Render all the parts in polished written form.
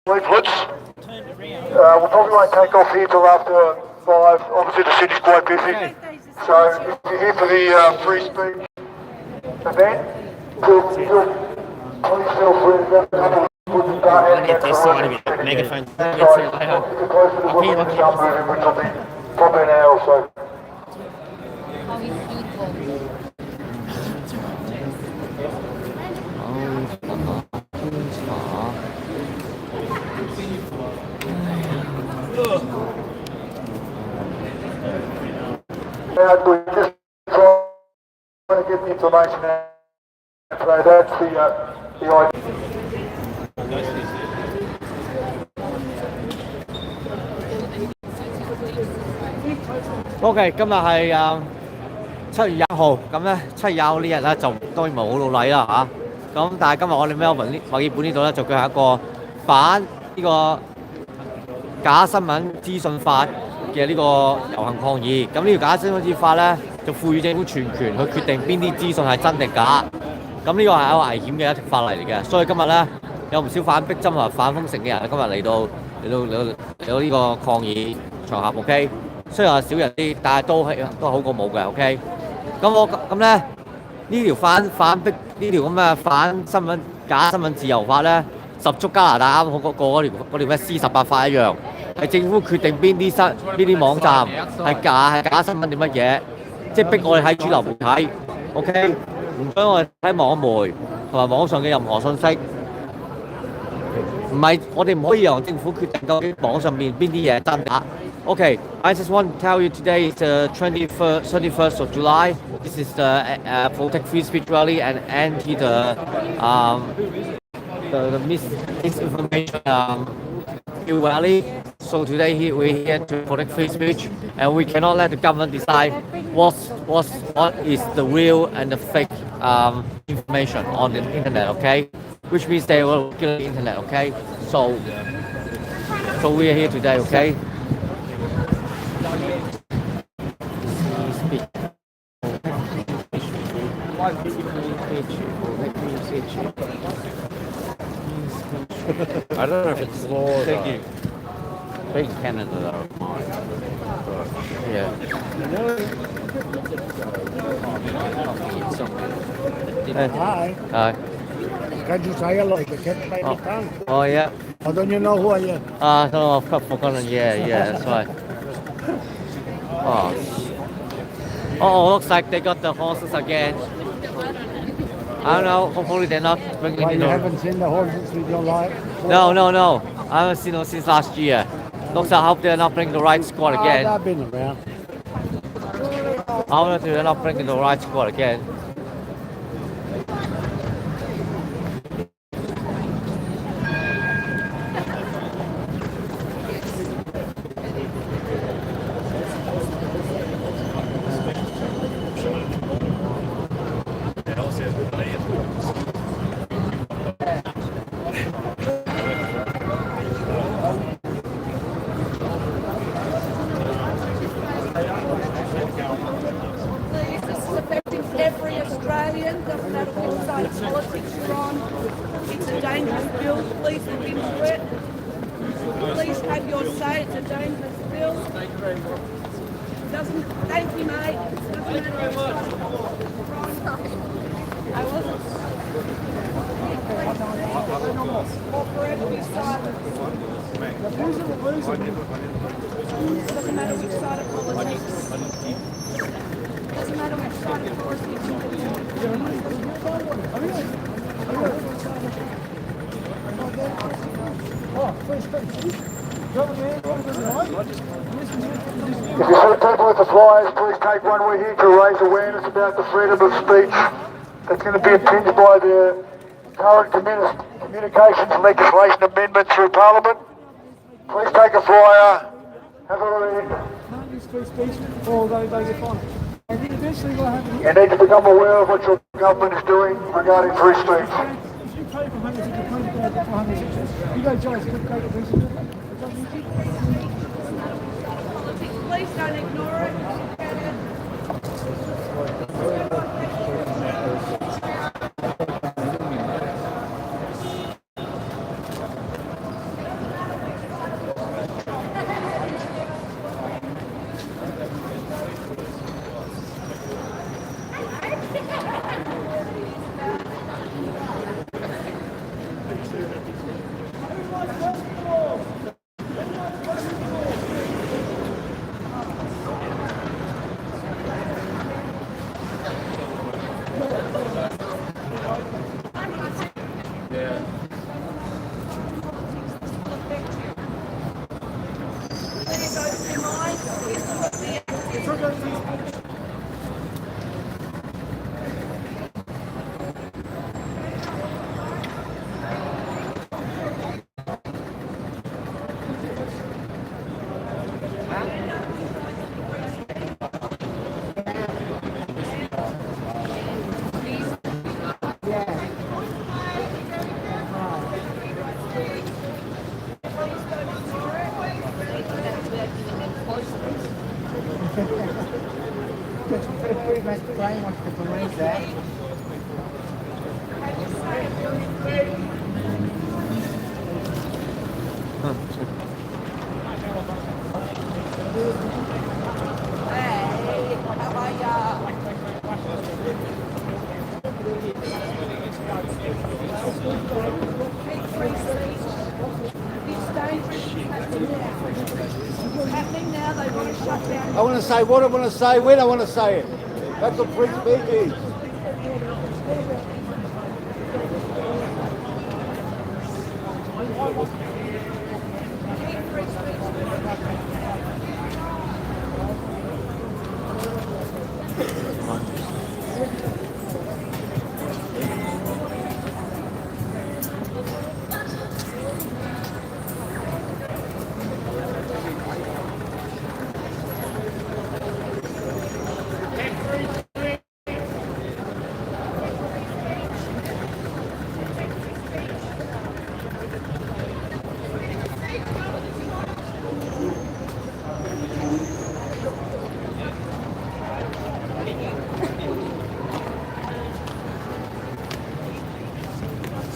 leaflets. We probably won't take off here till after 5. Obviously the city's quite busy. So if you're here for the free speech event, please feel free to come and start heading out to the megaphone. if you're close to the Woodlands jump moving, which will be probably an hour or so. And we're just trying to get the information out. So that's the idea. OK， 今日係7月1號，咁咧7月1號呢日咧就當然冇好老禮啦嚇。咁但係今日我哋墨爾本呢度咧就舉行一個反呢個假新聞資訊法嘅呢個遊行抗議。咁呢條假新聞資訊法咧就賦予政府全權去決定邊啲資訊係真定假。咁呢個係一個危險嘅一條法例嚟嘅，所以今日咧有唔少反逼針同埋反封城嘅人今日嚟到呢個抗議場合 ，OK。雖然係少人啲，但係都好過冇嘅 ，OK。咁咧呢條反逼呢條咁嘅反新聞假新聞自由法咧，十足加拿大啱好過嗰條咩 C18法一樣，係政府決定邊啲網站係假新聞定乜嘢，即係逼我哋睇主流媒體 ，OK， 唔俾我哋睇網媒同埋網上嘅任何信息。唔係我哋唔可以由政府決定究竟網上面邊啲嘢真假。Okay, I just want to tell you today is the 31st of July. This is the Protect Free Speech Rally and anti the misinformation rally. So today we're here to protect free speech, and we cannot let the government decide what is the real and the fake information on the internet. Okay, which means they will kill the internet. Okay, so we are here today. Okay. I don't know if it's law. Thank you. Big Canada though. Yeah. Hi. Hi. Can you say hello? You can't play the tongue. Oh yeah. Oh, don't you know who I am? No, I've forgotten. Yeah, that's right. Oh, looks like they got the horses again. I don't know. Hopefully they're not bringing Why, it. you haven't seen the horses with your life? No. I haven't seen them since last year. Looks like I hope they're not bringing the right squad again. They've been around. I hope they're not bringing the right squad again. Every Australian, doesn't matter what side of politics you're on. It's a dangerous bill. Please look into it. Please have your say. It's a dangerous bill. Thank you, mate. Doesn't matter what side. I wasn't. Forever be silent. Doesn't matter which side of politics. Doesn't matter which side of politics you're If you see people with the flyers, please take one. We're here to raise awareness about the freedom of speech that's going to be impinged by the current communications legislation amendment through Parliament. Please take a flyer, have a read. You need to become aware of what your government is doing regarding free speech. Please don't ignore it. Mr. Gray wants to believe that. Hey, how are ya? Happening now, they want to shut down. I want to say what I want to say when I want to say it. That's what free speech is.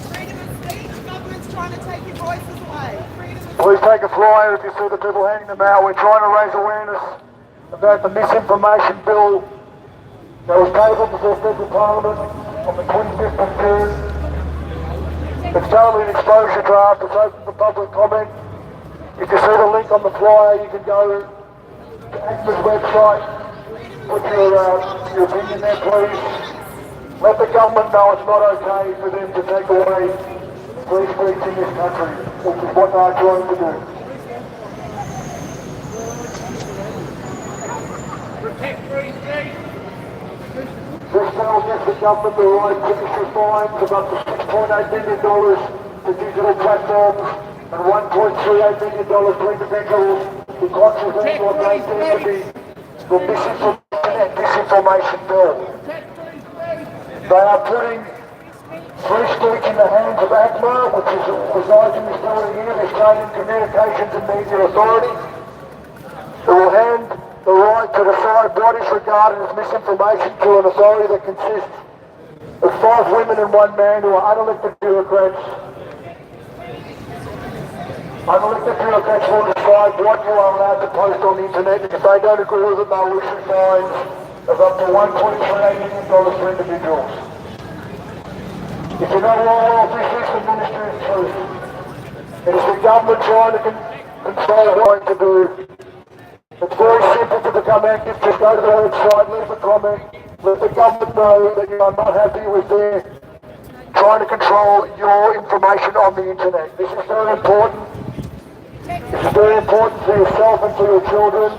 Freedom of speech, government's trying to take your voices away. Freedom of Please take a flyer if you see the people handing them out. We're trying to raise awareness about the misinformation bill that was tabled before Federal Parliament on the 25th of June. It's currently an exposure draft. It's open for public comment. If you see the link on the flyer, you can go to ACMA's website, put your opinion there, please. Let the government know it's not okay for them to take away free speech in this country, which is what they're trying to do. This bill gives the government the right to issue fines of up to $6.8 million to digital platforms and $1.38 million to individuals who contravene what they deem to be the misinformation and disinformation bill. They are putting free speech in the hands of ACMA, which is resides in this building here, the Australian Communications and Media Authority. It will hand the right to decide what is regarded as misinformation to an authority that consists of 5 women and 1 man who are unelected bureaucrats. Unelected bureaucrats will decide what you are allowed to post on the internet, and if they don't agree with it, they will issue fines of up to $1.38 million for individuals. If you know well, this is the Ministry of Truth. It is the government trying to control what to do. It's very simple to become active. Just go to the website, leave a comment, let the government know that you are not happy with their trying to control your information on the internet. This is very important. This is very important for yourself and for your children,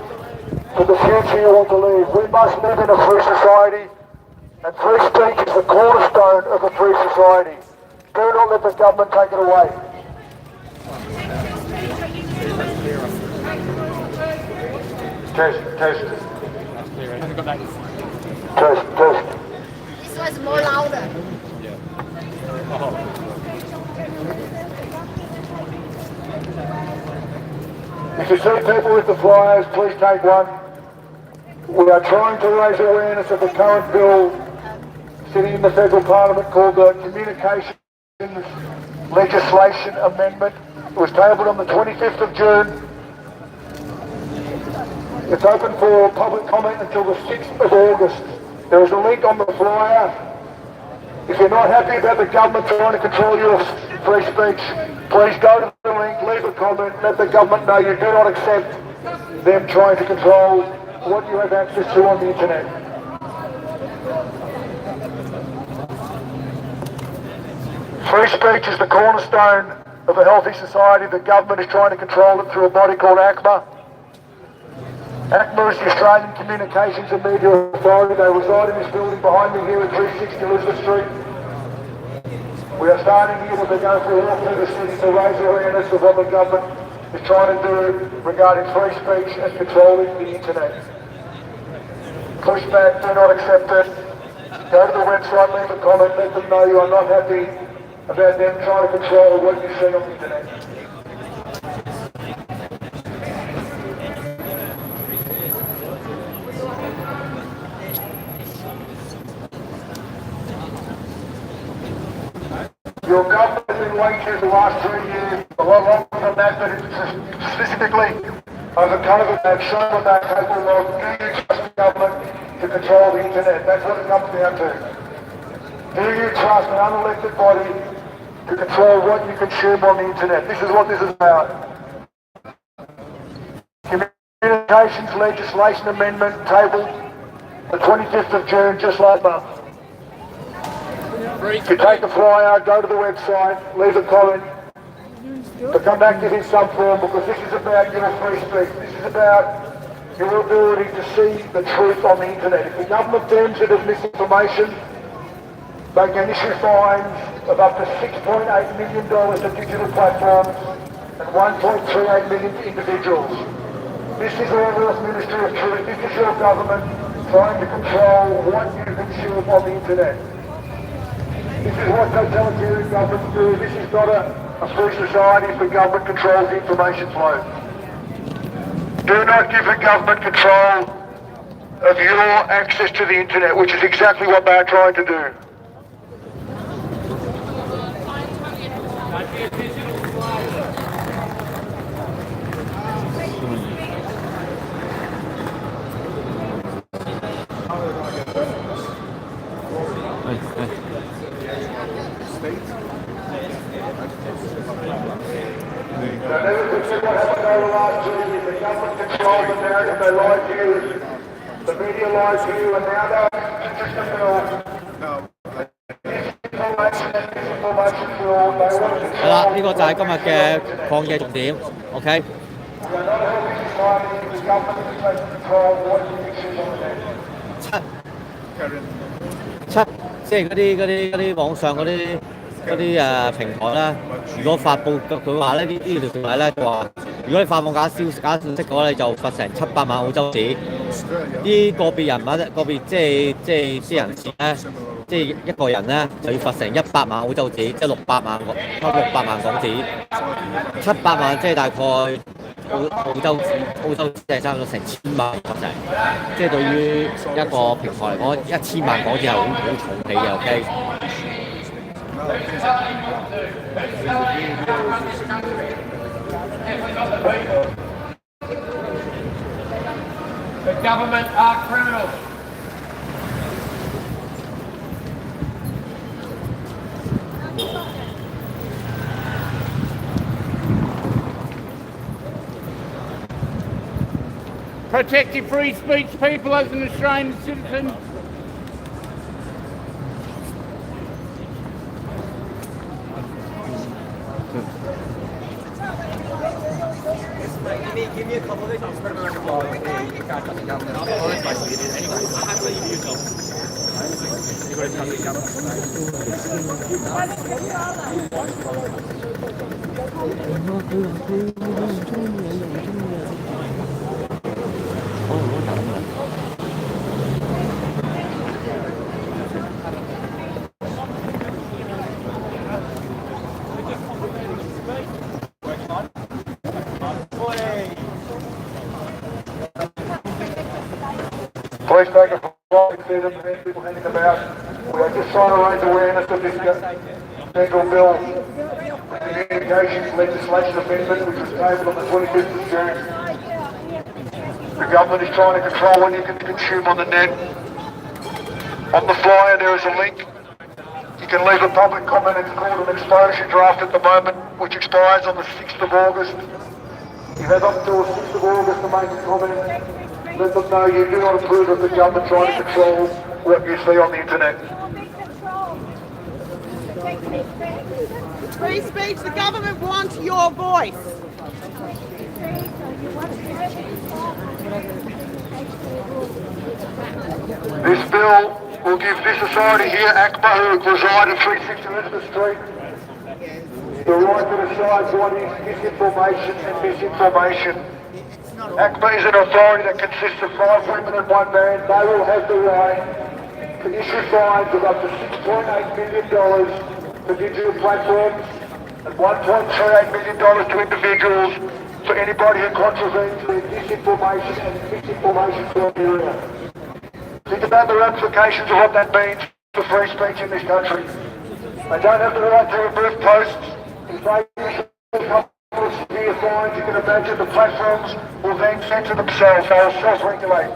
for the future you want to leave. We must live in a free society, and free speech is the cornerstone of a free society. Do not let the government take it away. Test. Test. This was more louder. If you see people with the flyers, please take one. We are trying to raise awareness of the current bill sitting in the Federal Parliament called the Communications Legislation Amendment. It was tabled on the 25th of June. It's open for public comment until the 6th of August. There is a link on the flyer. If you're not happy about the government trying to control your free speech, please go to the link, leave a comment, let the government know you do not accept them trying to control what you have access to on the internet. Free speech is the cornerstone of a healthy society. The government is trying to control it through a body called ACMA. ACMA is the Australian Communications and Media Authority. They reside in this building behind me here at 360 Elizabeth Street. We are starting here with the go for a walk through the city to raise awareness of what the government is trying to do regarding free speech and controlling the internet. Push back, do not accept it. Go to the website, leave a comment, let them know you are not happy about them trying to control what you see on the internet. Your government has been waiting the last 3 years, a lot longer than that, but specifically over COVID, they've shown what they're capable of. Do you trust the government to control the internet? That's what it comes down to. Do you trust an unelected body to control what you consume on the internet? This is what this is about. Communications legislation amendment tabled the 25th of June, just last month. You take the flyer, go to the website, leave a comment, but come back to it in some form, because this is about your free speech. This is about your ability to see the truth on the internet. If the government deems it as misinformation, they can issue fines of up to $6.8 million to digital platforms and $1.38 million to individuals. This is Orwell's Ministry of Truth. This is your government trying to control what you consume on the internet. This is what totalitarian governments do. This is not a free society if the government controls the information flow. Do not give the government control of your access to the internet, which is exactly what they're trying to do. The government controls the narrative, they lie to you, the media lies to you, and now they're just a bill. Disinformation and disinformation bill, they want to 係啦，呢個就係今日嘅抗議重點。OK。七，即係嗰啲網上嗰啲平台啦，如果發布佢話咧呢條條例咧就話，如果你發放假信息嘅話，你就罰成700萬澳洲紙。啲個別人物、個別即係啲人士咧，即係一個人咧就要罰成100萬澳洲紙，即係600萬港紙。700萬即係大概澳洲紙即係差唔多成1000萬港幣，即係對於一個平台嚟講，1000萬港紙係好重氣嘅。OK。The government are criminals. Protect your free speech, people, as an Australian citizen. Give me a couple of days, I'll spread them around the ball and catch up the government. I'll let my see it anyway. I have to leave you go. You go to tell the Please take a photo, see them, people handing them out. We are just trying to raise awareness of this federal bill, communications legislation amendment, which was tabled on the 25th of June. The government is trying to control what you can consume on the net. On the flyer there is a link. You can leave a public comment. It's called an exposure draft at the moment, which expires on the 6th of August. You have up till the 6th of August to make a comment. Let them know you do not approve of the government trying to control what you see on the internet. Free speech, the government wants your voice. This bill will give this authority here, ACMA, who reside at 360 Elizabeth Street, the right to decide what is disinformation and misinformation. ACMA is an authority that consists of 5 women and 1 man. They will have the right to issue fines of up to $6.8 million to digital platforms and $1.38 million to individuals for anybody who contravenes the disinformation and misinformation criteria. Think about the ramifications of what that means for free speech in this country. They don't have the right to remove posts. If they severe fines, you can imagine the platforms will then censor themselves. They will self-regulate.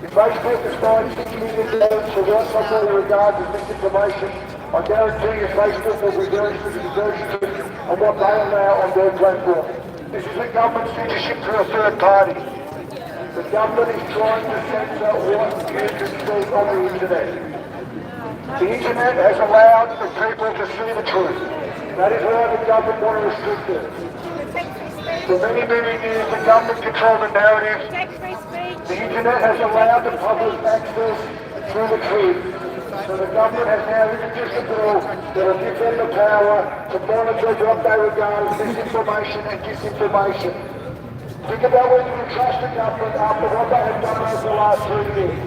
If Facebook is fined $6 million for what somebody regards as misinformation, I guarantee you Facebook will be very strict on what they allow on their platform. This is the government censorship through a third party. The government is trying to censor what you can see on the internet. The internet has allowed the people to see the truth. That is why the government want to restrict it. For many, many years, the government controlled the narrative. The internet has allowed the public access to the truth. So the government has now introduced a bill that will give them the power to monitor what they regard as misinformation and disinformation. Think about whether you trust the government after what they have done over the last 3 years.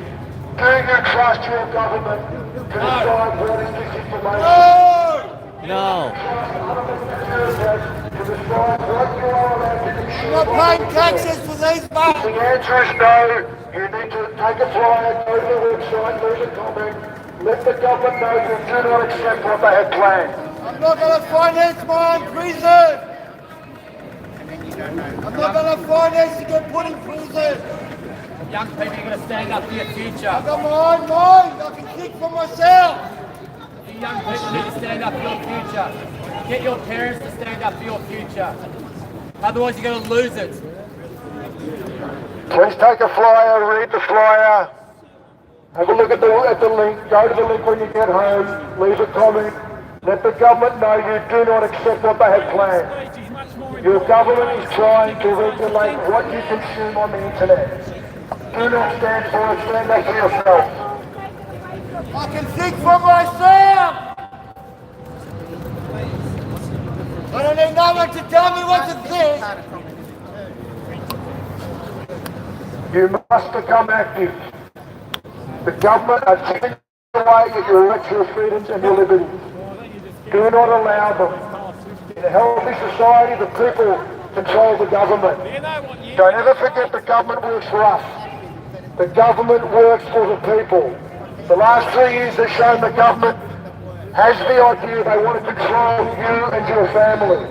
Do you trust your government to decide what is disinformation? No. I'm not paying taxes for these bugs. The answer is no. You need to take a flyer, go to the website, leave a comment, let the government know you do not accept what they have planned. I'm not going to finance my own prison. I'm not going to finance to get put in prison. Young people, you're going to stand up for your future. I've got my own mind. I can kick for myself. You young people need to stand up for your future. Get your parents to stand up for your future. Otherwise, you're going to lose it. Please take a flyer, read the flyer, have a look at the link, go to the link when you get home, leave a comment, let the government know you do not accept what they have planned. Your government is trying to regulate what you consume on the internet. Do not stand for it, stand up for yourself. I can think for myself. I don't need no one to tell me what to think. You must become active. The government are taking away your electoral freedoms and your liberties. Do not allow them. In a healthy society, the people control the government. Don't ever forget the government works for us. The government works for the people. The last 3 years have shown the government has the idea they want to control you and your family.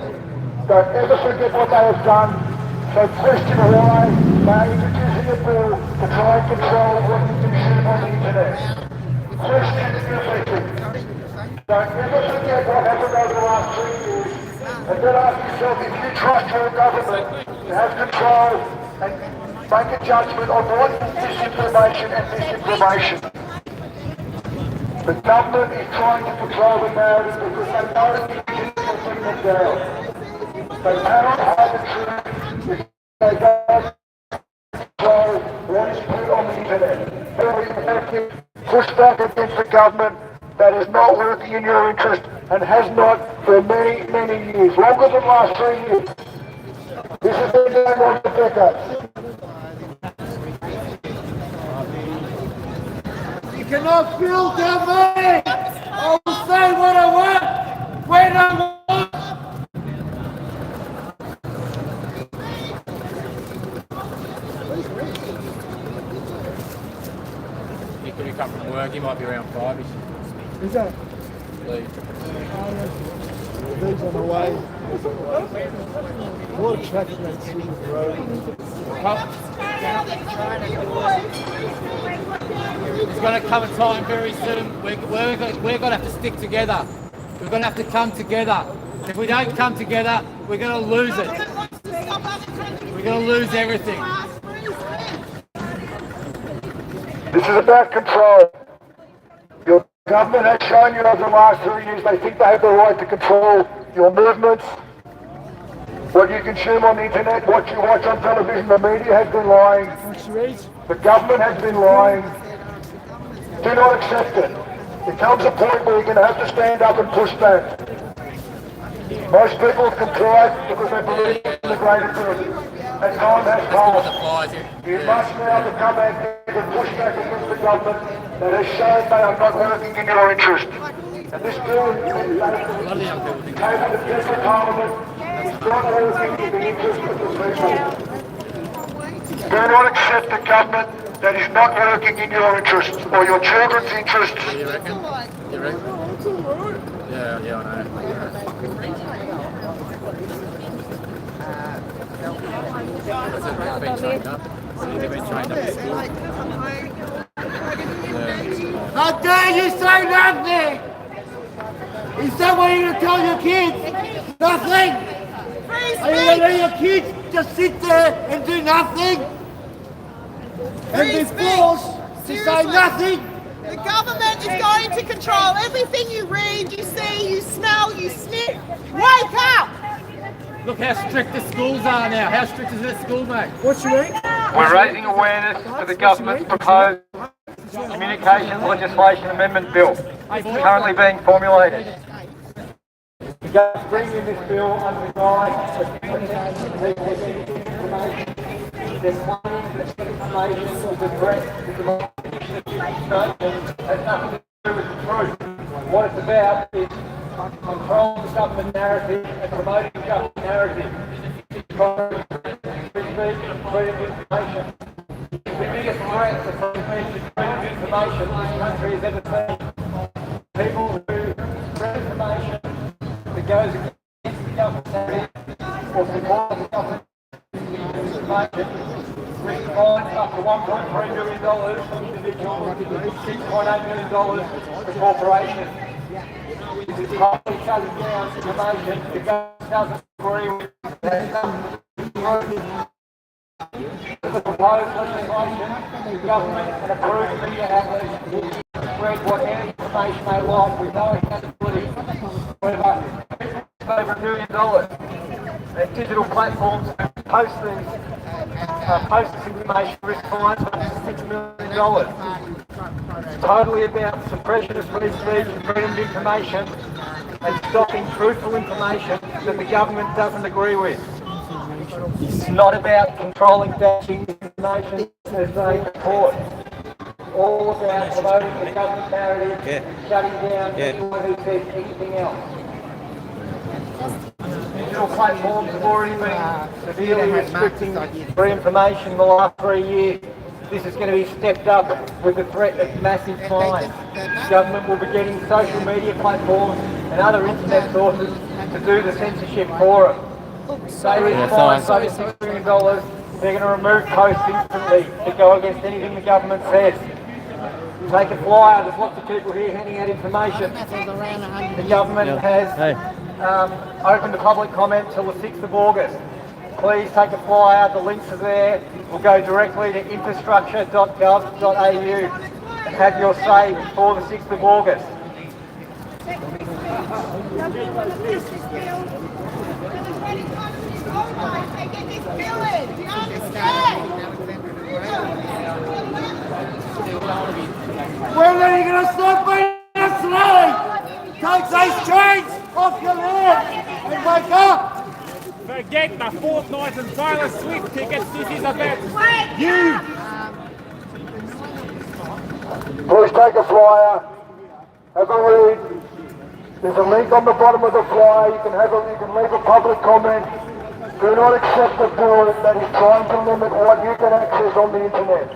Don't ever forget what they have done. So question why they are introducing a bill to try and control what you consume on the internet. Question everything. Don't ever forget what happened over the last 3 years. And then ask yourself if you trust your government to have control and make a judgment on what is disinformation and misinformation. The government is trying to control the narrative because they know that you can bring them down. They cannot hide the truth if they don't control what is put on the internet. Very effective push back against the government that is not working in your interest and has not for many, many years, longer than the last 3 years. This has been going on for decades. You cannot filter me. I will say what I want, when I want. He could have come from work. He might be around 5-ish. Is that? Leave. These on the way. What a traffic that's in the road. There's going to come a time very soon. We're going to have to stick together. We're going to have to come together. If we don't come together, we're going to lose it. We're going to lose everything. This is about control. Your government has shown you over the last 3 years they think they have the right to control your movements, what you consume on the internet, what you watch on television. The media has been lying. The government has been lying. Do not accept it. It comes a point where you're going to have to stand up and push back. Most people have complied because they believe in the greater good. And time has passed. You must now become active and push back against the government that has shown they are not working in your interest. And this bill is tabled in Federal Parliament. It's not working in the interest of the people. Do not accept a government that is not working in your interests or your children's interests. You reckon? You reckon? Yeah, I know. They've been trained up. They've been trained up at school. How dare you say nothing? Is that what you're going to tell your kids? Nothing? Are you going to let your kids just sit there and do nothing? And be forced to say nothing? The government is going to control everything you read, you see, you smell, you sniff. Wake up! Look how strict the schools are now. How strict is their school, mate? What you mean? We're raising awareness for the government's proposed Communications Legislation Amendment Bill. It's currently being formulated. The government's bringing this bill under the guise of there's claims that information is a threat to democracy. Has nothing to do with the truth. What it's about is controlling the government narrative and promoting the government narrative. Free speech and freedom of information. The biggest threat to free speech and freedom of information this country has ever seen. People who spread information that goes against the government narrative or support the government information risk fines up to $1.3 million for individuals, $6.8 million for corporations. This is totally shutting down information the government doesn't agree with. The proposed legislation, the government and approved media outlets will spread whatever information they like with no accountability. However, over $1 million. Digital platforms post this information risk fines of $6 million. It's totally about suppression of free speech and freedom of information and stopping truthful information that the government doesn't agree with. It's not about controlling damaging information as they report. It's all about promoting the government narrative, shutting down anyone who says anything else. Digital platforms have already been severely restricting free information in the last 3 years. This is going to be stepped up with the threat of massive fines. The government will be getting social media platforms and other internet sources to do the censorship for them. They risk fines over $6 million. They're going to remove posts instantly that go against anything the government says. Take a flyer. There's lots of people here handing out information. The government has opened the public comment till the 6th of August. Please take a flyer. The links are there. Will go directly to infrastructure.gov.au and have your say before the 6th of August. When are you going to stop being a slave? Take those chains off your head and wake up! Forget the Fortnite and Taylor Swift tickets. This is about you. Please take a flyer. Have a read. There's a link on the bottom of the flyer. You can leave a public comment. Do not accept the bill that is trying to limit what you can access on the internet.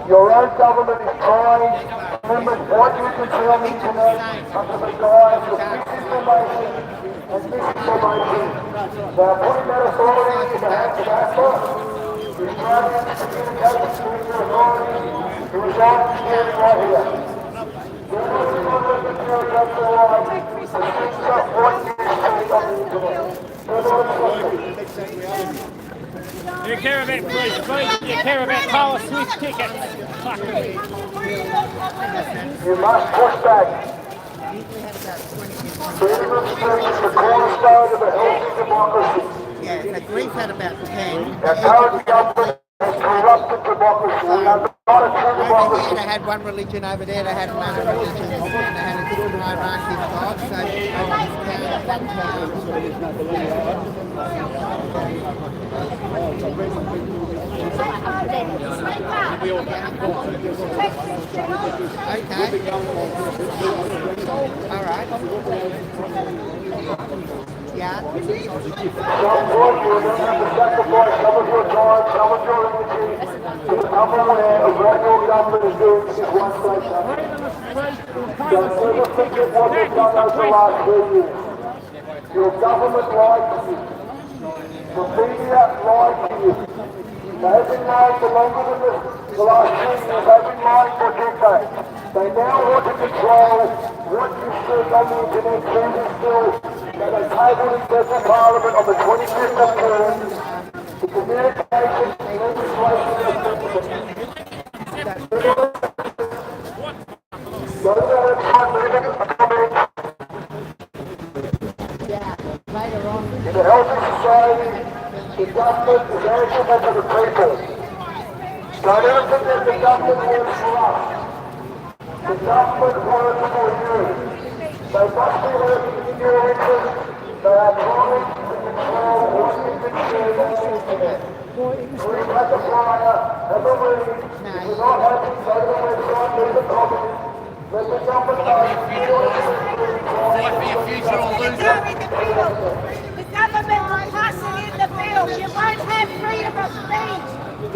Your own government is trying to limit what you can see on the internet under the guise of misinformation and misinformation. They are putting that authority in the hands of ASPA, the Australian Communications Security Authority, who reside in Canberra right here. Do not let the security up the line to censor what you see on the internet. You care about free speech, you care about Taylor Swift tickets. You must push back. Freedom of speech is the cornerstone of a healthy democracy. Yeah, so Greece had about 10. Our current government has corrupted democracy. We are not a true Over democracy. here they had one religion, over there they had another religion, and they had a different hierarchy of God, so okay. All right. Yeah. Some point you're going to have to sacrifice some of your time, some of your energy to become aware of what your government is doing to this one state government. Don't ever forget what you've done over the last 3 years. Your government lied to you. The media lied to you. They've been lying for longer than the last 2 years. They've been lying for decades. They now want to control what you see on the internet, Susan Still, that they tabled in Federal Parliament on the 25th of June, the communication and legislation of go to the website, leave it in the comments. Later on. In a healthy society, the government is answerable to the people. Don't ever think that the government works for us. The government works for you. They must be working in your interest. They are trying to control what you can see on the internet. Please have the flyer, have a read. If you're not happy, go to the website, leave a comment. Let the government know Fight for your future or lose it. The government will pass it in the bill. You won't have freedom of speech.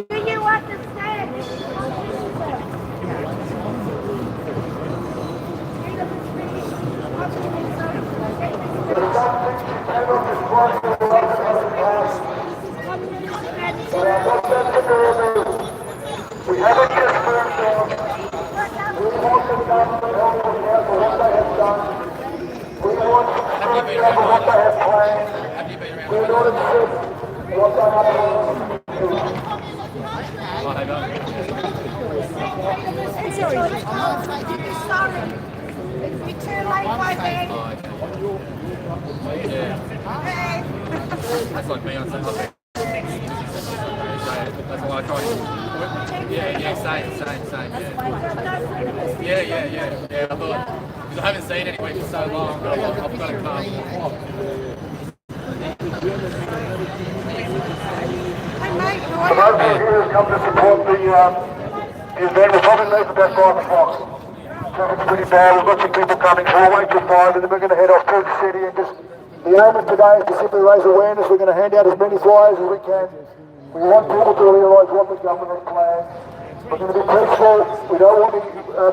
Do you understand? we haven't just moved on. We want the government to help us out for what they have done. We want to scrutiny over what they have planned. We don't accept what they have planned. Sorry. You're too late, my man. Okay. That's like me on something. That's why I try to. Yeah, same. Yeah. I thought, because I haven't seen anyone for so long, but I've got to come. For those of you who have come to support the event, we'll probably leave about 5 o'clock. Traffic's pretty bad, we've got some people coming, so we'll wait till 5 and then we're going to head off through the city and just, the aim of today is to simply raise awareness. We're going to hand out as many flyers as we can. We want people to realise what the government has planned. We're going to be peaceful, we don't want to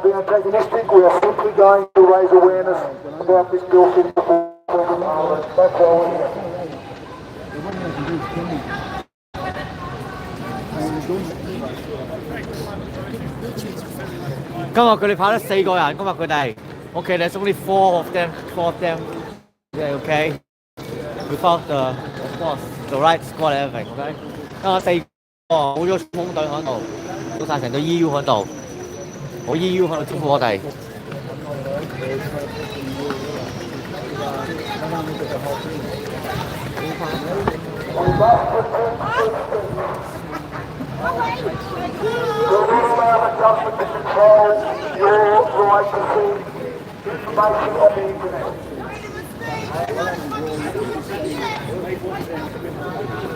be antagonistic, we are simply going to raise awareness about this bill sitting before Parliament. That's all we're here.今日佢哋跑得4個人，今日佢哋 OK， there's only four of them. Yeah, OK. Without of course the right squad and everything. OK， 今日4個好咗衝鋒隊喺度，到曬成隊 EU 喺度，我 EU 喺度招呼我哋。Will not allow the government to control your right to see information on the internet.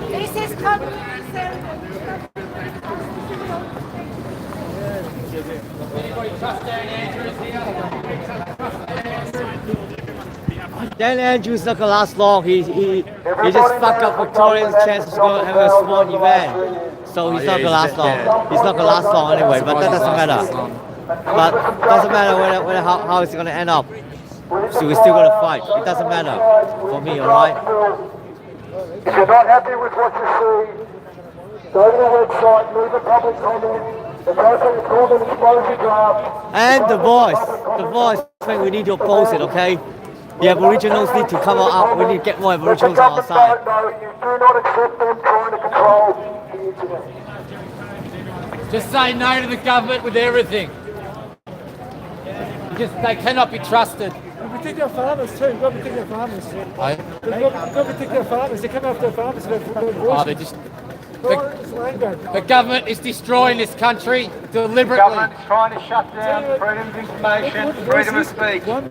This is communism. Anybody trust Dan Andrews here? Dan Andrews not gonna last long. He just fucked up Victoria's chances of having a small event. So he's not gonna last long. He's not gonna last long anyway, but that doesn't matter. But doesn't matter how it's gonna end up. So we're still gonna fight. It doesn't matter for me, alright? If you're not happy with what you see, go to the website, leave a public comment. The process is called an exposure draft. And the voice thing, we need to oppose it, okay? The Aboriginals need to come out. We need to get more Aboriginals on our side. You do not accept them trying to control the internet. Just say no to the government with everything. They cannot be trusted. We protect our farmers too. We've got to protect our farmers. We've got to protect our farmers. They come after our farmers for The government is destroying this country deliberately. The government's trying to shut down freedom of information, freedom of speech. Over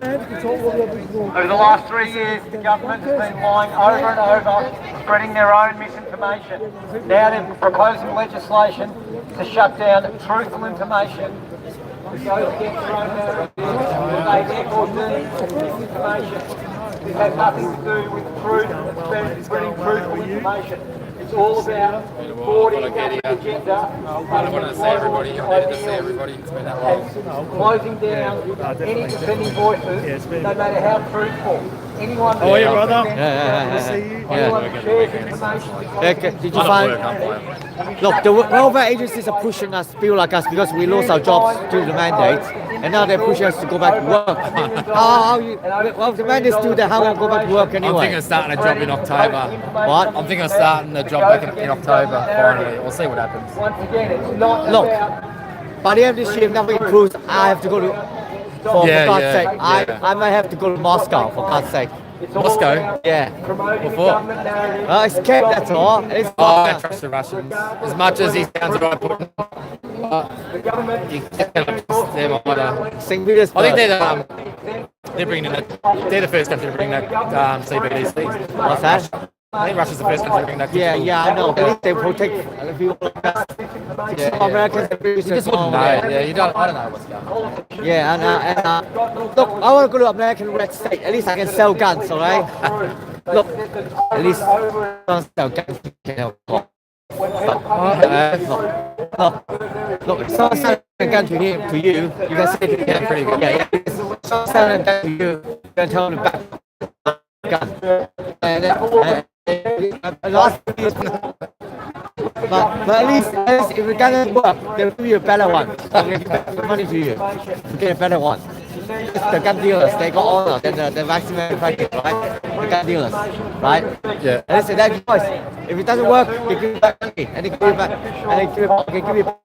the last 3 years, the government has been lying over and over, spreading their own misinformation. Now they're proposing legislation to shut down truthful information. It goes against their own narrative. They therefore do misinformation. It has nothing to do with truth, spreading truthful information. It's all about forwarding the agenda, I don't want to see everybody. I needed to see everybody. It's been that long. closing down any dissenting voices, no matter how truthful. Anyone Oh, yeah, brother. anyone that shares information. Did you find? Look, the welfare agencies are pushing us, people like us, because we lost our jobs due to the mandate, and now they're pushing us to go back to work. Well, the mandate's still there. How will we go back to work anyway? I'm thinking of starting a job in October. What? I'm thinking of starting a job back in October, finally. We'll see what happens. Once again, it's not Look, about by the end of this year, if nothing improves, I have to go to, for God's sake, yeah. I might have to go to Moscow, for God's sake. Moscow? Yeah. promoting the What for? government narrative. It's kept, that's all. It's Oh, I don't trust the Russians. As much as he sounds right, Putin. The government You can't trust them either. St. Petersburg. I think they're bringing in they're the first country to bring that CBDC. What's that? I think Russia's the first country to bring that. Yeah, I know. At least they protect people like us. Americans and British. You just wouldn't know. Yeah, you don't. I don't know what's going on. Yeah, and look, I want to go to American red state. At least I can sell guns, all right? Look, at least I can sell guns. Look, if someone sells a gun to you, you can say to them, pretty good. Yeah, if someone sells a gun to you, you can tell them back gun. And last year, but at least if the gun doesn't work, they'll give you a better one. They'll give you money to you to get a better one. The gun dealers, they got honor than the vaccine manufacturers, right? The gun dealers, right? Yeah. And listen, that's choice. If it doesn't work, they give you back money, and they give you back, and they give you back.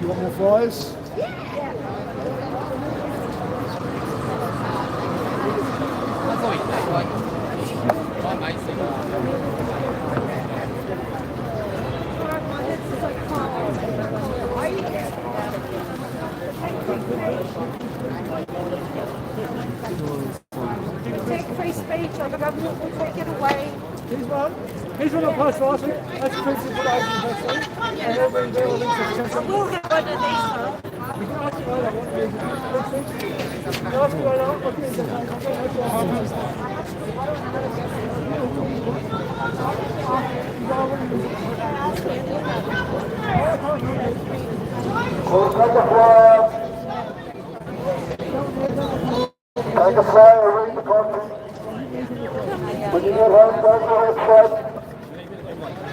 You want more fries? Take free speech or the government will take it away. Here's one. Here's one I passed last week. That's the principle of open press. And everybody there will link to the central. We'll have one of these now. You can ask me that one. Ask me that one. I'll give you Take a flyer, read the content. When you get home, go to the website.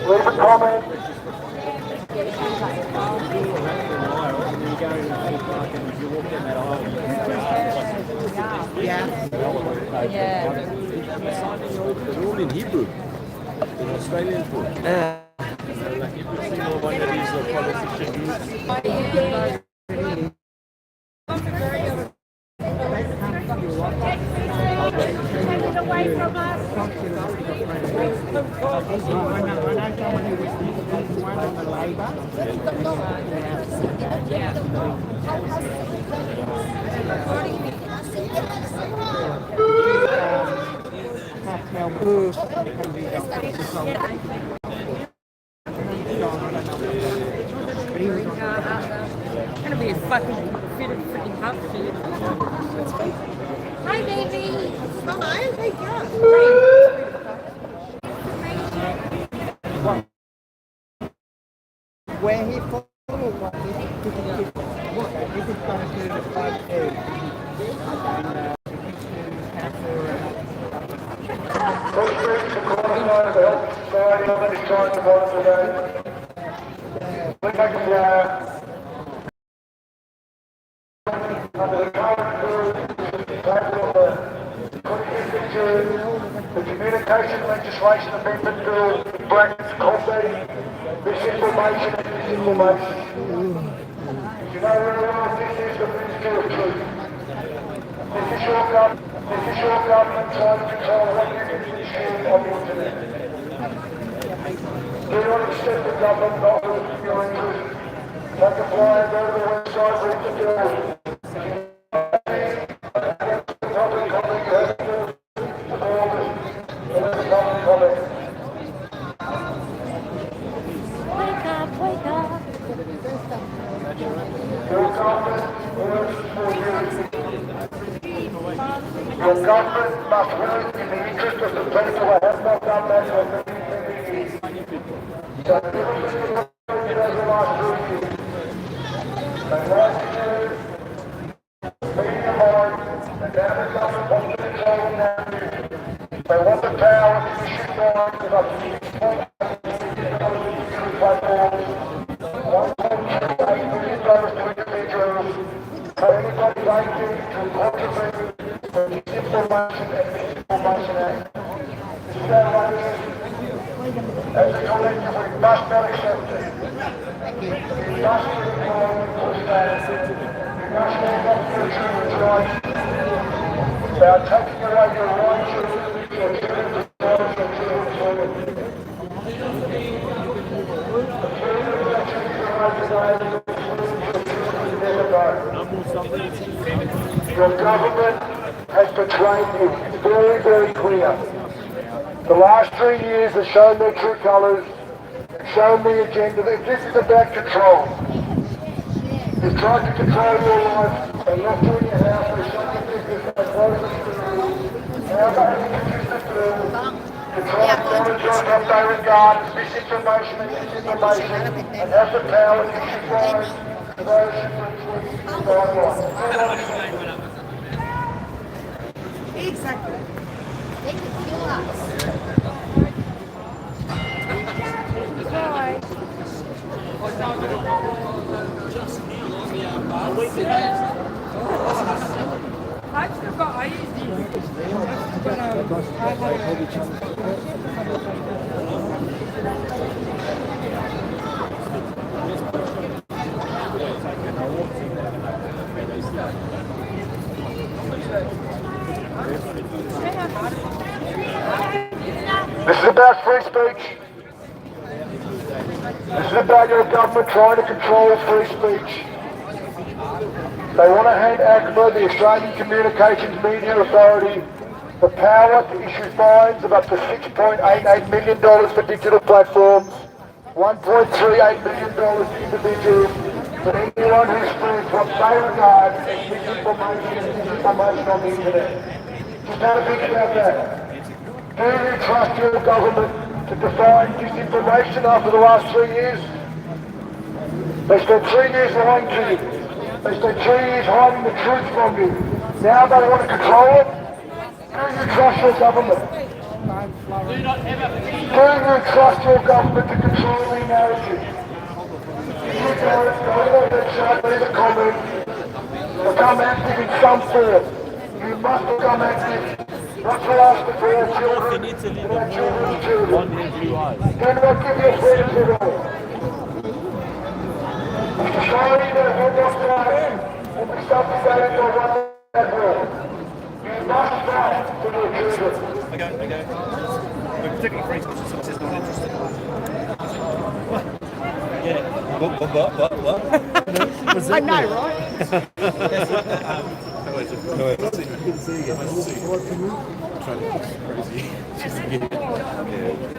Leave a comment. They're all in Hebrew. In Australian book. Like every single one of these politicians. Take it away from us. It's gonna be a fucking Hi, baby. Hi, there you go. Where he followed what he did going to 5A. Society is trying to monitor that. We make a flyer. Under the current rules, the communication legislation amendment bill brackets combating misinformation and disinformation. You know very well this is the Ministry of Truth. This is your government trying to control what you can consume on the internet. Do not accept the government not with your interest. Take a flyer, go to the website, read the bill. Wake up. Your government works for you. Your government must work in the interest of the people who have not done that for many years. So everything over the last 2 years. They want to media mind, and now the government wants to control the narrative. They want the power to issue fines of up to $6.8 platforms, $1.28 million to individuals, for anybody liking to contribute to the Disinformation and Misinformation Act. This is our idea. As a collective, we must not accept it. We must ignore and push that. We must stand up for children's rights. They are taking away your rights for children's rights and children's freedom. The freedom that children have today will never go. Your government has betrayed you. It's very, very clear. The last 3 years have shown their true colours, shown the agenda. This is about control. They've tried to control your life. They locked you in your house. They shut your business. They closed the schools. Now they introduced the bill to try to monitor what they regard as misinformation and disinformation and have the power to issue fines to those who retweet the guidelines. Exactly. They could kill us. Bye. I've still got, I use This is about free speech. This is about your government trying to control free speech. They want to hand ACMA, the Australian Communications Media Authority, the power to issue fines of up to $6.88 million for digital platforms, $1.38 million to individuals, for anyone who spreads what they regard as misinformation and disinformation on the internet. Just have a think about that. Do you trust your government to define disinformation after the last 3 years? They spent 3 years lying to you. They spent 3 years hiding the truth from you. Now they want to control it? Do you trust your government? Do you trust your government to control the narrative? If you don't, go to the website, leave a comment, become active in some form. You must become active. Not for us, but for our children and our children's children. Do not give your freedom to all. Society that will not fight will be subjugated by one that will. You must fight for your children. Okay. We're particularly free speech, so it's not interested. Yeah. What? I know, right?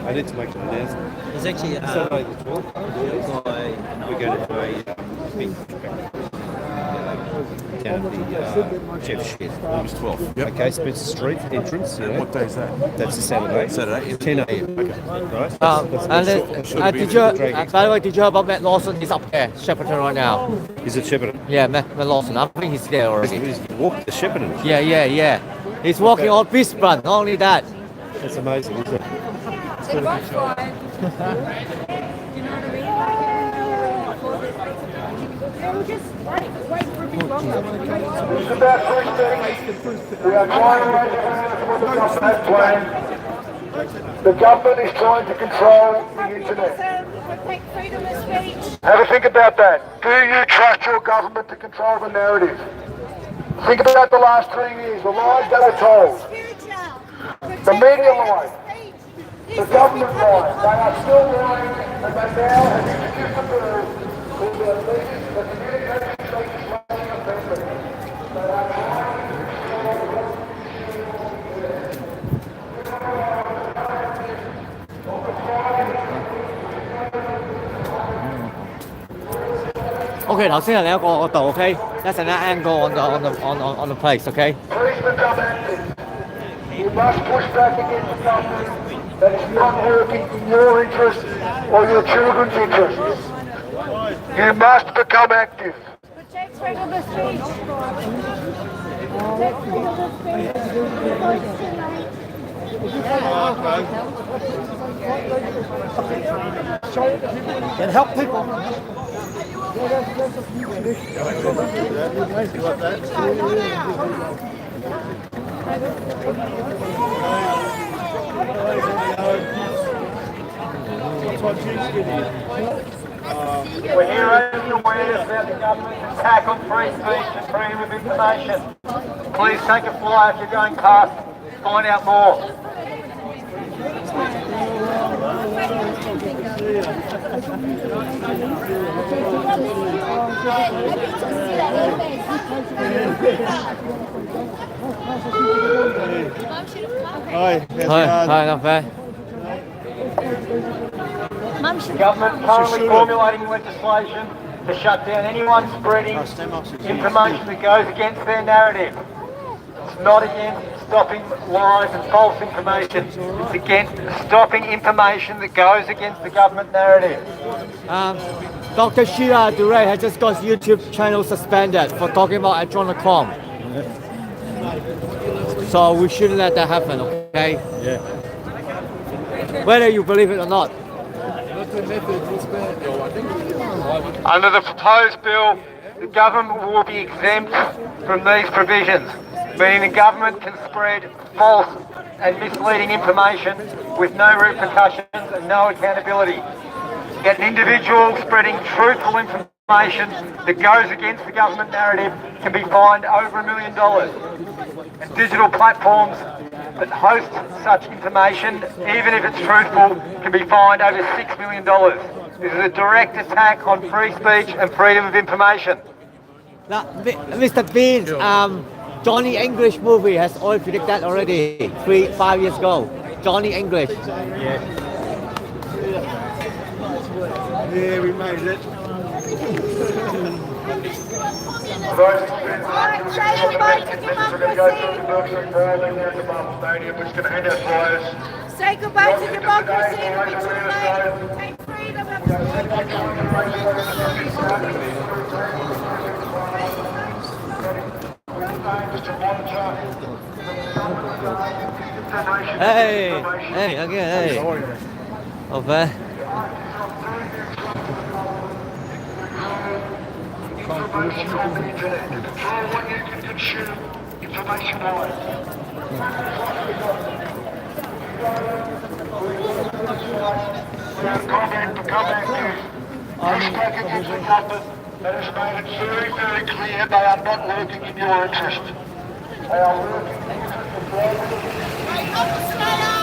I need to make an announcement. There's actually Saturday the 12th, we're going to do a big down at the Jeff shed. August 12th. Yep. Okay, Spencer Street entrance. And what day is that? That's a Saturday. Saturday. 10 a.m. Okay. Right? Did you, by the way, did you hear about Matt Lawson? He's up there, Shepparton right now. Is it Shepparton? Yeah, Matt Lawson. I think he's there already. He's walked to Shepparton. Yeah. He's walking on Brisbane, not only that. That's amazing, isn't it? It's about first thing. We are trying to raise awareness for the government plan. The government is trying to control the internet. Protect freedom of speech. Have a think about that. Do you trust your government to control the narrative? Think about the last 3 years, the lies that are told. The media lies. The government lies. They are still lying, and they now have introduced a bill called the Communication Legislation Amendment. They are trying to OK， 頭先係另一個角度 ，OK， 一陣間 angle on the place，OK。Please become active. You must push back against the government that is not working in your interests or your children's interests. You must become active. Protect freedom of speech. Protect freedom of speech. And help people. We're here raising awareness about the government's attack on free speech and freedom of information. Please take a flyer if you're going past to find out more. Hi, not bad. The government currently formulating legislation to shut down anyone spreading information that goes against their narrative. It's not against stopping lies and false information. It's against stopping information that goes against the government narrative. Dr. Sheila Duray has just got his YouTube channel suspended for talking about adrenochrome. So we shouldn't let that happen, okay? Yeah. Whether you believe it or not. Under the proposed bill, the government will be exempt from these provisions, meaning the government can spread false and misleading information with no repercussions and no accountability. Yet an individual spreading truthful information that goes against the government narrative can be fined over $1 million. And digital platforms that host such information, even if it's truthful, can be fined over $6 million. This is a direct attack on free speech and freedom of information. Now, Mr. Bean, Johnny English movie has already predicted that already, 5 years ago. Johnny English. Yeah, we made it. Say goodbye to democracy. It'll be too late. Take freedom of Hey, again, hey. Okay. Information on the internet to control what you can consume information-wise. Become active. Push back against the government that has made it very, very clear they are not working in your interest. They are working in the interest of global.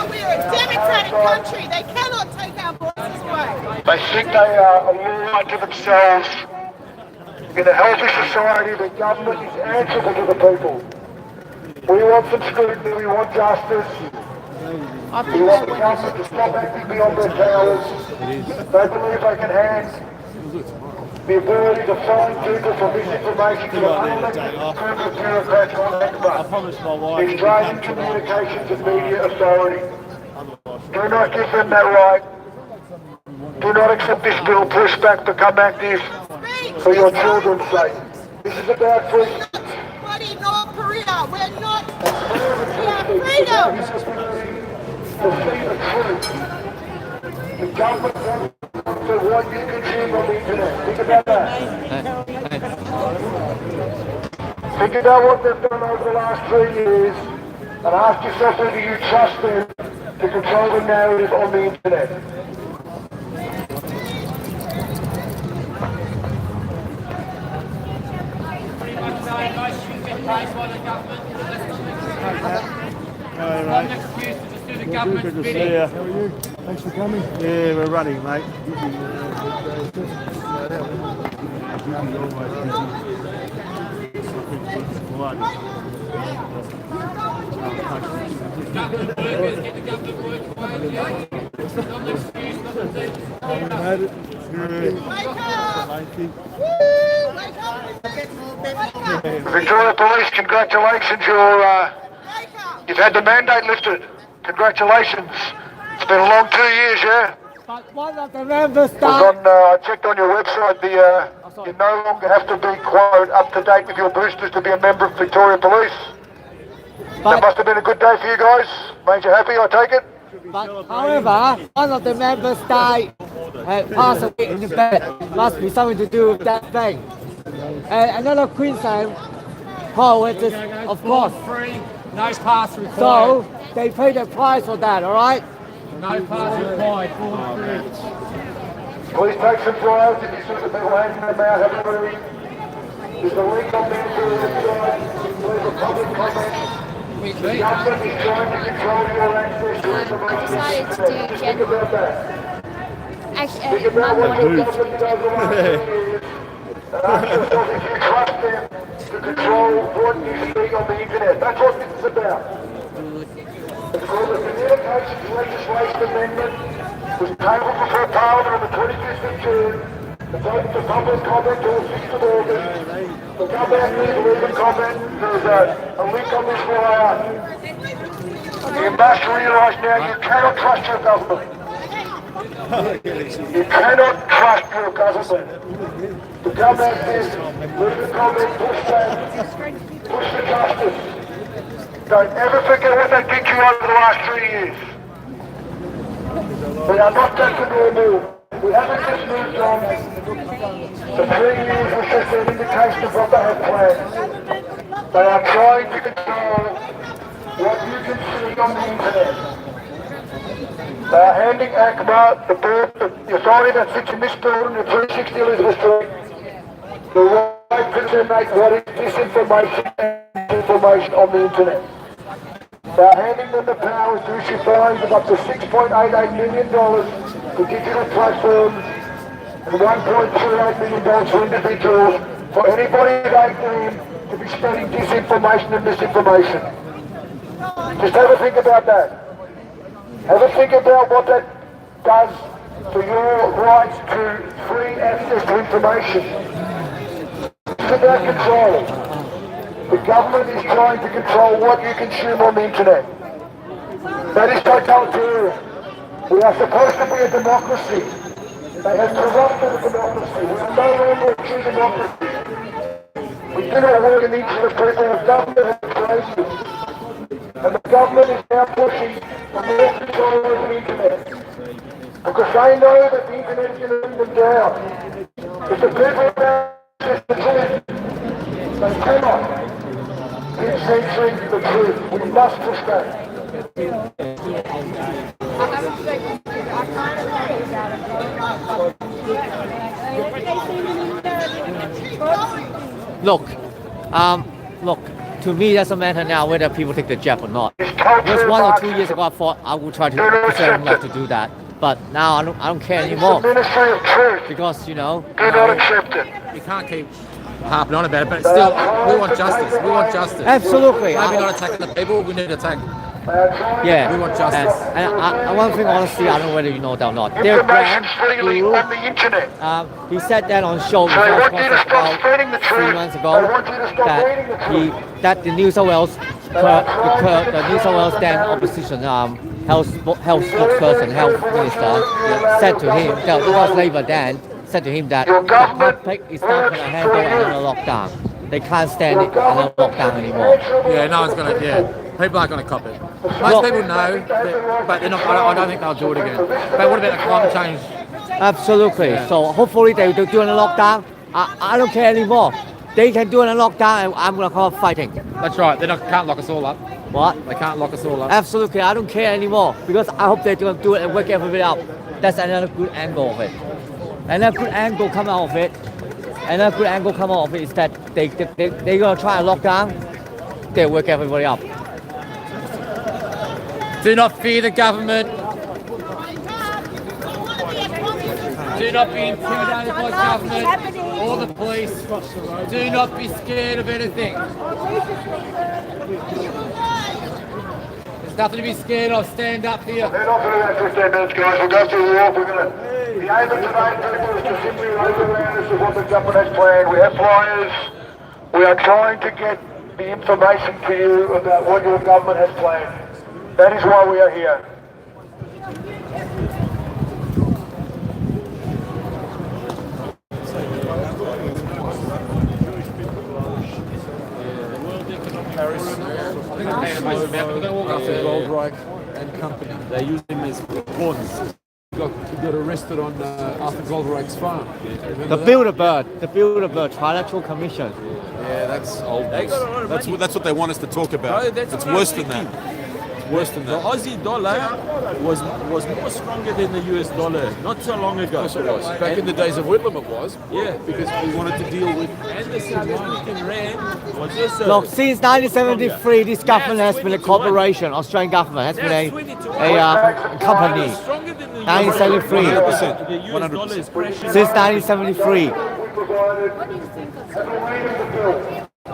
We're a democratic country. They cannot take our voices away. They think they are a law unto themselves. In a healthy society, the government is answerable to the people. We want some scrutiny, we want justice. We want the government to stop acting beyond their powers. They believe they can hand the ability to fine people for misinformation to unelected corporate bureaucrats on ECMA. The Australian Communications and Media Authority. Do not give them that right. Do not accept this bill. Push back, become active for your children's sake. This is about free speech. Bloody North Korea, we're not. We are freedom. To see the truth. The government wants to what you consume on the internet. Think about that. Think about what they've done over the last 3 years and ask yourself whether you trust them to control the narrative on the internet. Good to see you. Thanks for coming. Yeah, we're running, mate. Victoria Police, congratulations. You've had the mandate lifted. Congratulations. It's been a long 2 years, yeah? But one of the members I checked on your website, you no longer have to be, quote, up to date with your boosters to be a member of Victoria Police. That must have been a good day for you guys. Made you happy, I take it? But however, one of the members died and passed away in the bed. Must be something to do with that thing. And another Queensland which is, of course, free, no pass required. so they pay the price for that, all right? No pass required. Please take some flyers if you see the people handing them out. Have a read. There's a link on there to the website. Leave a public comment. The government is trying to control your access to information. I decided to do Think about that. actually, Think about what your government does the last 2 years. And ask yourself if you trust them to control what you see on the internet. That's what this is about. It's called the Communications Legislation Amendment. It was tabled before Parliament on the 25th of June. It's open to public comment till the 6th of August. So come back here, leave a comment. There's a link on this flyer. You must realise now you cannot trust your government. You cannot trust your government. To come back here, leave a comment, push back, push for justice. Don't ever forget what they did to you over the last 3 years. We are not just a normal. We haven't just moved on. The 3 years was just an indication of what they have planned. They are trying to control what you can see on the internet. They are handing ACMA, the board, the authority that sits in this building at 360 Elizabeth Street, the right to determine what is disinformation and information on the internet. They are handing them the powers to issue fines of up to $6.88 million for digital platforms and $1.28 million for individuals for anybody they deem to be spreading disinformation and misinformation. Just have a think about that. Have a think about what that does to your rights to free access to information. It's about control. The government is trying to control what you consume on the internet. That is totalitarian. We are supposed to be a democracy. They have corrupted a democracy. We are no longer a true democracy. We do not work in the interest of people. The government has created this. And the government is now pushing for more control over the internet. Because they know that the internet is going to bring them down. If the people have access to the truth, they cannot. Keep censoring the truth. We must push back. Look, to me, it doesn't matter now whether people take the jab or not. Just 1 or 2 years ago, I thought I would try to persuade not to do that. But now I don't care anymore. Because, you know, do not accept it. You can't keep harping on about it, but still, we want justice. We want justice. Absolutely. Maybe not attacking the people, we need to attack Yeah. We want justice. And one thing, honestly, I don't know whether you know that or not. Their Information brand freely guru, on the internet. he said that on show So I before want you to stop about spreading the 3 truth. months I ago want you to stop reading the truth. that the New South Wales the New South Wales then opposition health spokesperson, health minister said to him that it was Labour then said to him that the public is not going to handle another lockdown. They can't stand it another lockdown anymore. Yeah, no one's gonna. Yeah, people aren't gonna cop it. Most people know, but they're not. I don't think they'll do it again. But what about the climate change? Absolutely. Yeah. So hopefully they will do a lockdown. I don't care anymore. They can do a lockdown and I'm going to call fighting. That's right. They can't lock us all up. What? They can't lock us all up. Absolutely. I don't care anymore because I hope they're going to do it and wake everybody up. That's another good angle of it. Another good angle come out of it. Another good angle come out of it is that they're going to try a lockdown. They wake everybody up. Do not fear the government. Do not be intimidated by government or the police. Do not be scared of anything. There's nothing to be scared of. Stand up here. We're not going to go 15 minutes, guys. We'll go through the walk. We're going to the aim of today's people is to simply raise awareness of what the government has planned. We have flyers. We are trying to get the information to you about what your government has planned. That is why we are here. Goldreich and company. They use them as pawns. He got arrested on Arthur Goldreich's farm. The Bilderberg Trilateral Commission. Yeah, that's old. That's what they want us to talk about. No, it's worse than that. Worse than that. The Aussie dollar was more stronger than the US dollar not so long ago. Yes, it was. Back in the days of Whitlam, it was. Yeah, because we wanted to deal with. And the South African rand was also. Look, since 1973, this government has been a corporation. Australian government has been a company. 1973. 100%. Since 1973.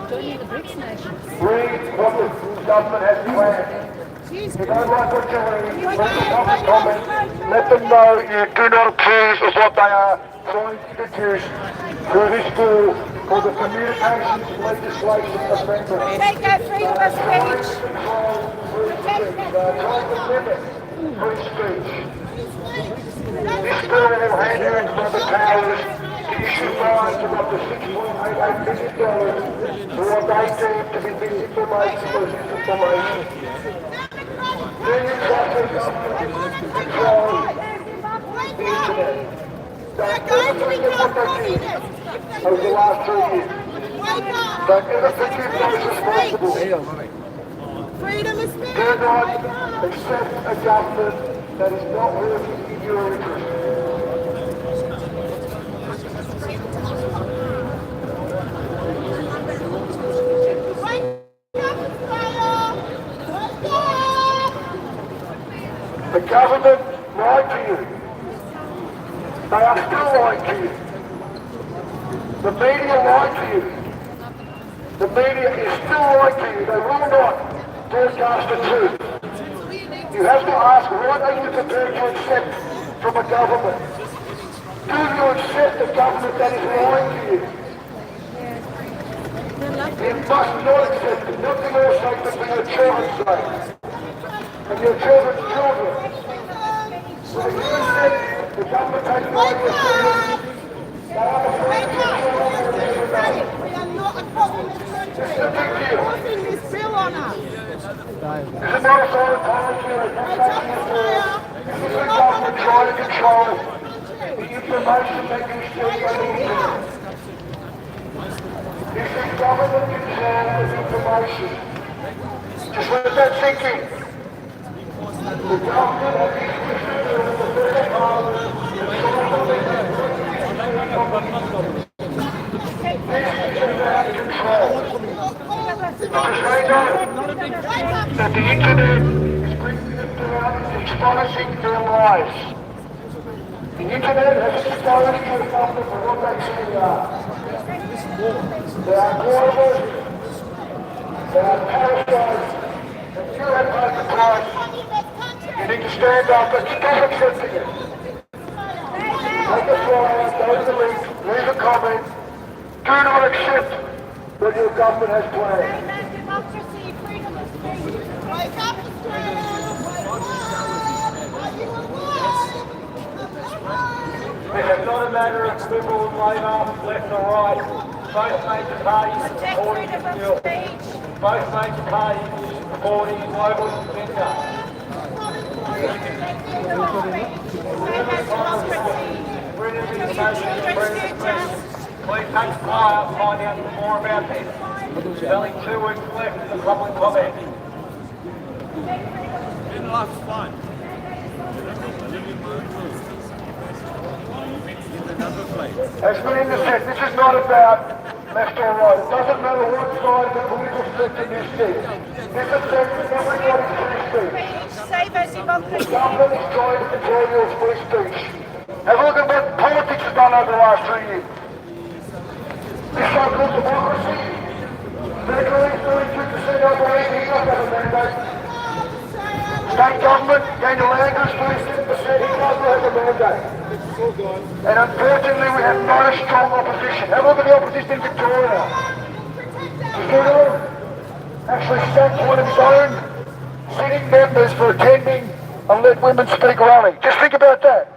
Joining the BRICS nations. Read what the government has planned. If you don't like what you're reading, let the comment. Let them know you do not approve of what they are trying to introduce through this bill for the communications legislation amendment. Take that freedom of speech. They are trying to limit free speech. This bill will hand you into the powers to issue fines of up to $6.88 million for what they deem to be misinformation or disinformation. Do you trust the government to control the internet? Don't ever forget what they did over the last 2 years. Don't ever forget those responsible. Freedom of speech. Do not accept a government that is not working in your interest. The government lied to you. They are still lying to you. The media lied to you. The media is still lying to you. They will not broadcast the truth. You have to ask, what are you prepared to accept from a government? Do you accept a government that is lying to you? You must not accept it. Not for your sake, but for your children's sake. And your children's children. So you accept the government has lied to you. They are the first to We are not a communist country. Forcing this bill on us. This is not a foreign policy or a taxation. This is a government trying to control the information that you see on the internet. This is government control of information. Just let that sink in. The government has instituted the federal parliament because they know that the internet is bringing them down, exposing their lives. The internet has exposed to the government for what they truly are. They are global, they are parasites, and You have paid the price. You need to stand up and stop accepting it. Take a flyer, go to the link, leave a comment. Do not accept what your government has planned. Democracy, freedom of speech. Wake up, Australia! This is not a matter of Liberal and Labor, left or right. Both major parties are supporting the bill. Both major parties are supporting global agenda. Freedom of information and freedom of speech. Please take a flyer, find out more about this. There's only 2 weeks left in the public comment. And life's fun. As Melinda said, this is not about left or right. It doesn't matter what side of the political spectrum you sit. This affects everybody's free speech. Save our democracy. The government is trying to control your free speech. Have a look at what politics has done over the last 3 years. This so-called democracy, federally 32% over 18 doesn't have a mandate. State government, Daniel Andrews, 37%, he doesn't have a mandate. And unfortunately we have not a strong opposition. Have a look at the opposition in Victoria. Trudeau actually sacked one of his own sitting members for attending a Let Women Speak rally. Just think about that.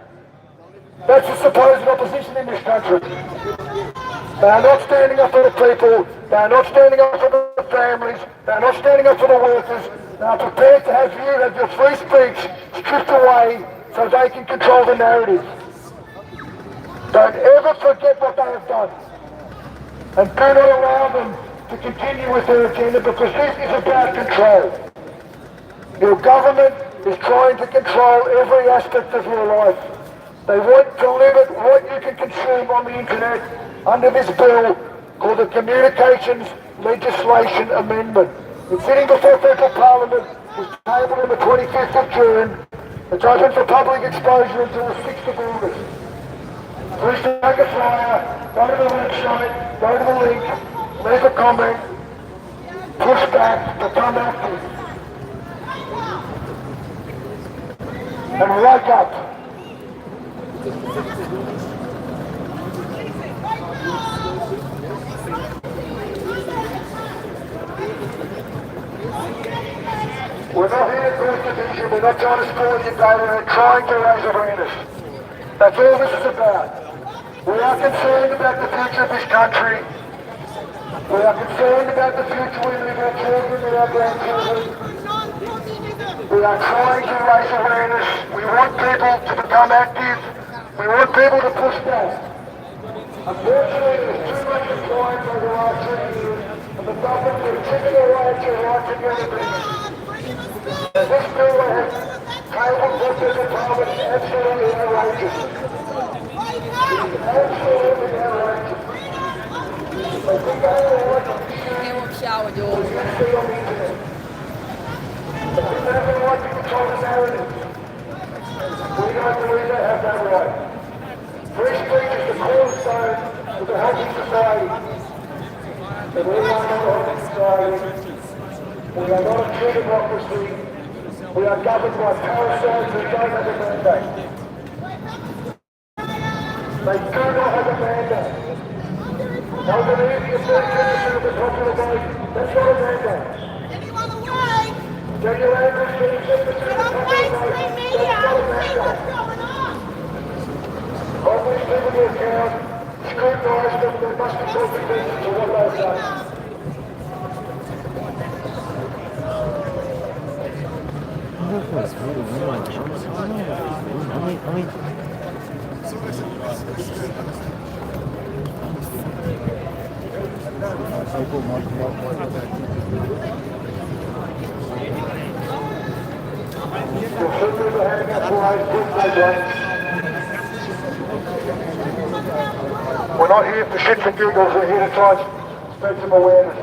That's the supposed opposition in this country. They are not standing up for the people, they are not standing up for the families, they are not standing up for the workers, they are prepared to have you have your free speech stripped away so they can control the narrative. Don't ever forget what they have done. And do not allow them to continue with their agenda because this is about control. Your government is trying to control every aspect of your life. They want to limit what you can consume on the internet under this bill called the Communications Legislation Amendment. It's sitting before Federal Parliament, was tabled on the 25th of June. It's open for public exposure until the 6th of August. Please take a flyer, go to the website, go to the link, leave a comment, push back, become active. And wake up. We're not here to cause division, we're not trying to spoil your day, we're trying to raise awareness. That's all this is about. We are concerned about the future of this country. We are concerned about the future we leave our children and our grandchildren. We are trying to raise awareness. We want people to become active. We want people to push back. Unfortunately, there's too much compliance over the last 3 years, and the government is chipping away at your right to get it. This bill has tabled for Federal Parliament is absolutely outrageous. Absolutely outrageous. They think they all want to be on the internet. They think they have the right to control the narrative. We don't believe they have that right. Free speech is the cornerstone of a healthy society. And we are not a healthy society. We are not a true democracy. We are governed by parasites who don't have a mandate. They do not have a mandate. Albanese is 32% of the popular vote. That's not a mandate. Anyone away? Daniel Andrews, 37% of the popular vote. That's not a mandate. Hold these people to account, scrutinise them, there must be consequences for what they've done. We're not here for shits and giggles, we're here to try and spread some awareness.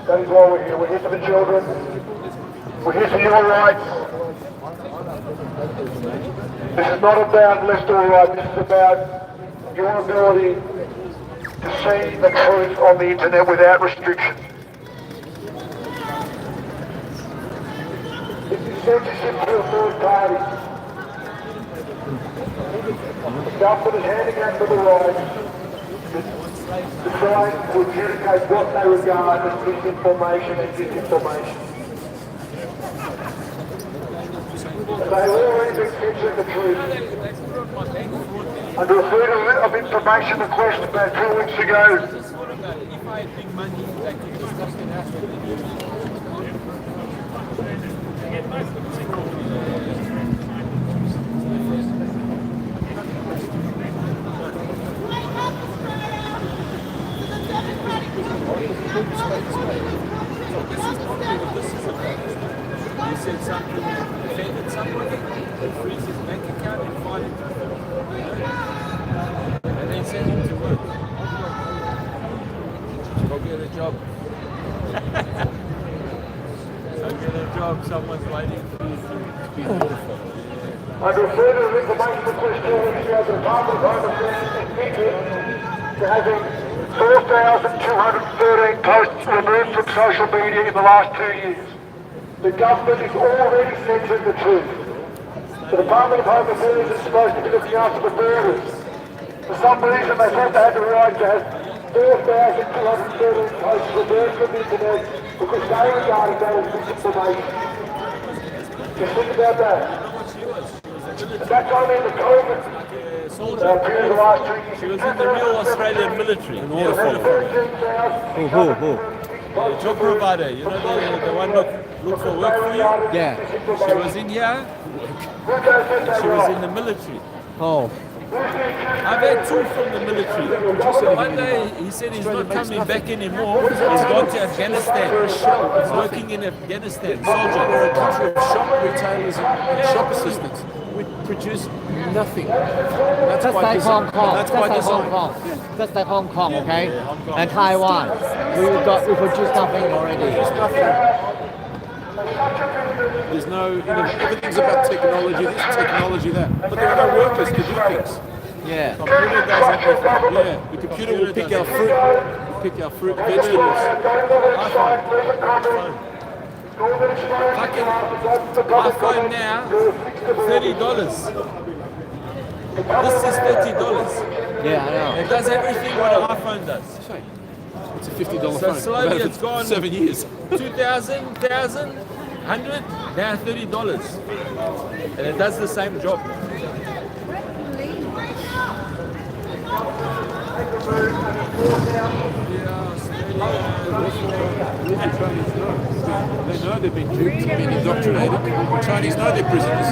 That is why we're here. We're here for the children. We're here for your rights. This is not about left or right, this is about your ability to see the truth on the internet without restriction. censorship to a third party. The government is handing out to the right to try to adjudicate what they regard as misinformation and disinformation. They've already been censoring the truth. Under a freedom of information request about 2 weeks ago, He said something, offended somebody, and freeze his bank account and fine him. And then send him to work. Go get a job. Go get a job, someone's waiting for you. under freedom of information request 2 weeks ago, the Department of Home Affairs admitted to having 4,213 posts removed from social media in the last 2 years. The government is already censoring the truth. The Department of Home Affairs is supposed to be looking after the borders. For some reason they thought they had the right to have 4,213 posts removed from the internet because they regarded that as misinformation. Just think about that. That's only in the COVID period of the last 2 years. She was in the real Australian military. Who? The job provider, you know, the one look for work for you? Yeah. She was in here. She was in the military. Oh. I've had 2 from the military. One day he said he's not coming back anymore. He's gone to Afghanistan. He's working in Afghanistan. Soldier. We're a country of shop retailers and shop assistants. We produce nothing. That's Just by like design. Hong Kong. That's Just by like design. Hong Kong. Just like Hong Kong, okay? And Taiwan. We produce nothing already. There's no, everything's about technology, this technology, that. But there are no workers to do things. Yeah. Computer does everything. Yeah, the computer will pick our fruit, vegetables. Fucking iPhone now, $30. This is $30. Yeah, I know. It does everything what an iPhone does. It's a $50 So phone. slowly I've had it it's for gone 7 years. 2,000, 1,000, 100, now $30. And it does the same job. They know they've been duped, been indoctrinated. The Chinese know they're prisoners.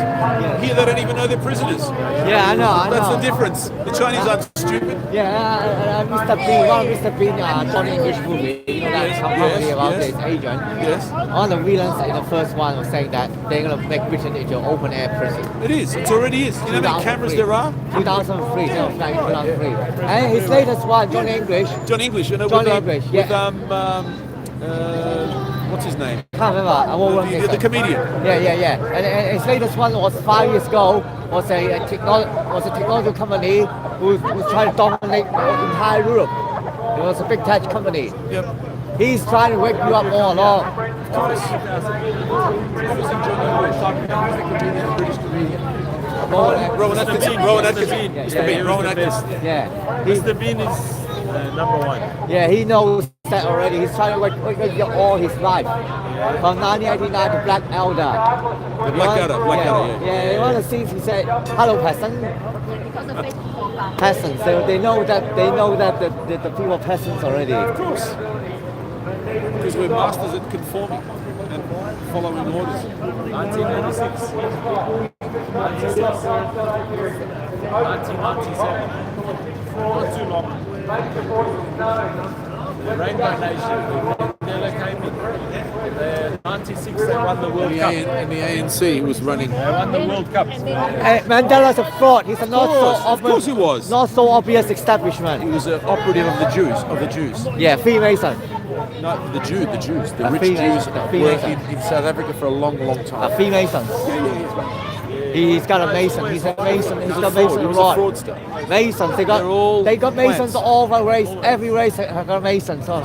Here they don't even know they're prisoners. Yeah, I know. That's the difference. The Chinese aren't stupid. Yeah, Mr. Bean, one of Mr. Bean, Johnny English movie, you know that company about this agent. Yes. All the villains in the first one were saying that they're going to make Britain into an open air prison. It is. It already is. You know how many cameras there are? 2003, no, 2003. And his latest one, Johnny English. John English, you know, Johnny with, English, with yeah. what's his name? Can't remember. I won't remember. The comedian. Yeah. And his latest one was 5 years ago. Was a technology company who was trying to dominate the entire Europe. It was a big tech company. Yep. He's trying to wake you up all along. Rowan Atkinson. Rowan Atkinson. Yeah, Rowan Atkinson. Yeah. Mr. Bean is number 1. Yeah, he knows that already. He's trying to wake you up all his life. From 1989 to Black Elder. The Black Elder, Yeah, in one of the scenes he said, "Hello, peasant." Peasants. They know that the people are peasants already. Of course. Because we're masters at conforming and following orders. 1996. 1997. Not too long. The Rainbow Nation, Mandela came in. The 96 they won the World Cup. And the ANC was running. They won the World Cup. Mandela's a fraud. He's a not Of course he was. Not so obvious establishment. He was an operative of the Jews. Yeah, Freemason. No, the Jews. The rich Freemason, Jews the worked Freemason. in South Africa for a long time. Freemasons. He's got a mason. He's a mason. He's got mason He was a rod. fraudster. Masons. They got masons plants. all over race. Every race has got a mason. So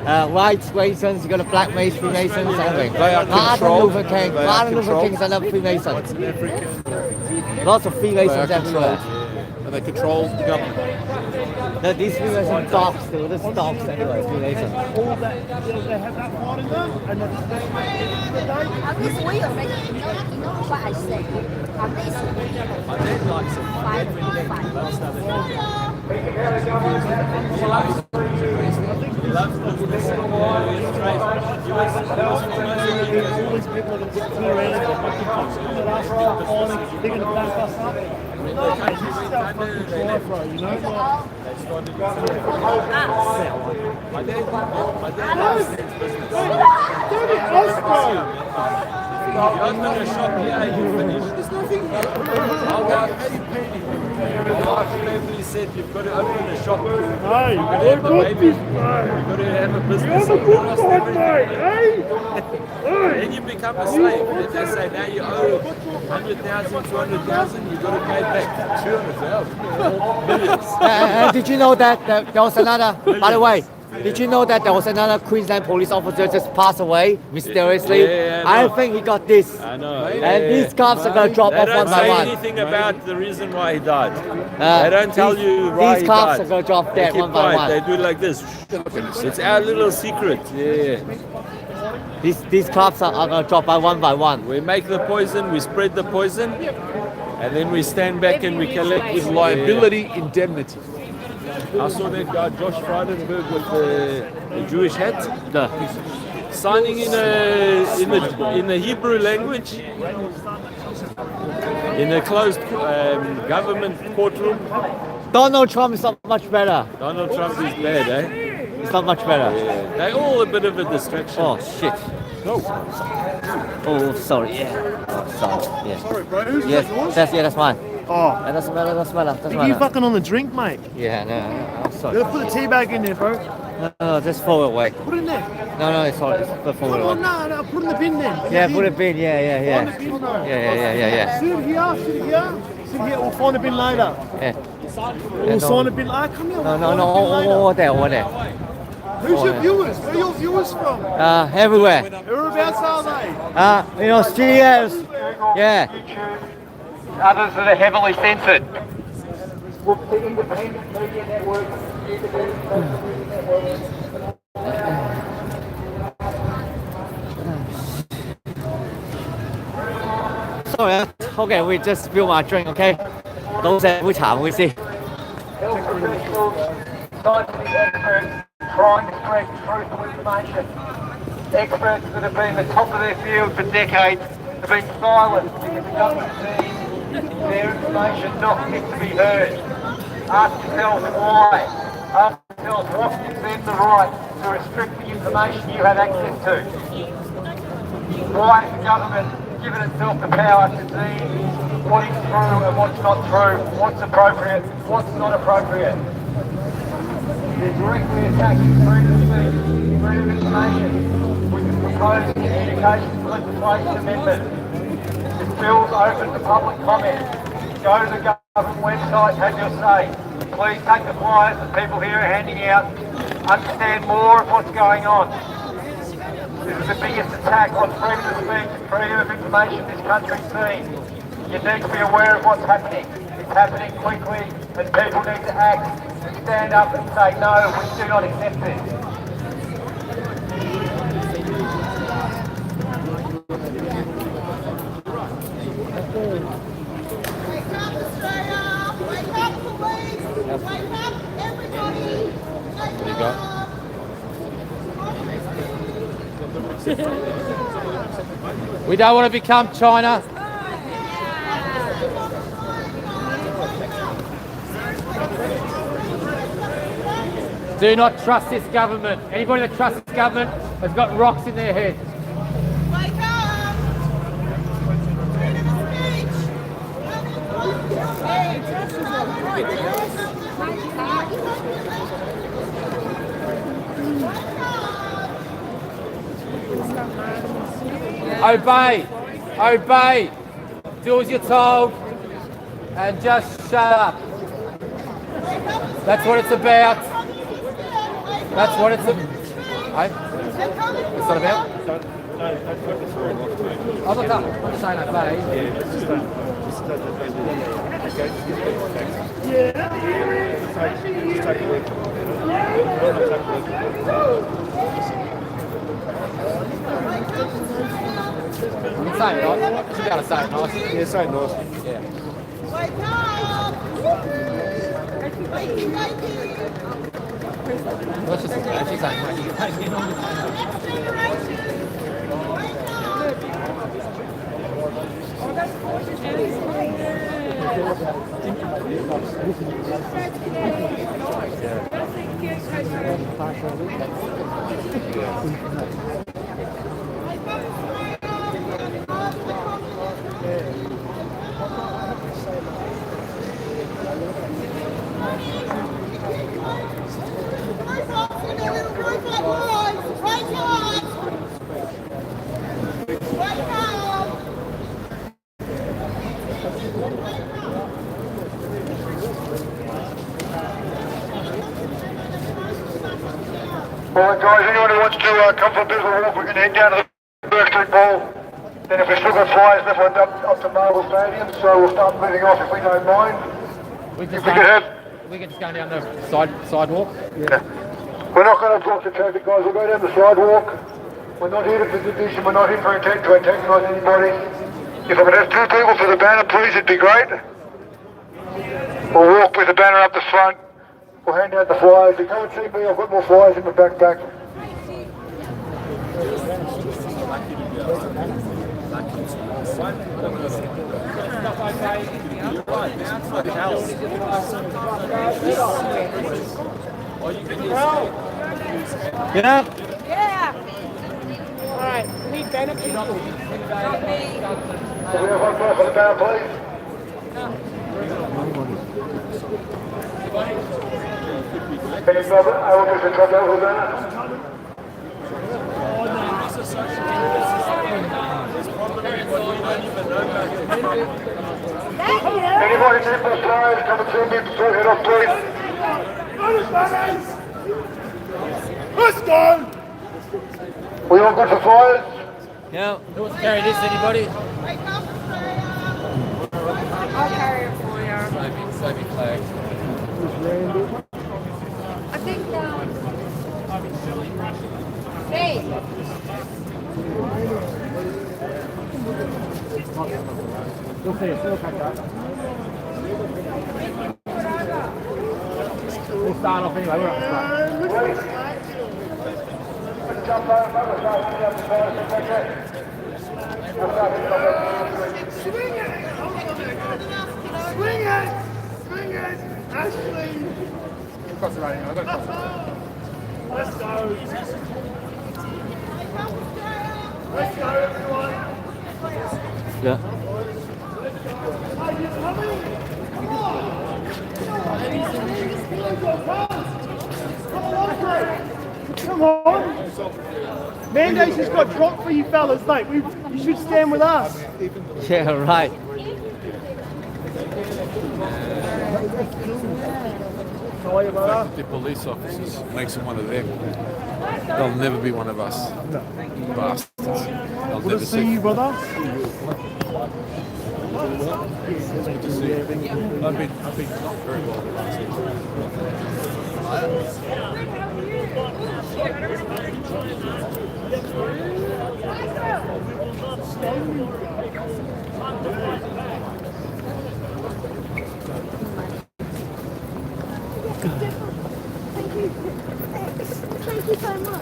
White Freemasons, you got a black Freemasons, everything. They are Martin controlled. Luther King. They are Martin Luther controlled. King's another Freemason. What's in Africa? Lots of They are Freemasons controlled. everywhere. And they control the government. No, these Freemasons dogs, they were just dogs anyway, Freemasons. All that, they have that part in them, and then This we already know what I said. This My dad likes it. My dad really loves that. He loves business and trade. all these people are going to get too around and they're going to start falling, they're going to back us up. No, mate, this is our fucking try, bro, you know? My dad loves business. Don't it us, bro? You open a shop here, you finish. There's nothing here. How do you pay me? He said you've got to open a shop. No, you've got to have a baby. You've got to have a business. you have a good God, mate, eh? Then you become a slave. Then they say now you owe 100,000, 200,000, you've got to pay back 200,000. Millions. Did you know that there was another, by the way, did you know that there was another Queensland police officer just passed away mysteriously? Yeah, I think he got this. I know. And these cops are going to drop They off don't one by say one. anything about the reason why he died. They don't tell you why These he cops died. are going to drop They dead keep one by quiet. one. They do it like this. It's our little secret. Yeah. These cops are going to drop by one. We make the poison, we spread the poison, and then we stand back and we collect with Liability indemnity. I saw that guy Josh Frydenberg with the Jewish hat, signing in the Hebrew language in a closed government courtroom. Donald Trump is not much better. Donald Trump is bad, eh? It's not much better. Yeah. They're all a bit of a distraction. Oh shit. Oh, sorry. Yeah. Oh, sorry. Yeah. Sorry, bro, who's Yes, yours? that's mine. Oh, That doesn't matter. Doesn't matter. you fucking on the drink, mate. Yeah, no, I'm sorry. You gotta put the tea bag in there, bro. No, just throw it away. Put it in there. No, it's all. It's throw Come it on, away. no, put it in the bin then. Yeah, put a bin. On Yeah. the bin, bro. Yeah. Sit here. We'll find a bin later. Yeah. We'll sign a bin later. Come here. No. Over there. Who's your viewers? Where are your viewers from? Everywhere. Whereabouts are they? In Australia. Yeah. Others that are heavily censored. The independent media network, Sorry. Okay, we just spill my drink. Okay. 老細會查會先。 health professionals, scientific experts trying to spread truthful information. Experts that have been at the top of their field for decades have been silent because the government sees their information not fit to be heard. Ask yourselves why. Ask yourselves what gives them the right to restrict the information you have access to. Why has the government given itself the power to see what is true and what's not true, what's appropriate, what's not appropriate? They're directly attacking freedom of speech, freedom of information with the proposed Communications Legislation Amendment. This bill's open to public comment. Go to the government website, have your say. Please take the flyers that people here are handing out. Understand more of what's going on. This is the biggest attack on freedom of speech and freedom of information this country's seen. You need to be aware of what's happening. It's happening quickly and people need to act and stand up and say, no, we do not accept this. Wake up, Australia! Wake up, police! Wake up, everybody! Wake up! We don't want to become China. Do not trust this government. Anybody that trusts this government has got rocks in their head. Wake up! Freedom of speech! Obey. Do as you're told and just shut up. That's what it's about. That's what it's about. Hey? What's that about? Oh, look up. I'm just saying that, but You can say it, right? You should be able to say it nice. Yeah, say it nice. Yeah. Wake up! Wakey, wakey! Let's just say she's saying, mate, you can take it on. Next generation! Wake Alright guys, anyone who wants to come for a bit of a walk, we can head down to the Burke Street Mall. Then if we've still got flyers left, we'll up to Marvel Stadium, so we'll start moving off if we don't mind. We can just go down the sidewalk. Yeah. We're not going to block the traffic, guys. We'll go down the sidewalk. We're not here for division. We're not here for intent to antagonise anybody. If I could have two people for the banner, please, it'd be great. We'll walk with the banner up the front. We'll hand out the flyers. You come and see me. I've got more flyers in my backpack. Yeah. Yeah! Alright, we need benefits. Can we have one more for the banner, please? Can you grab it? I will get the truck out of the banner. Anybody need more flyers? Come and see me before we head off, please. Let's go! We all good for flyers? Yeah. Who wants to carry this, anybody? I'll carry it for you. So big flag. I think, hey! We'll start off anyway. We're up Jump over, Swing it! Swing it! Swing it! Ashley! Cross the rating. I've got to cross the Let's go! Let's go, everyone! Yeah. Are you coming? Come on! Come on! Mandates has got dropped for you fellas, mate. You should stand with us. Yeah, right. The police officers makes them one of them. They'll never be one of us. No. Bastards. They'll Good never to see you, brother. Good to see you. I've been not very well the last week. Thank you so much.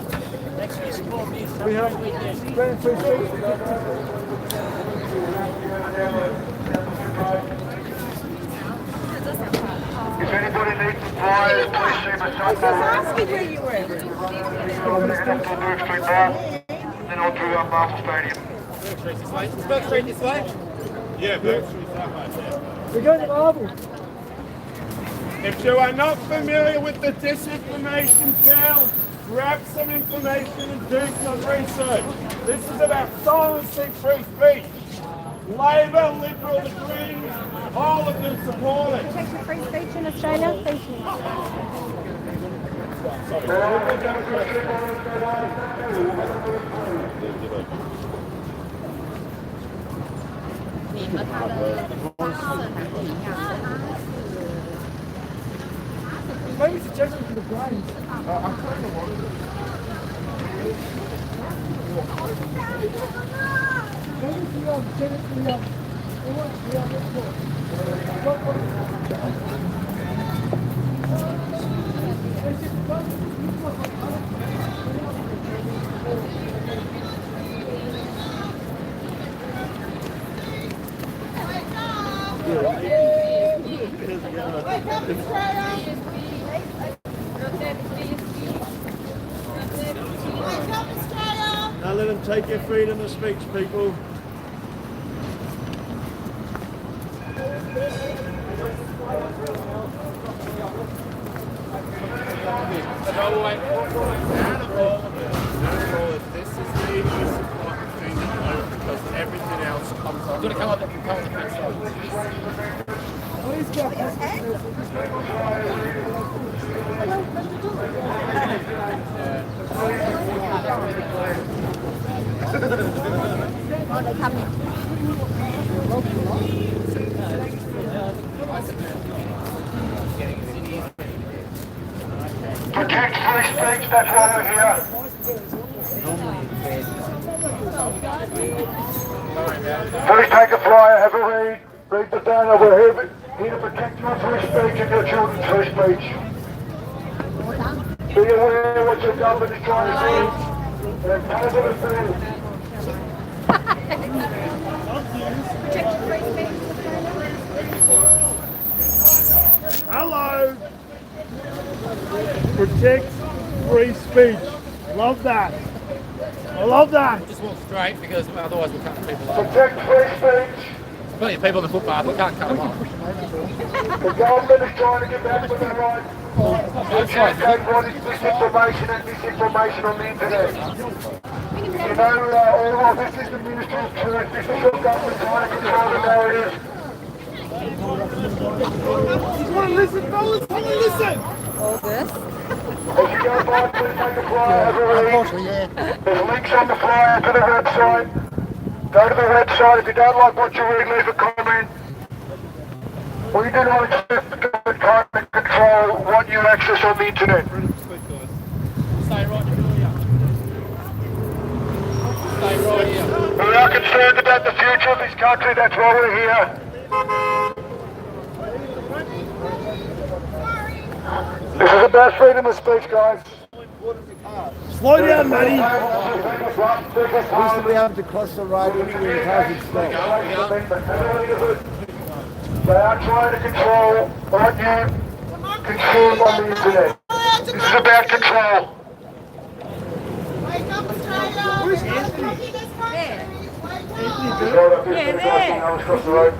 Thanks for your support, man. If anybody needs flyers, please see my son. I was asking where you were. Head up to the Burke Street Mall, then on to Marvel Stadium. Burke Street this way? Yeah, Burke Street's that way, yeah. We're going to Marvel. If you are not familiar with the disinformation field, grab some information and do some research. This is about silencing free speech. Labor, Liberal, the Greens, all of them support it. Protect the free speech in Australia. Thank you. Maybe it's a judgment for the brains. I'm kind of worried. Now let them take your freedom of speech, people. This is the easiest thing because everything else comes on. Do you want to come up the next slide? Protect free speech, that's why we're here. Please take a flyer, have a read, read the banner, we're here to protect your free speech and your children's free speech. Be aware what your government is trying to do. They're positive things. Hello! Protect free speech. Love that. I love that. Just walk straight because otherwise we'll cut people off. Protect free speech. There's plenty of people on the footpath, we can't cut them off. The government is trying to get back with their rights. Take what is misinformation and disinformation on the internet. You know, all of this is the Ministry of Truth. This is your government trying to control the narrative. You want to listen, fellas? Come and listen. All this. If you go by, please take a flyer, have a read. There's links on the flyer to the website. Go to the website. If you don't like what you read, leave a comment. We do not accept the government trying to control what you access on the internet. Stay right here. Stay right here. We are concerned about the future of this country, that's why we're here. This is about freedom of speech, guys. Slow down, Matty. We used to be able to cross the road when the cars would stop. They are trying to control what you consume on the internet. This is about control. Wake up, Australia! Where's Anthony? Across the road.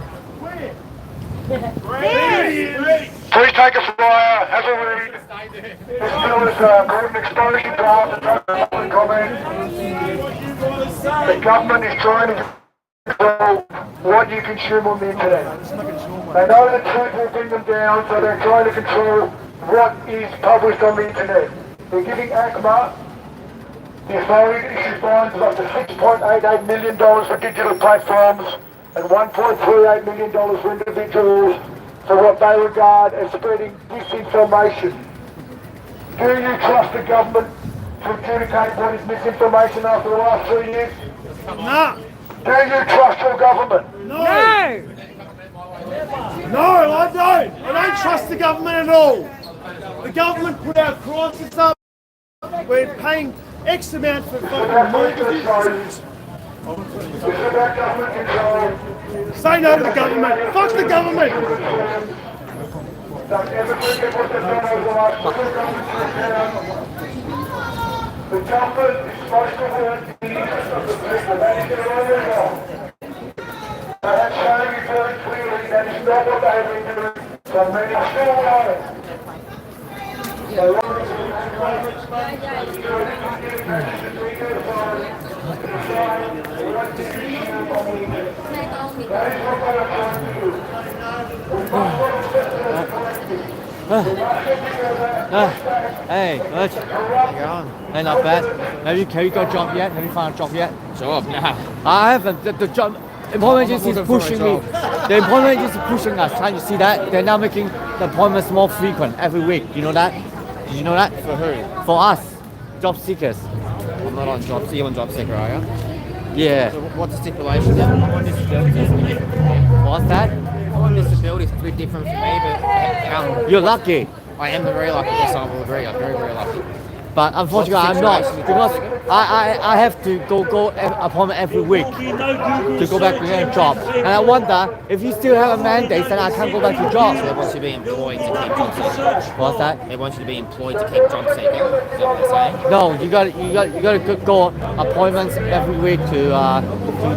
Please take a flyer, have a read. This bill is called an exposing draft and public comment. The government is trying to control what you consume on the internet. They know the truth will bring them down, so they're trying to control what is published on the internet. They're giving ACMA the authority to issue fines of up to $6.88 million for digital platforms and $1.38 million for individuals for what they regard as spreading disinformation. Do you trust the government to adjudicate what is misinformation after the last 3 years? Nah. Do you trust your government? No. No, I don't. I don't trust the government at all. The government put our crisis up. We're paying X amount for fucking mortgages. Say no to the government. Fuck the government. The government is supposed to work in the interest of the people. That is their own role. They have shown you very clearly that is not what they have been doing for many still lives. Hey, Butch. Hey, not bad. Have you got a job yet? Have you found a job yet? Job? Nah. I haven't. The job. Employment agency is pushing me. The employment agency is pushing us. Can't you see that? They're now making the appointments more frequent every week. You know that? Did you know that? For who? For us, job seekers. I'm not on job. You're on job seeker, are you? Yeah. So what's the stipulation then? I'm on disability. It's a bit different from me. What's that? I'm on disability. It's a bit different from me, but you're lucky. I am very lucky. Yes, I will agree. I'm very, very lucky. But unfortunately, I'm not, because I have to go appointment every week to go back to a job. And I wonder, if you still have a mandate, then I can't go back to job. So they want you to be employed to keep job seeking. What's that? They want you to be employed to keep job seeking. Is that what they're saying? No, you got to go appointments every week to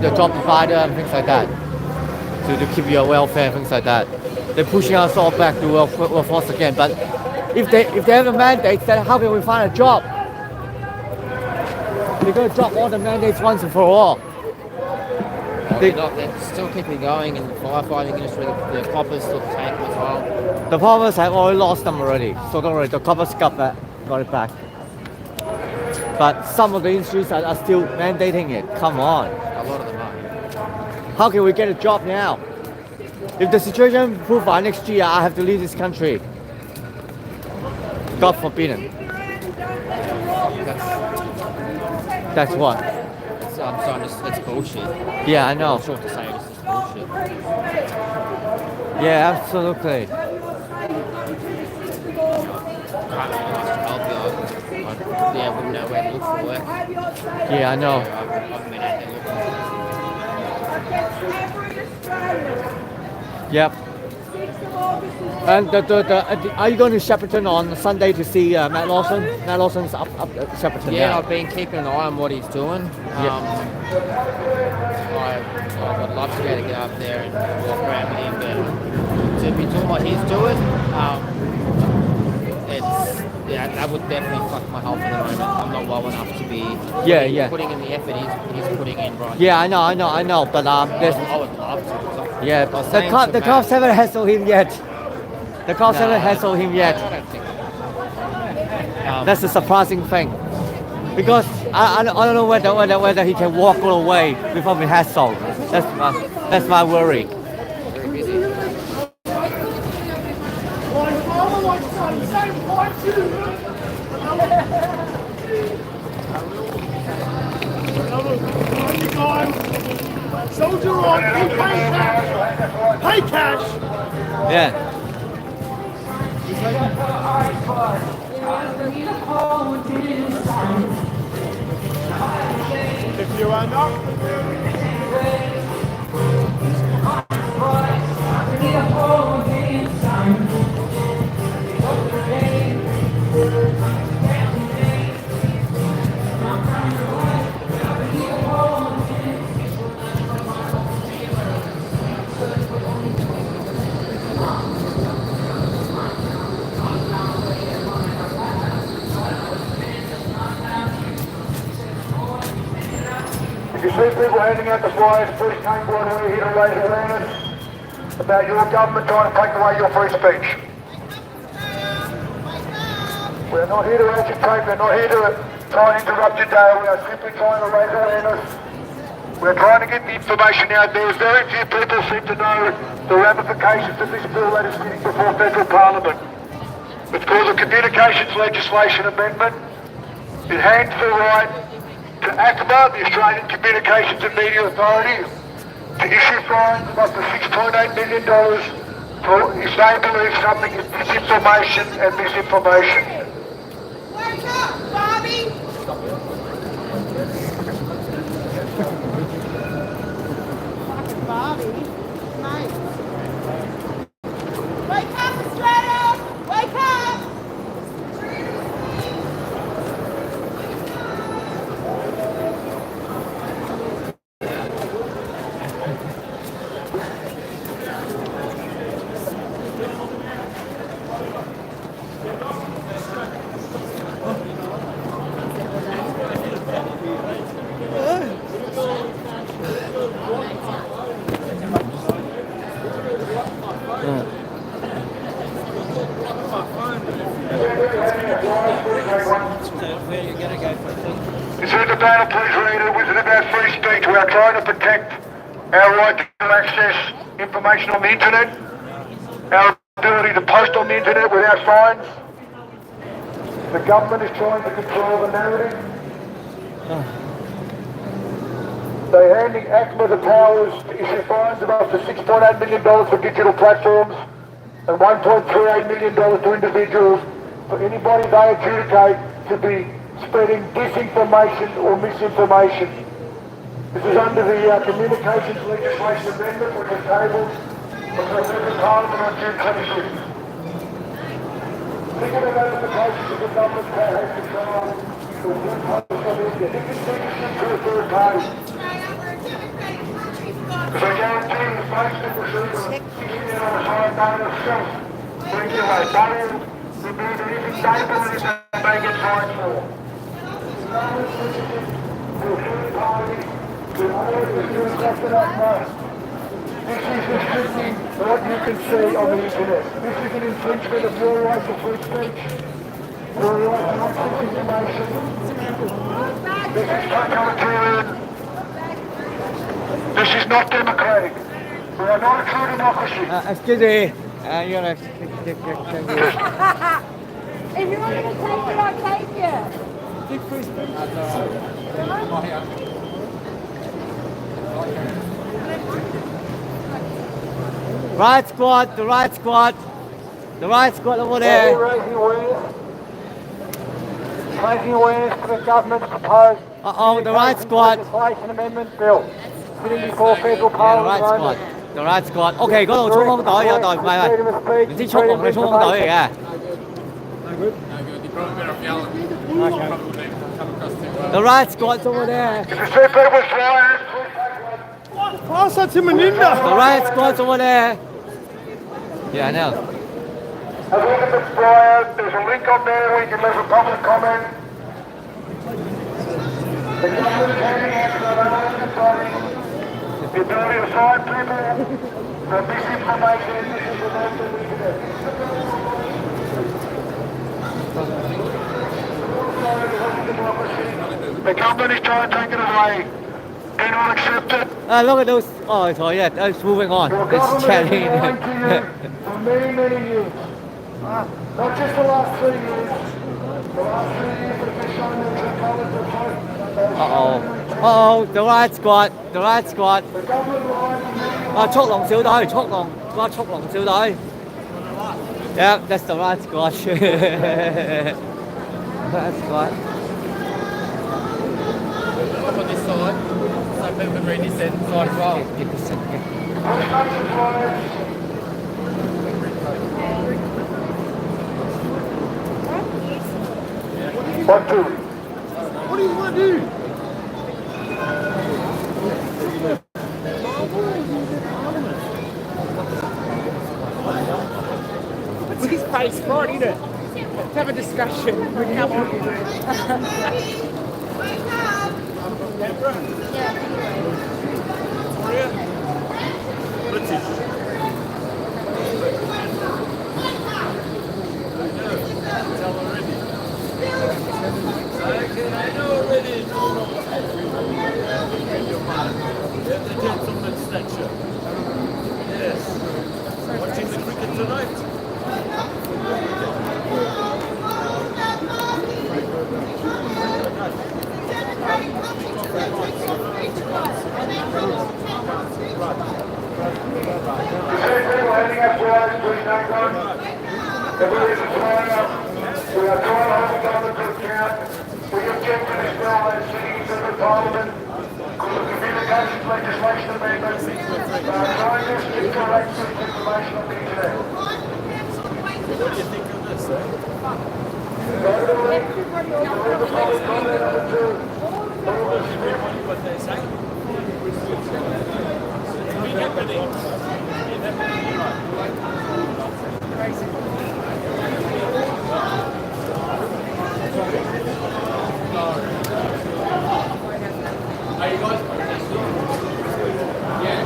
the job provider and things like that, to keep your welfare and things like that. They're pushing us all back to workforce again. But if they have a mandate, then how can we find a job? They're going to drop all the mandates once and for all. They're still keeping going in the firefighting industry. The coppers still take them as well. The farmers have already lost them already, so don't worry. The coppers got it back. But some of the industries are still mandating it. Come on. A lot of them are. How can we get a job now? If the situation improves by next year, I have to leave this country. God forbidden. That's what? It's bullshit. Yeah, I know. I'm sure to say it's just bullshit. Yeah, absolutely. I wouldn't know where to look for work. Yeah, I know. I've been out there looking. Yep. And are you going to Shepparton on Sunday to see Matt Lawson? Matt Lawson's up Shepparton. Yeah, now. I've been keeping an eye on what he's doing. I would love to be able to get up there and walk around with him, but to be doing what he's doing, that would definitely fuck my health at the moment. I'm not well enough to be putting in the effort he's putting in right Yeah, I know, but there's... I would love to. Yeah, but the cops haven't hassled him yet. The cops haven't hassled him yet. I don't think so. That's a surprising thing. Because I don't know whether he can walk all the way without being hassled. That's my worry. Very busy. Soldier on, pay cash. Pay cash. Yeah. If you are not If you see people handing out the flyers, please take one. We're here to raise awareness about your government trying to take away your free speech. We're not here to agitate, we're not here to try and interrupt your day, we are simply trying to raise awareness. We're trying to get the information out there. Very few people seem to know the ramifications of this bill that is sitting before Federal Parliament. It's called a Communications Legislation Amendment. It hands the right to ACMA, the Australian Communications and Media Authority, to issue fines of up to $6.8 million for if they believe something is disinformation and misinformation. Wake up, Bobby! Bobby, mate. Wake up, Australia! Wake up! banner, please read it. It was about free speech. We are trying to protect our right to access information on the internet, our ability to post on the internet without fines. The government is trying to control the narrative. They're handing ACMA the powers to issue fines of up to $6.8 million for digital platforms and $1.38 million to individuals for anybody they adjudicate to be spreading disinformation or misinformation. This is under the Communications Legislation Amendment, which was tabled before the Parliament on June 26th. Think of the notifications of the government that has control to post on the internet. This is censorship to a third party. So guarantee the Facebook receiver sitting there on a high data shelf, regulate, don't remove anything data that they get fined for. This is restricting what you can see on the internet. This is an infringement of your right to free speech, your right to access information. This is totalitarian. This is not democratic. We are not a true democracy. Excuse me. You're a... If you want me to take it, I'll take it. Right squad, the right squad. The right squad over there. Raising awareness to the government's proposed the right squad. legislation amendment bill sitting before federal Yeah, the parliament. right squad. The right squad. OK， 嗰度衝鋒隊有隊，唔係，唔知速龍定衝鋒隊嚟嘅。The right squad's over there. Pass that to Meninda. The right squad's over there. Yeah, I know. Have a look at the flyer. There's a link on there where you can leave a public comment. The government is handing out the ability to fine people for misinformation and disinformation. The government is trying to take it away. Do not accept it. Look at those. Oh, sorry, yeah, it's moving on. It's chatting. For many, many years. Not just the last 3 years. The last 3 years have been shown that the colours are both. Uh-oh, the right squad, the right squad. 速龍小隊，速龍小隊。Yep, that's the right squad. Right squad. Up on this side, so people can read this side as well. What do? What do you want to do? What's his face for, isn't it? Let's have a discussion. Come on. British. Tell already. I know already. The gentleman stature. Yes. Watching the cricket tonight. We are trying to hold the government to account. We object to this bill as sitting in the Parliament called the Communications Legislation Amendment. We are trying to restrict the right to information on the internet. What do you think of this, sir? What they say? We get ready. Are you guys? Yeah.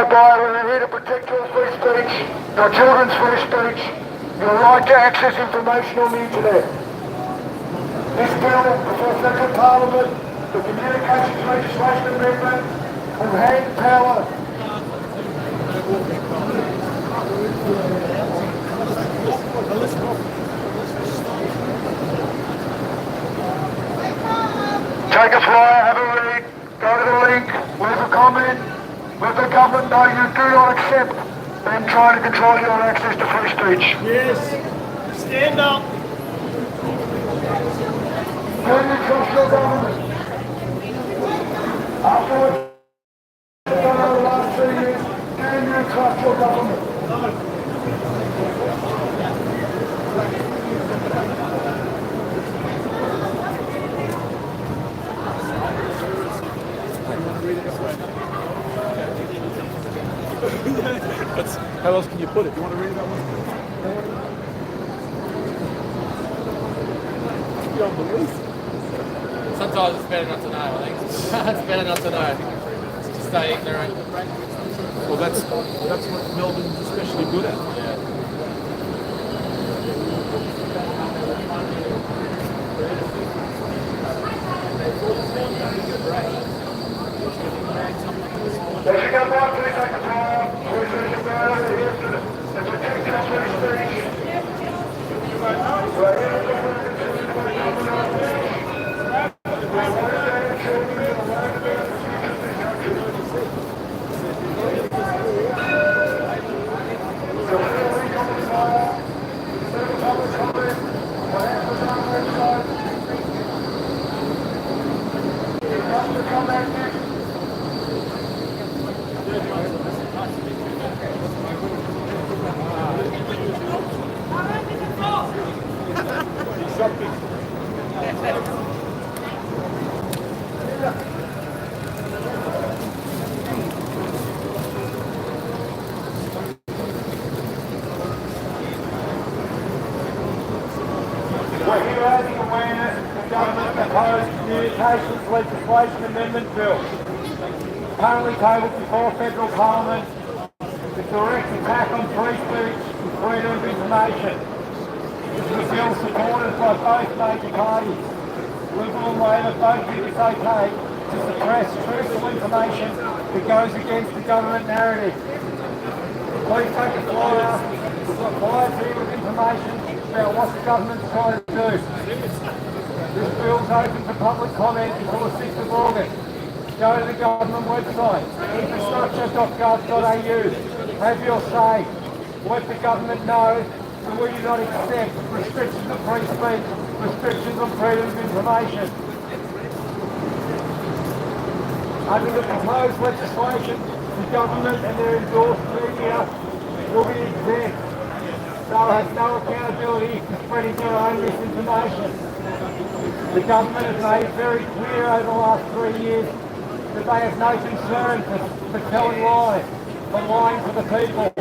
by we're here to protect your free speech, your children's free speech, your right to access information on the internet. This bill before Federal Parliament, the Communications Legislation Amendment, will hand power take a flyer, have a read, go to the link, leave a comment, let the government know you do not accept them trying to control your access to free speech. Yes. Stand up. Can you trust your government? After what you've done over the last 2 years, can you trust your government? How else can you put it? You want to read that one? Sometimes it's better not to know, I think. It's better not to know. Just stay ignorant. Well, that's what Melbourne's especially good at. If you go back, please take a flyer. Please take a flyer over here to the protect your free speech. We're here to We're here raising awareness of the government's proposed Communications Legislation Amendment Bill. Currently tabled before Federal Parliament, the direct attack on free speech and freedom of information. This is a bill supported by both major parties. Liberal and Labor both think it's okay to suppress truthful information that goes against the government narrative. Please take a flyer. We've got flyers here with information about what the government's trying to do. This bill's open for public comment until the 6th of August. Go to the government website, infrastructure.gov.au. Have your say. Let the government know that we do not accept restrictions of free speech, restrictions on freedom of information. Under the proposed legislation, the government and their endorsed media will be exempt. They'll have no accountability for spreading their own misinformation. The government has made it very clear over the last 3 years that they have no concern for telling lies, for lying to the people,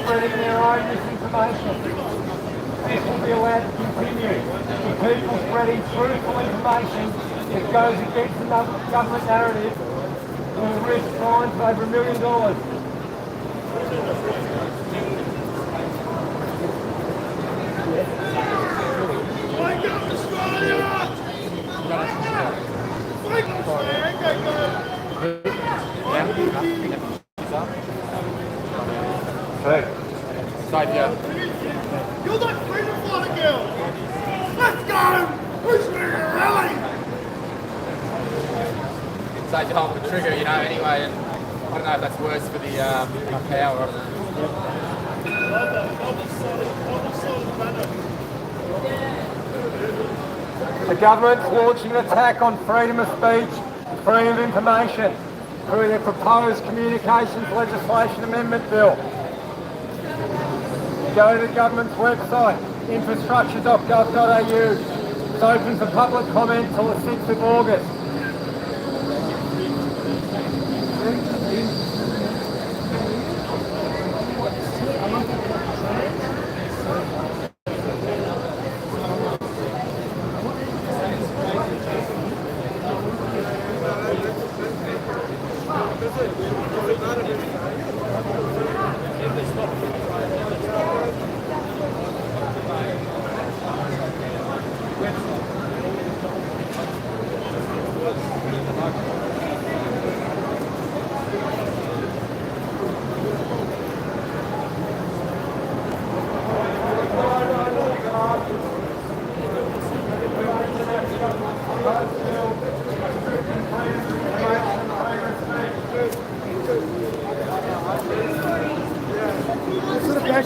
spreading their own misinformation. This will be allowed to continue. The people spreading truthful information that goes against the government narrative will risk fines of over $1 million. Wake up, Australia! Wake up, Hey. You're that freedom fighter girl! Let's go! Who's doing a rally? Say to hold the trigger, you know, anyway, and I don't know if that's worse for the power, I don't know. The government's launching an attack on freedom of speech, freedom of information through their proposed Communications Legislation Amendment Bill. Go to the government's website, infrastructure.gov.au. It's open for public comment until the 6th of August.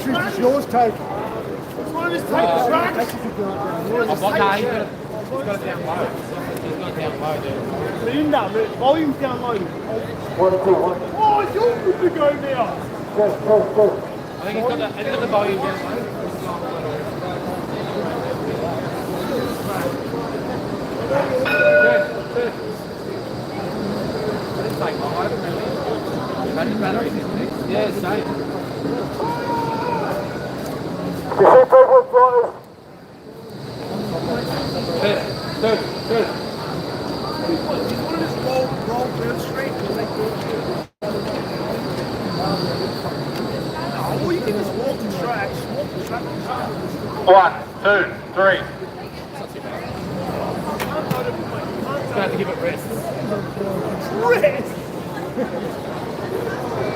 military is yours, take. Why just take the tracks? I've got, no, he's got it down low. He's got it down low, dude. Linda, the volume's down low. Oh, you're good to go now. I think he's got the volume down low. Good. I didn't take my item, really. Battery, yeah, same. You see people flyers? Good. Roll down straight. All you can do is walk the tracks. 1, 2, 3. Just have to give it rest. Rest?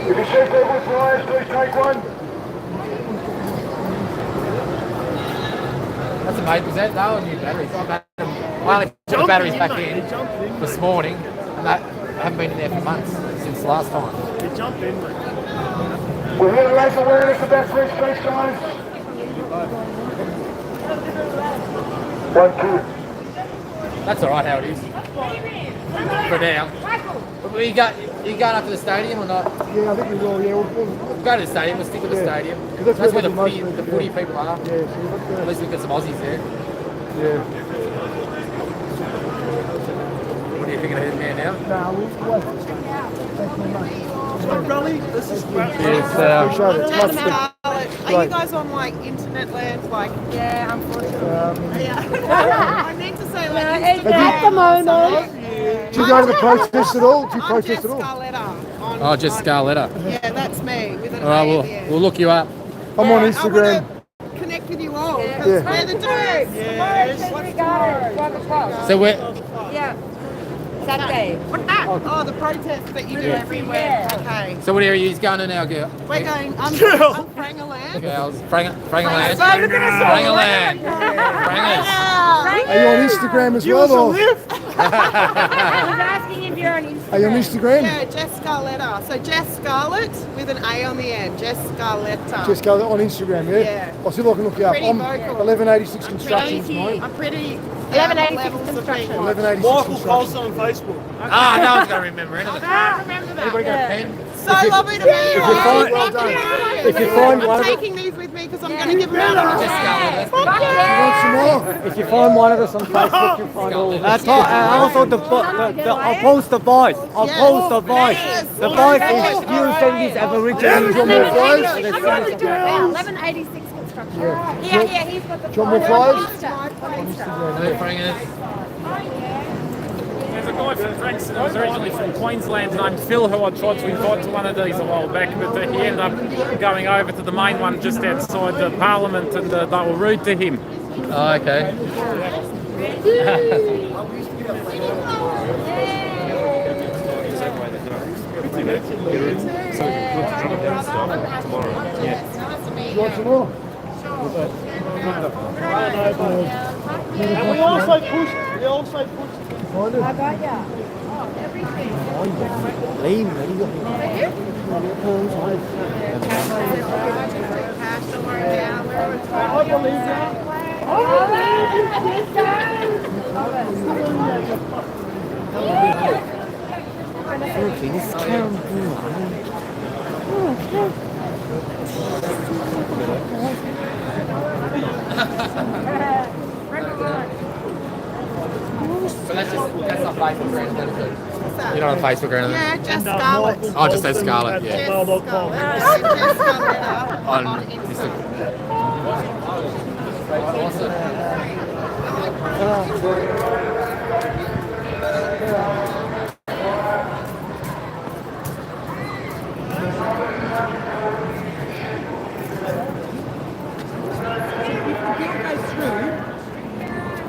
If you see people flyers, please take one. That's amazing, because they were new batteries. I only put the batteries back in this morning, and they haven't been in there for months, since last time. You jump in, mate. We're here to raise awareness about free speech, guys. 1, 2. That's alright how it is. For now. But are you going up to the stadium or not? Yeah, I think we will, yeah. We'll go to the stadium, we'll stick with the stadium. That's where the footy people are. At least we've got some Aussies there. Yeah. What are you thinking of heading there now? No, we'll thank you very much. So, Raleigh, this is great. Are you guys on like internet land? Like, yeah, unfortunately. I meant to say like At the moment. Do you go to the protest at all? Do you protest at all? Oh, just Scarletta. Yeah, that's me. With an Alright, we'll look you up. I'm on Instagram. Connect with you all. Yeah. We're the dudes. So we're... Yeah. Saturday. What's that? Oh, the protest that you do everywhere. Okay. So what area are you going to now, girl? We're going Frangaland. Girls, Frangaland. Frangaland. Are you on Instagram as well? Or? I was asking if you're on Instagram. Are you on Instagram? Yeah, Jess Scarletta. So Jess Scarlett with an A on the end. Jess Scarletta. Just go on Instagram, yeah? Yeah. I'll see if I can look you up. Pretty I'm vocal. 1186 Constructions, mate. I'm pretty 1186 construction. 1186 Michael Constructions. Colson on Facebook. Ah, no one's going to remember anything. I remember that. Everybody got a pen? So lovely to meet you. Well done. If you find one I'm of them, taking these with me because I'm going to give them out. If you find one of us on Facebook, you'll find all of us. Also, I'll post the voice. I'll post the voice. The voice is using these Aboriginal flyers? 1186 construction. Yeah, he's got the Do you want more flyers? There's a guy from Frankston who was originally from Queensland named Phil who I tried to invite to one of these a while back, but he ended up going over to the main one just outside the Parliament and they were rude to him. Oh, okay. Do you want some more? And we also push. Find it. I got ya. Oh, everything. I believe that. So that's not Facebook or anything, is it? You're not on Facebook or anything? Yeah, Jess Scarlett. Oh, just say Scarlett, yeah. Jess Scarlett. On Instagram. Awesome.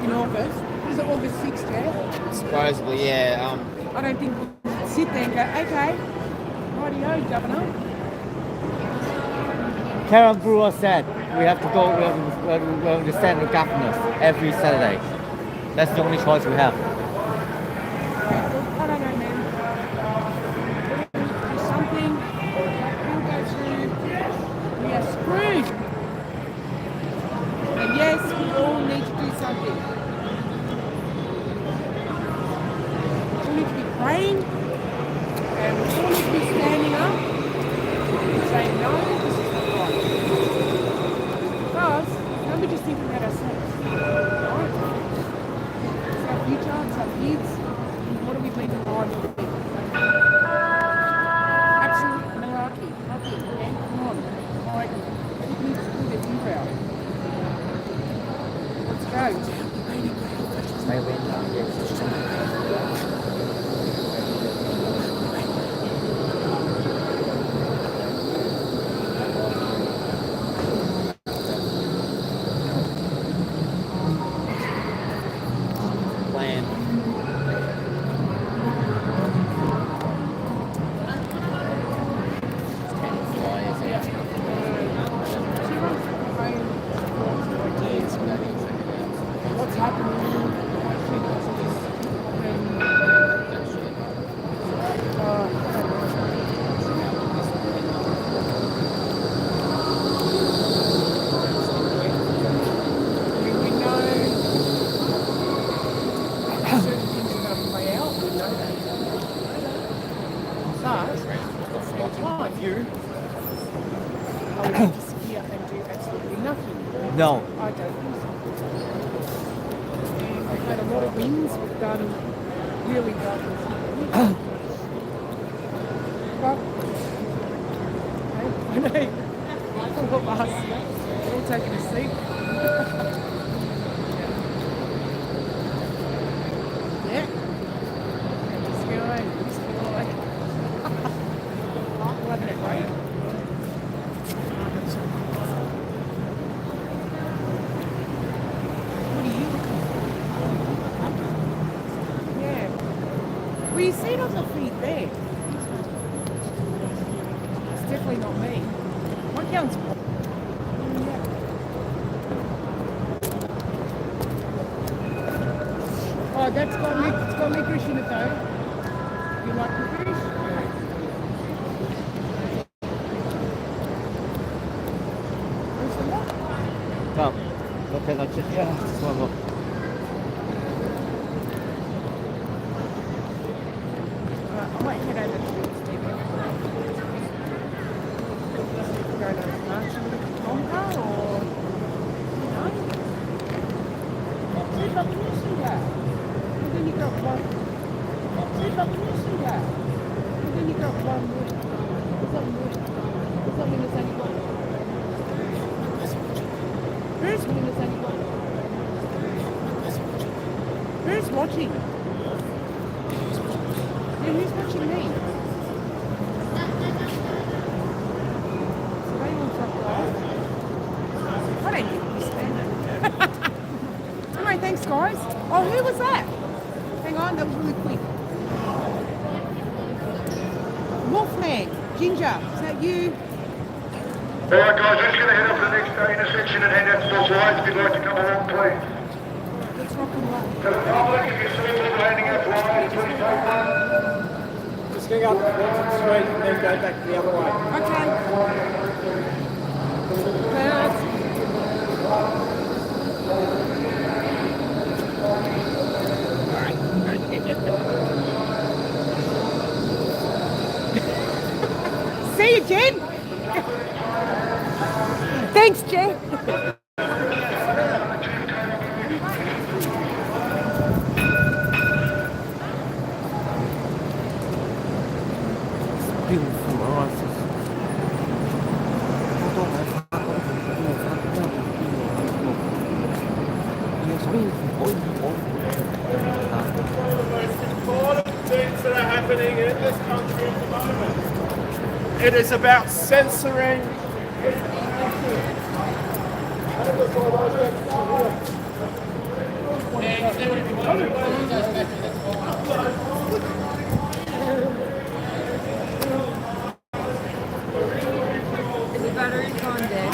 In August. Is it August 6th, yeah? Supposedly, yeah. I don't think we'll sit there and go, okay, rightio, Governor. Karen Brewer said we have to go, we have to stand with governors every Saturday. That's the only choice we have. I don't know, man. Do something. We'll go through. We are screwed. What's happening? No. I don't think so. We've had a lot of wins. We've done really well. But I know all of us, we're all taking a seat. Yeah. Just feel like. Wasn't it great? Well, you see it on the feed there. It's definitely not me. What counts? Oh, it's got licorice in it though. You like licorice? Where's the lot? No. Okay, that's it. Yeah, just one more. I might head over to the stadium. Go to lunch with Tonka or, you know? See if I can use that. And then you got one. See if I can use that. And then you got one more. Does that mean there's only one? Who's winning there's only one? Who's watching? Yeah, who's watching me? So they want top guys. I don't think you stand it. Anyway, thanks guys. Oh, who was that? Hang on, that was really quick. Wolfman, Ginger, is that you? Alright guys, let's get ahead of the next intersection and head out to those lights. If you'd like to come along, please. Let's rock and roll. To the public, if you see people handing out flyers, please take one. Just go up the street and then go back the other way. Okay. See you, Jen. Thanks, Jen. Things that are happening in this country at the moment. It is about censoring. Is the battery gone dead?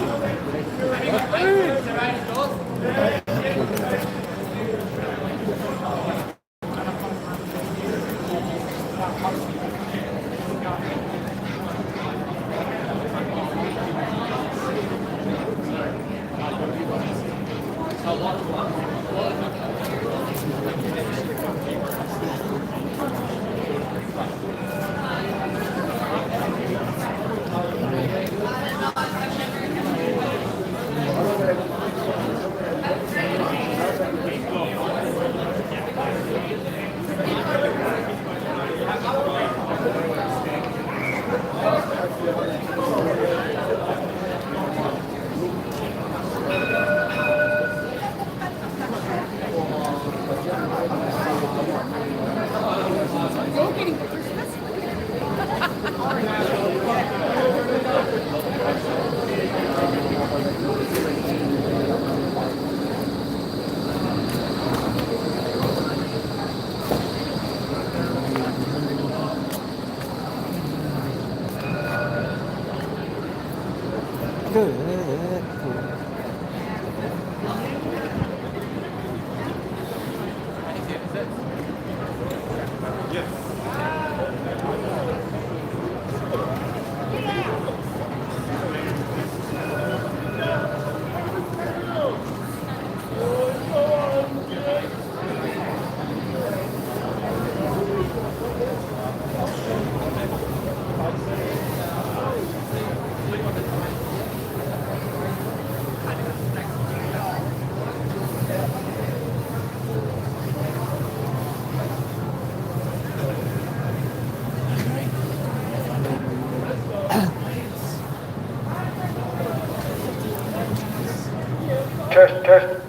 Test, test.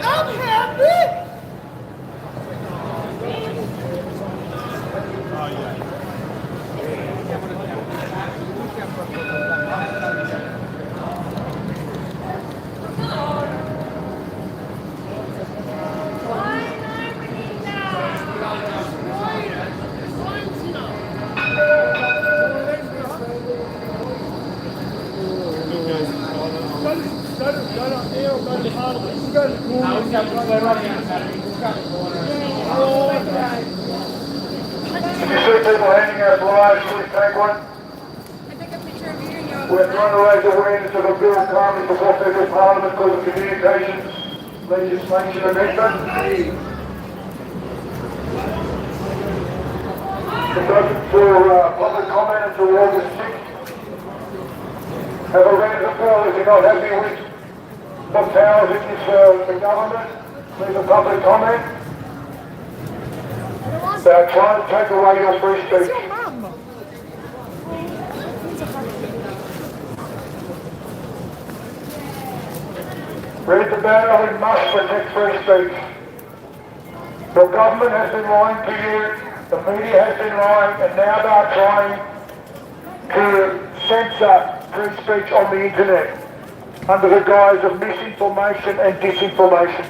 I'm happy. If you see people handing out flyers, please take one. We're trying to raise awareness of a bill currently before Federal Parliament called the Communications Legislation Amendment. It's open for public comment until August 6th. Have a read the bill if you're not happy with what powers it gives the government. Leave a public comment. They're trying to take away your free speech. Read the banner, we must protect free speech. Your government has been lying to you, the media has been lying, and now they're trying to censor free speech on the internet under the guise of misinformation and disinformation.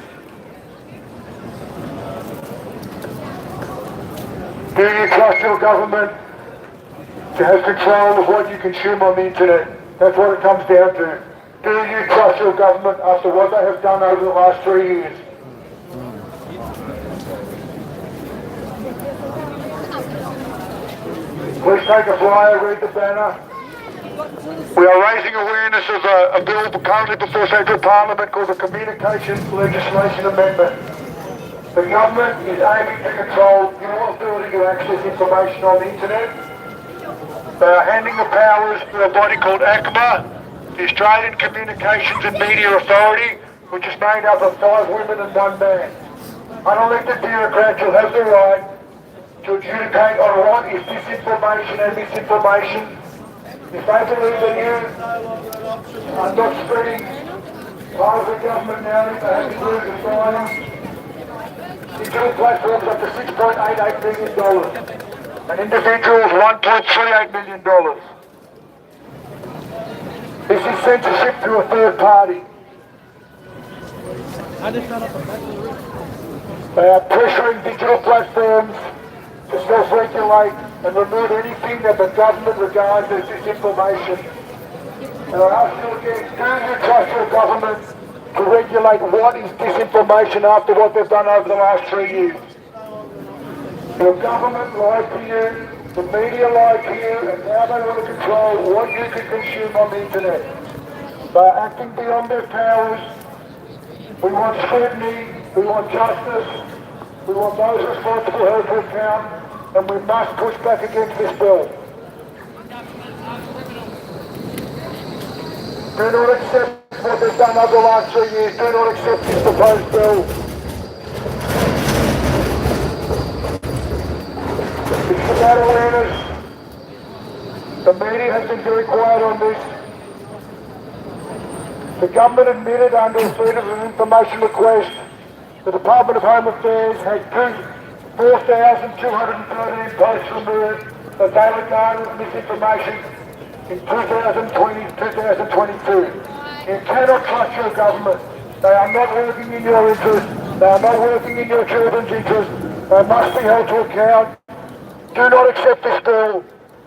Do you trust your government to have control of what you consume on the internet? That's what it comes down to. Do you trust your government after what they have done over the last 3 years? Please take a flyer, read the banner. We are raising awareness of a bill currently before Federal Parliament called the Communications Legislation Amendment. The government is aiming to control your ability to access information on the internet. They are handing the powers to a body called ACMA, the Australian Communications and Media Authority, which is made up of 5 women and 1 man. Unelected bureaucrats will have the right to adjudicate on what is disinformation and misinformation. If they believe that you are not spreading part of the government narrative, they have to lose the signing. Digital platforms up to $6.88 billion and individuals $1.38 million. This is censorship to a third party. They are pressuring digital platforms to self-regulate and remove anything that the government regards as disinformation. And I ask you again, do you trust your government to regulate what is disinformation after what they've done over the last 3 years? Your government lied to you, the media lied to you, and now they want to control what you can consume on the internet. They are acting beyond their powers. We want scrutiny, we want justice, we want those responsible held to account, and we must push back against this bill. Do not accept what they've done over the last 3 years. Do not accept this proposed bill. It's about awareness. The media has been very quiet on this. The government admitted under a Freedom of Information request the Department of Home Affairs had 4,213 posts removed that they regarded as misinformation in 2020-2022. You cannot trust your government. They are not working in your interest. They are not working in your children's interest. They must be held to account. Do not accept this bill.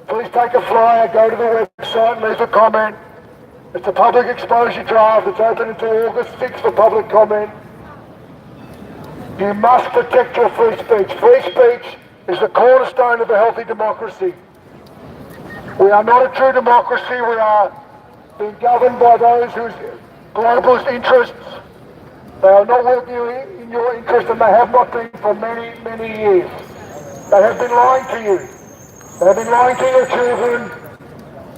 please take a flyer, go to the website and leave a comment. It's a public exposure draft. It's open until August 6th for public comment. You must protect your free speech. Free speech is the cornerstone of a healthy democracy. We are not a true democracy. We are being governed by those whose globalist interests. They are not working in your interest, and they have not been for many, many years. They have been lying to you. They have been lying to your children.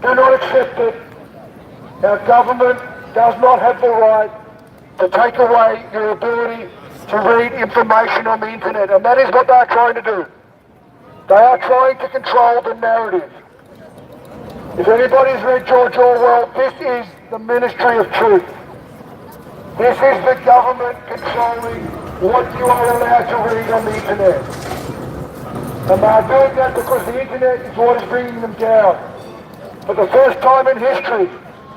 Do not accept it. Our government does not have the right to take away your ability to read information on the internet, and that is what they are trying to do. They are trying to control the narrative. If anybody's read George Orwell, this is the Ministry of Truth. This is the government controlling what you are allowed to read on the internet. And they are doing that because the internet is what is bringing them down. For the first time in history,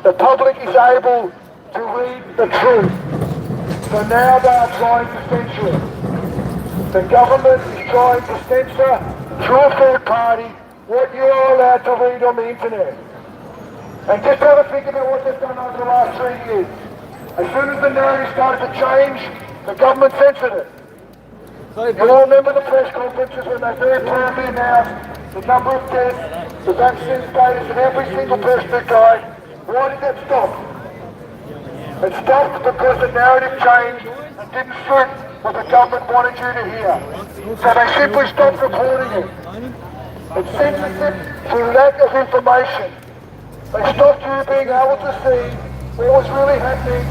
the public is able to read the truth. So now they are trying to censor it. The government is trying to censor through a third party what you are allowed to read on the internet. And just have a think about what they've done over the last 3 years. As soon as the narrative started to change, the government censored it. You all remember the press conferences when they very proudly announced the number of deaths, the vaccine status of every single person who died. Why did that stop? It stopped because the narrative changed and didn't suit what the government wanted you to hear. So they simply stopped reporting it. It censorship through lack of information. They stopped you being able to see what was really happening,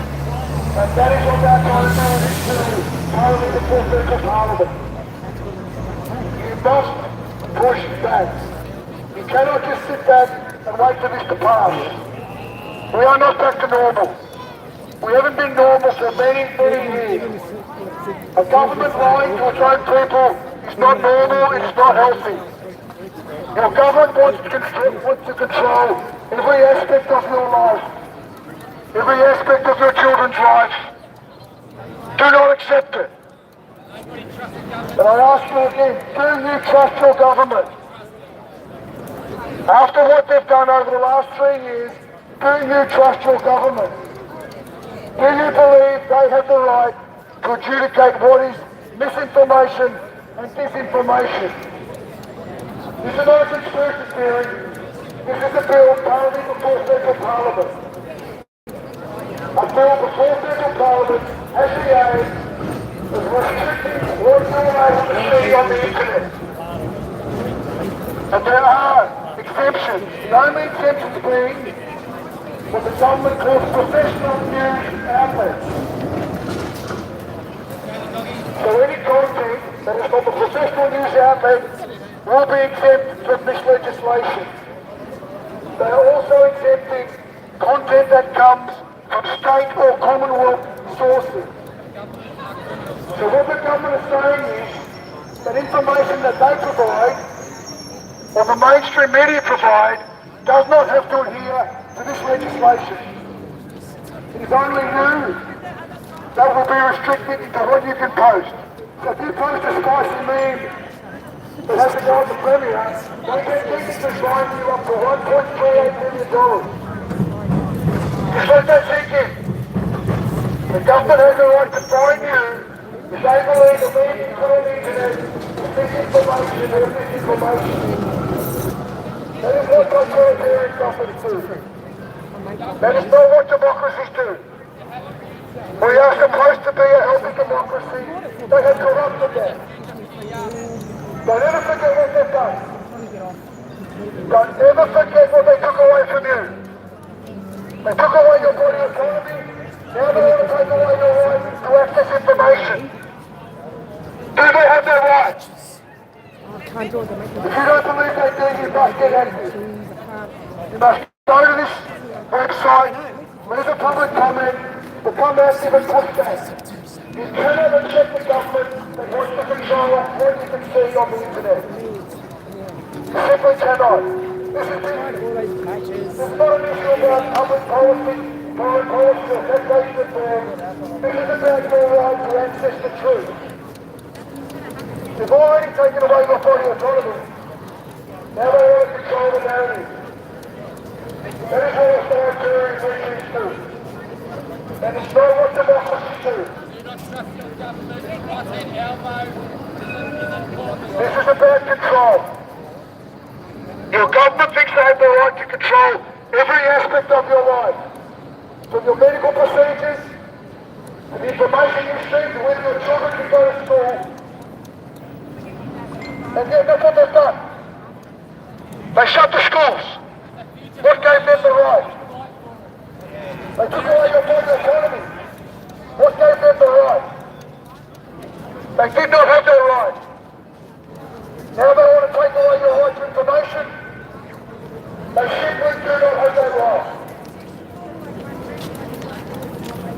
and that is what they're trying to do in this bill, currently before federal parliament. You must push back. You cannot just sit back and wait for this to pass. We are not back to normal. We haven't been normal for many, many years. A government lying to its own people is not normal, it's not healthy. Your government wants to control every aspect of your life, every aspect of your children's life. Do not accept it. And I ask you again, do you trust your government? After what they've done over the last 3 years, do you trust your government? Do you believe they have the right to adjudicate what is misinformation and disinformation? This is not a conspiracy theory. This is a bill currently before federal parliament. A bill before federal parliament has the aim of restricting what you are able to see on the internet. And there are exemptions. The only exemptions being what the government calls professional news outlets. So any content that is from a professional news outlet will be exempt from this legislation. They are also exempting content that comes from state or Commonwealth sources. So what the government is saying is that information that they provide, or the mainstream media provide, does not have to adhere to this legislation. It is only you that will be restricted into what you can post. So if you post a spicy meme that has to go on the Premier, they get technically fine you up to $1.38 million. Just let that sink in. The government has the right to fine you if they believe the media you put on the internet is misinformation or misinformation. That is what authoritarian governments do. That is not what democracies do. We are supposed to be a healthy democracy. They have corrupted that. Don't ever forget what they've done. Don't ever forget what they took away from you. They took away your body autonomy. Now they want to take away your right to access information. Do they have their rights? If you don't believe they do, you must get active. You must go to this website, leave a public comment, become active and push back. You cannot accept the government that wants to control what you can see on the internet. You simply cannot. This is not an issue about public policy, foreign policy, or taxation reform. This is about your right to access the truth. They've already taken away your body autonomy. Now they want to control the narrative. That is what authoritarian regimes do. And it's not what democracy do. This is about control. Your government thinks they have the right to control every aspect of your life. From your medical procedures, to the information you see, to whether your children can go to school. And yet that's what they've done. They shut the schools. What gave them the right? They took away your global economy. What gave them the right? They did not have that right. Now they want to take away your right to information. They simply do not have that right.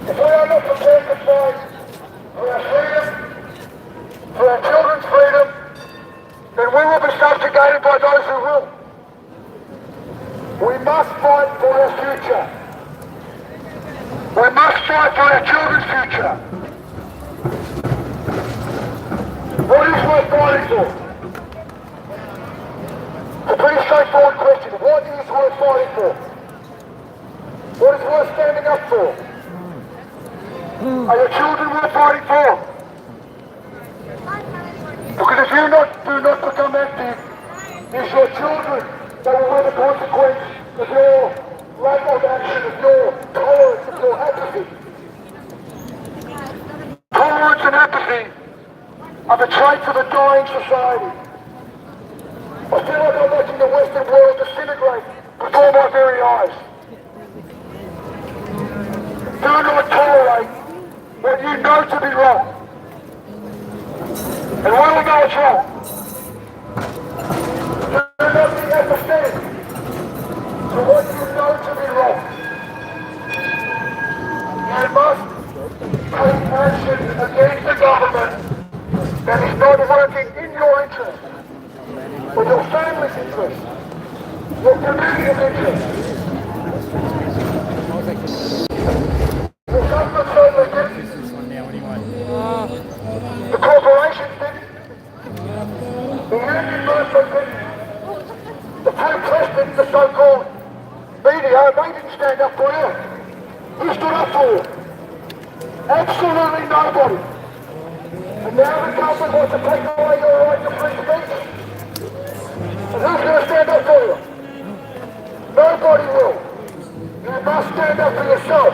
If we are not prepared to fight for our freedom, for our children's freedom, then we will be subjugated by those who will. We must fight for our future. We must fight for our children's future. What is worth fighting for? It's a pretty straightforward question. What is worth fighting for? What is worth standing up for? Are your children worth fighting for? Because if you do not become active, it's your children that will wear the consequence of your lack of action, of your tolerance, of your apathy. Tolerance and apathy are the traits of a dying society. I feel like I'm watching the Western world disintegrate before my very eyes. Do not tolerate what you know to be wrong. And we will know it's wrong. Do not be apathetic to what you know to be wrong. You must take action against the government that is not working in your interest, or your family's interest, your community's interest. The government certainly didn't. The corporations didn't. The union movement didn't. The free press didn't, the so-called media, they didn't stand up for you. Who stood up for you? Absolutely nobody. And now the government wants to take away your right to free speech. And who's going to stand up for you? Nobody will. You must stand up for yourself.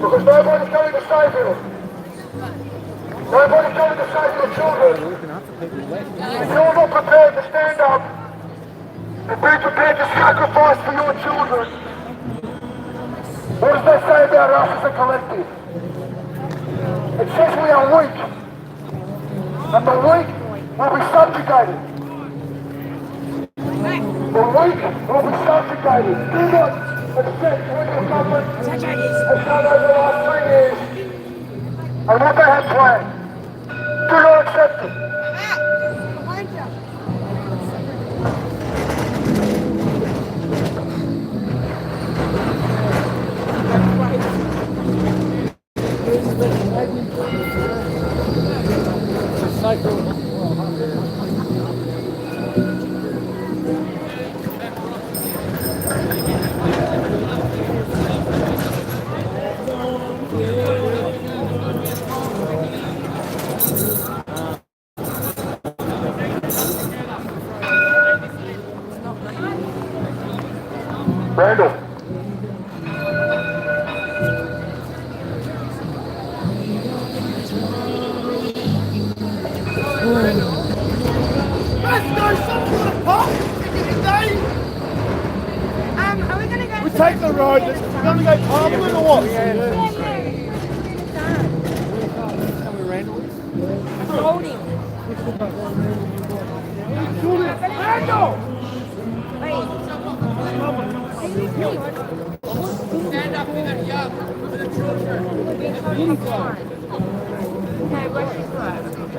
Because nobody's going to save you. Nobody's going to save your children. If you're not prepared to stand up and be prepared to sacrifice for your children, what does that say about us as a collective? It says we are weak. And the weak will be subjugated. The weak will be subjugated. Do not accept what your government has done over the last 3 years and what they have planned. Do not accept it. Randall. Let's go somewhere to pop today. Are we going to go? We take the road. We're going to go Parliament or what? Randall! Stand up for the young, for the children.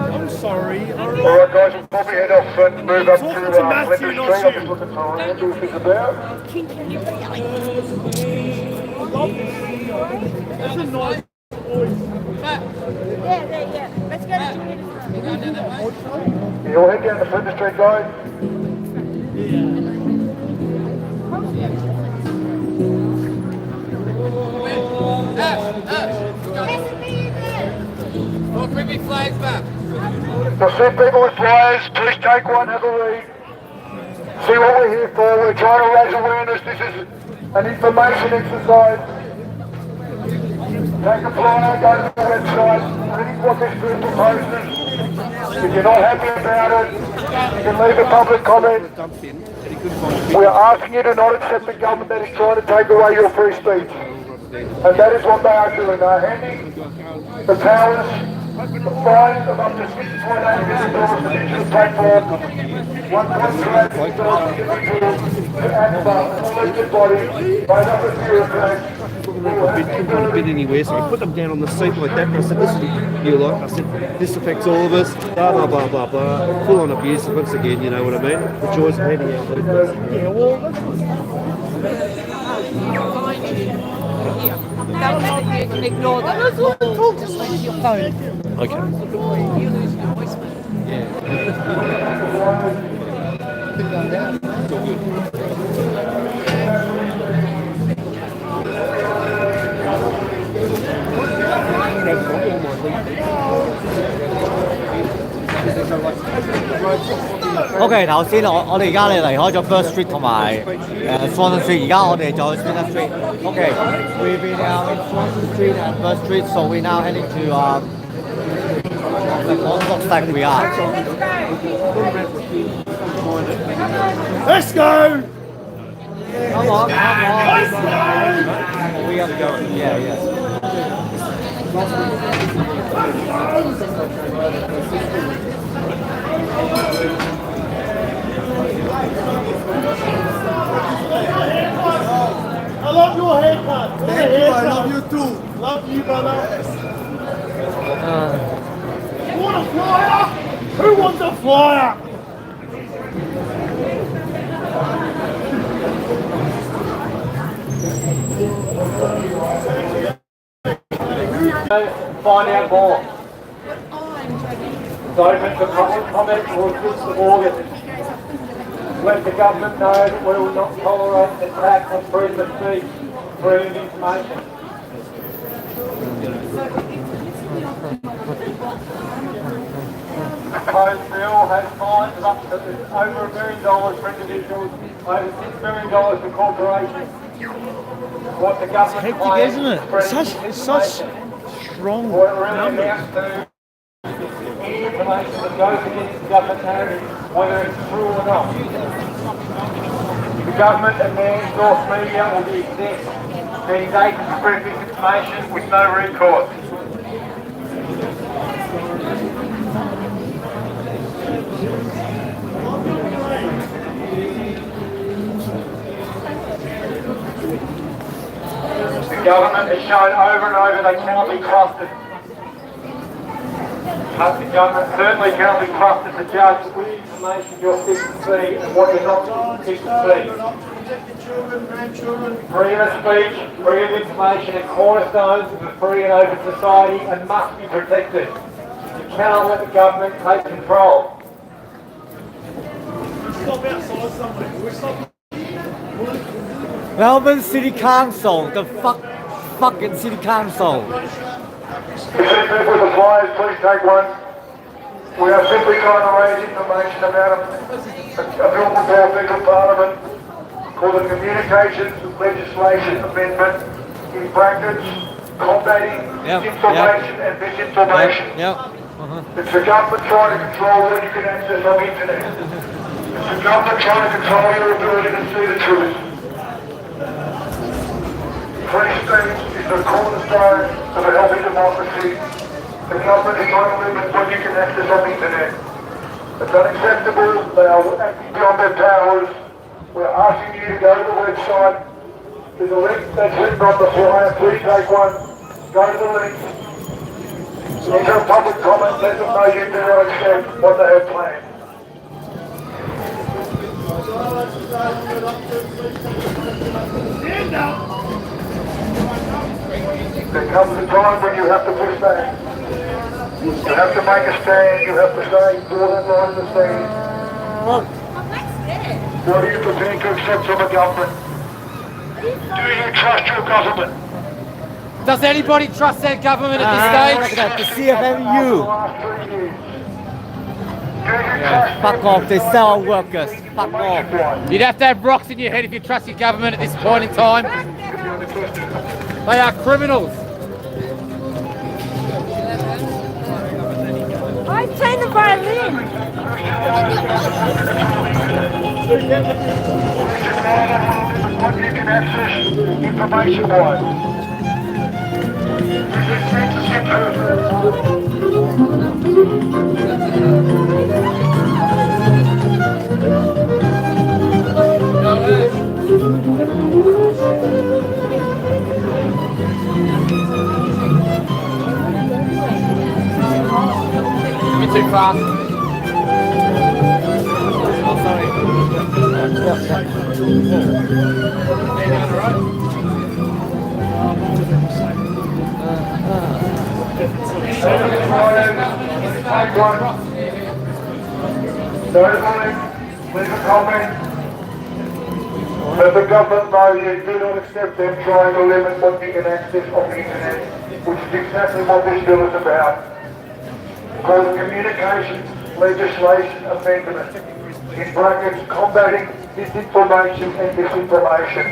I'm sorry. Alright guys, we'll probably head off and move up to Matthew, Linden not Street. I'm you. just looking for Andrew if he's about. That's a nice voice. Yeah. Let's go to the Yeah, we'll head down to Linden Street guys. Bring me flags back. So see people with flyers, please take one, have a read. See what we're here for. We're trying to raise awareness. This is an information exercise. Take a flyer, go to the website, read what this group proposes. If you're not happy about it, you can leave a public comment. We are asking you to not accept the government that is trying to take away your free speech. And that is what they are doing. They are handing the powers, the fines of up to $6.8 million for digital platform, $1.2 million to individuals, to ANFA, elected bodies, made up of bureaucrats. Couldn't find a bid anywhere, so we put them down on the seat like that, and I said, this is you lot. I said, this affects all of us, blah, blah, blah, blah, blah. Full on abuse, once again, you know what I mean? The joys of handing out leaflets. Yeah, well, You can ignore that. Just leave your phone. okay. You lose your voicemail. OK， 頭先我哋而家離開咗 First Street 同埋Swanson Street， 而家我哋再 Swanson Street。OK，we've been now in Swanson Street and First Street, so we're now heading to the looks like we are. Let's go! Come on. Let's go! We have to go. Yeah. I love your haircut. Thank you, I love you too. Love you, brother. You want a flyer? Who wants a flyer? Find out more. It's open for public comment for the 6th of August. Let the government know that we will not tolerate attacks on freedom of speech, freedom of information. The proposed bill has fines of up to over $1 million for individuals, over $6 million for corporations. What the government Hectic, claims isn't it? It's such strong what it really numbers. amounts to any information that goes against the government narrative, whether it's true or not. The government and their endorsed media will be exempt, meaning they can spread this information with no recourse. The government has shown over and over they cannot be trusted. The government certainly cannot be trusted to judge which information you're fit to see and what you're not fit to see. Freedom of speech, freedom of information are cornerstones of a free and open society and must be protected. You cannot let the government take control. Stop outside somewhere. We're stopping. Melbourne City Council, the fucking City Council. If you see people with the flyers, please take one. We are simply trying to raise information about a bill before federal parliament called the Communications Legislation Amendment, in brackets, combating information and misinformation. It's the government trying to control what you can access on the internet. It's the government trying to control your ability to see the truth. Free speech is the cornerstone of a healthy democracy. The government is trying to limit what you can access on the internet. It's unacceptable. They are acting beyond their powers. We're asking you to go to the website. There's a link that's written on the flyer. Please take one. Go to the link. Enter a public comment. Let them know you do not accept what they have planned. Stand up. There comes a time when you have to push back. You have to make a stand. You have to say, draw that line in the sand. Oh, that's it. What are you prepared to accept from a government? Do you trust your government? Does anybody trust their government at this stage? The CFMU. Yeah, fuck off, they sell our workers. Fuck off. You'd have to have rocks in your head if you trust your government at this point in time. They are criminals. I play the violin. What you can access information-wise. You're too fast. Oh, sorry. Leave a comment. Let the government know you do not accept them trying to limit what you can access on the internet, which is exactly what this bill is about. Called Communications Legislation Amendment, in brackets, combating disinformation and misinformation.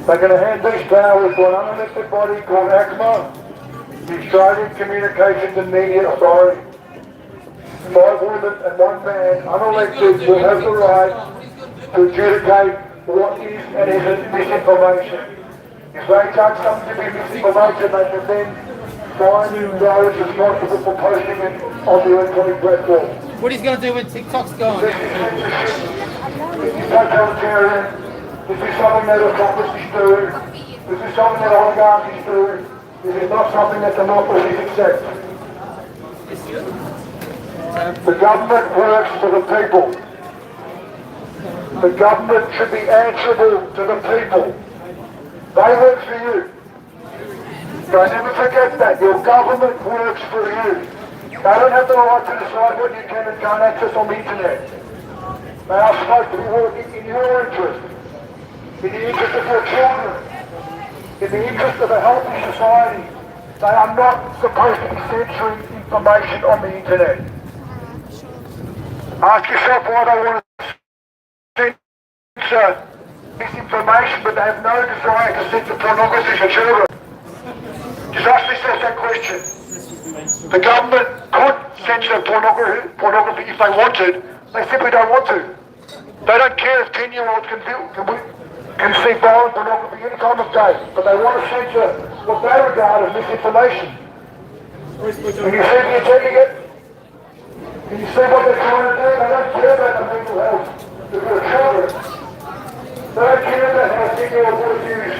They're going to hand these powers to an unelected body called ACMA, the Australian Communications and Media Authority. 5 women and 1 man, unelected, will have the right to adjudicate what is and isn't misinformation. If they judge something to be misinformation, they can then find those responsible for posting it on the electronic platform. What he's going to do when TikTok's gone? This is totalitarian. This is something that autocracies do. This is something that oligarchies do. This is not something that democracies accept. The government works for the people. The government should be answerable to the people. They work for you. Don't never forget that. Your government works for you. They don't have the right to decide what you can and can't access on the internet. They are supposed to be working in your interest, in the interest of your children, in the interest of a healthy society. They are not supposed to be censoring information on the internet. Ask yourself why they want to censor misinformation, but they have no desire to censor pornography for children. Just ask yourself that question. The government could censor pornography if they wanted. They simply don't want to. They don't care if 10-year-olds can see violent pornography any time of day, but they want to censor what they regard as misinformation. Can you see the agenda yet? Can you see what they're trying to do? They don't care about the mental health of your children. They don't care about how 10-year-old boys use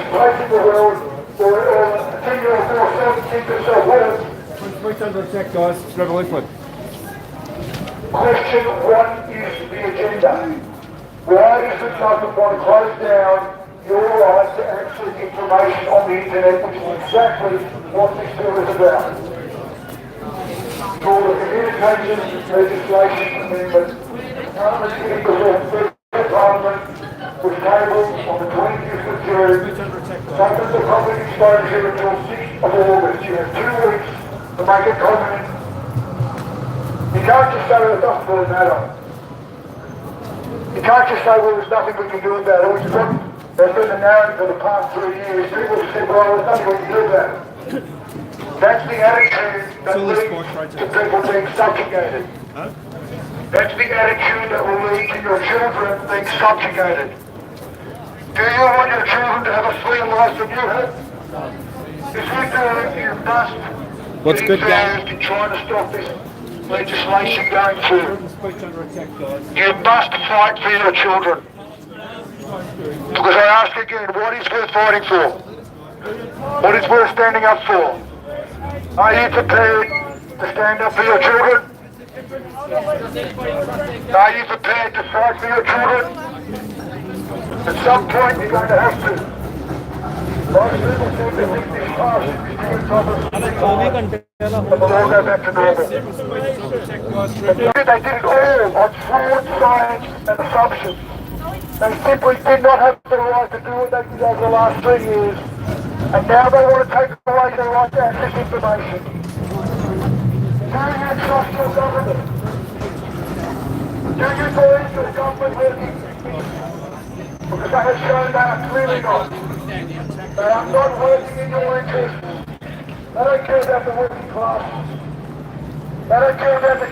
place in the world, or a 10-year-old girl think themselves. Please under attack, guys. It's revolution. Question, what is the agenda? Why does the government want to close down your right to access information on the internet, which is exactly what this bill is about? For the Communications Legislation Amendment, Parliament was tabled on the 20th of June, subject to public exposure until 6th of August. You have 2 weeks to make a comment. You can't just say, well, it doesn't really matter. You can't just say, well, there's nothing we can do about it. Which is what has been the narrative for the past 3 years. People have said, well, there's nothing we can do about it. That's the attitude that leads to people being subjugated. That's the attitude that will lead to your children being subjugated. Do you want your children to have a freer life than you have? If you do, you must be involved in trying to stop this legislation going through. You must fight for your children. Because I ask again, what is worth fighting for? What is worth standing up for? Are you prepared to stand up for your children? Are you prepared to fight for your children? At some point you're going to have to. Most people seem to think this past is on top of the and we'll all go back to normal. They did it all on fraud, science and assumptions. They simply did not have the right to do what they did over the last 3 years, and now they want to take away their right to access information. Do you trust your government? Do you believe your government working? Because they have shown they are clearly not. They are not working in your interest. They don't care about the working class. They don't care about the...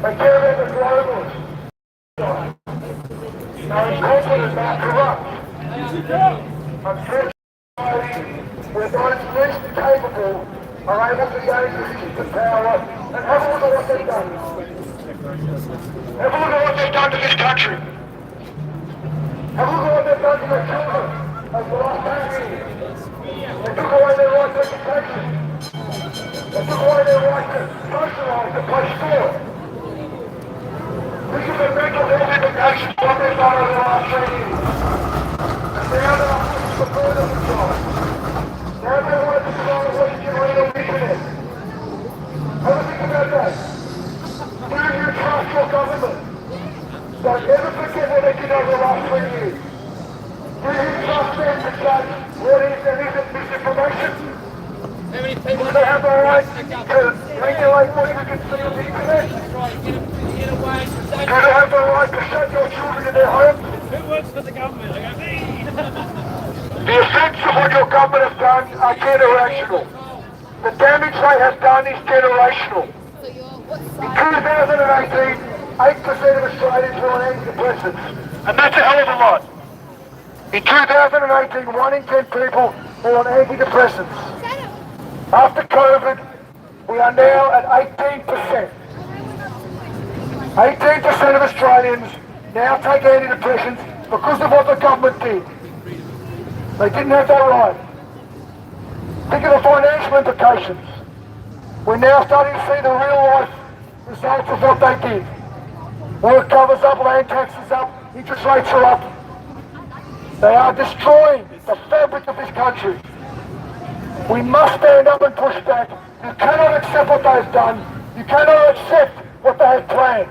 They care about the globalists. They're incompetent, they're corrupt. Unfortunately, where those least capable are able to gain positions of power, and have a look at what they've done. Have a look at what they've done to this country. Have a look at what they've done to their children over the last 10 years. They took away their right to education. They took away their right to socialise, to play sport. This is the mental health implications of what they've done over the last 3 years. And now they're pushing for further control. Now they want to control what you can read on the internet. Have a think about that. Do you trust your government? Don't ever forget what they did over the last 3 years. Do you trust them to judge what is and isn't misinformation? Do they have the right to regulate what you can see on the internet? Do they have the right to shut your children in their homes? Who works for the government? I go, me! The effects of what your government has done are generational. The damage they have done is generational. In 2018, 8% of Australians were on antidepressants, and that's a hell of a lot. In 2018, 1 in 10 people were on antidepressants. After COVID, we are now at 18%. 18% of Australians now take antidepressants because of what the government did. They didn't have that right. Think of the financial implications. We're now starting to see the real life results of what they did. Work covers up, land taxes up, interest rates are up. They are destroying the fabric of this country. We must stand up and push back. You cannot accept what they've done. You cannot accept what they have planned.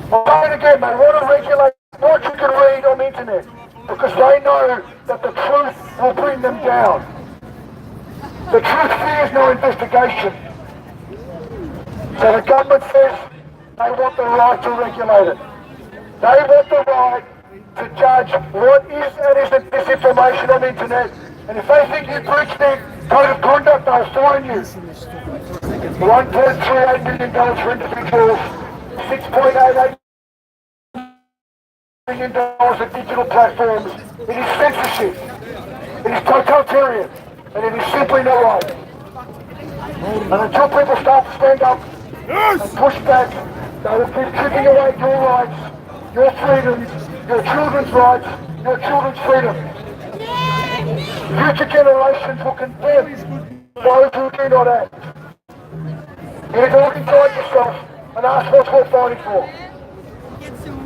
Again and again, they want to regulate what you can read on the internet because they know that the truth will bring them down. The truth fears no investigation. So the government says they want the right to regulate it. They want the right to judge what is and isn't disinformation on the internet. And if they think you breach their code of conduct, they'll fine you. $1.38 million for individuals, $6.88 million for digital platforms. It is censorship. It is totalitarian. And it is simply not right. And until people start to stand up and push back, they will keep chipping away at your rights, your freedoms, your children's rights, your children's freedom. Future generations will condemn those who do not act. You need to look inside yourself and ask what's worth fighting for.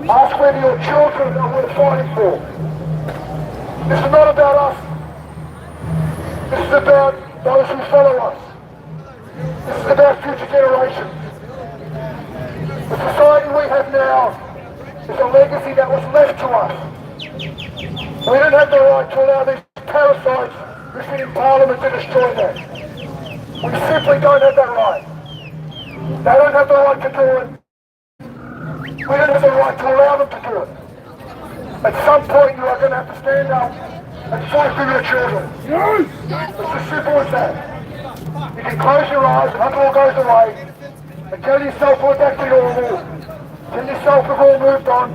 Ask whether your children are worth fighting for. This is not about us. This is about those who follow us. This is about future generations. The society we have now is a legacy that was left to us. We don't have the right to allow these parasites who sit in Parliament to destroy that. We simply don't have that right. They don't have the right to do it. We don't have the right to allow them to do it. At some point you are going to have to stand up and fight for your children. It's as simple as that. You can close your eyes and it all goes away and tell yourself we're back to normal. Tell yourself we've all moved on.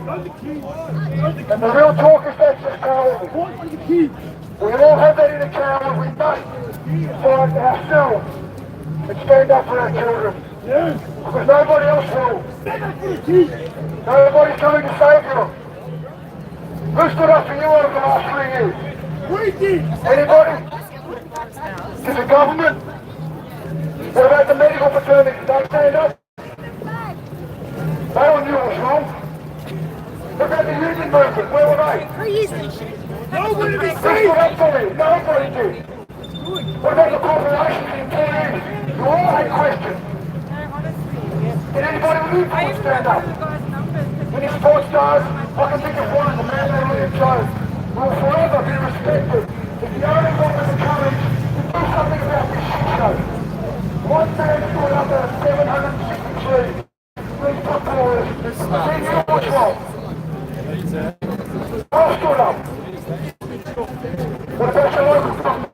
And the real talk is that's just cowardly. We all have that inner coward. We must fight ourselves and stand up for our children. Because nobody else will. Nobody's coming to save you. Who stood up for you over the last 3 years? We did. Anybody? Did the government? What about the medical fraternity? Did they stand up? They all knew it was wrong. What about the union movement? Where were they? Nobody did. Nobody did. What about the corporations and employees? You all had questions. Did anybody with influence stand up? Any sports stars? I can think of one, the man they really chose. Will forever be respected. If the only one with the courage to do something about this shit show. One man stood up out of 763. Three footballers. Then you watch one. All stood up. What about your local government?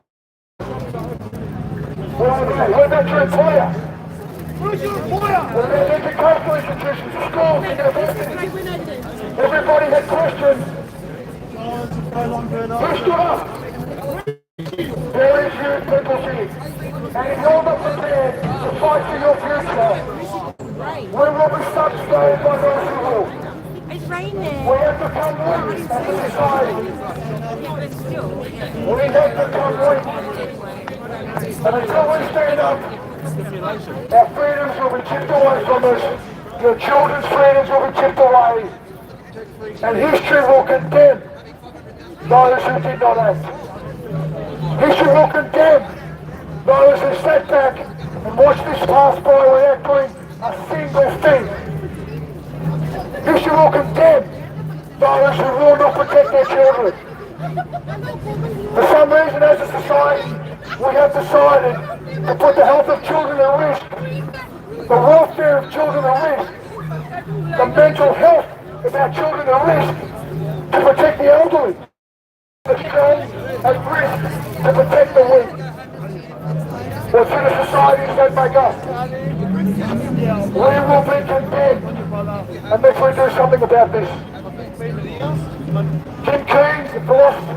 What about your employer? Who's your employer? What about educational institutions, schools, universities? Everybody had questions. Who stood up? Very few people did. And if you're not prepared to fight for your future, we will be subsidized by those who will. It's raining. We have become weak as a society. We have become weak. And until we stand up, our freedoms will be chipped away from us. Your children's freedoms will be chipped away. And history will condemn those who did not act. History will condemn those who sat back and watched this pass by without doing a single thing. History will condemn those who will not protect their children. For some reason, as a society, we have decided to put the health of children at risk, the welfare of children at risk, the mental health of our children at risk, to protect the elderly, the strong at risk, to protect the weak. Well, to the societies that make us, we will be condemned unless we do something about this. Jim Keynes, the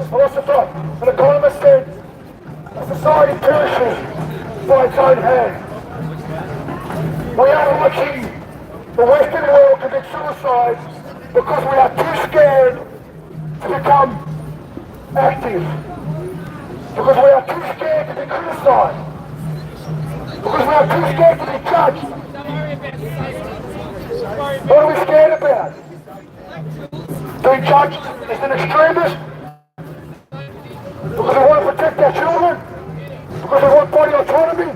philosopher and economist, said, a society perishes by its own hand. We are watching the Western world commit suicide because we are too scared to become active. Because we are too scared to be criticised. Because we are too scared to be judged. What are we scared about? Being judged as an extremist? Because we want to protect our children? Because we want body autonomy?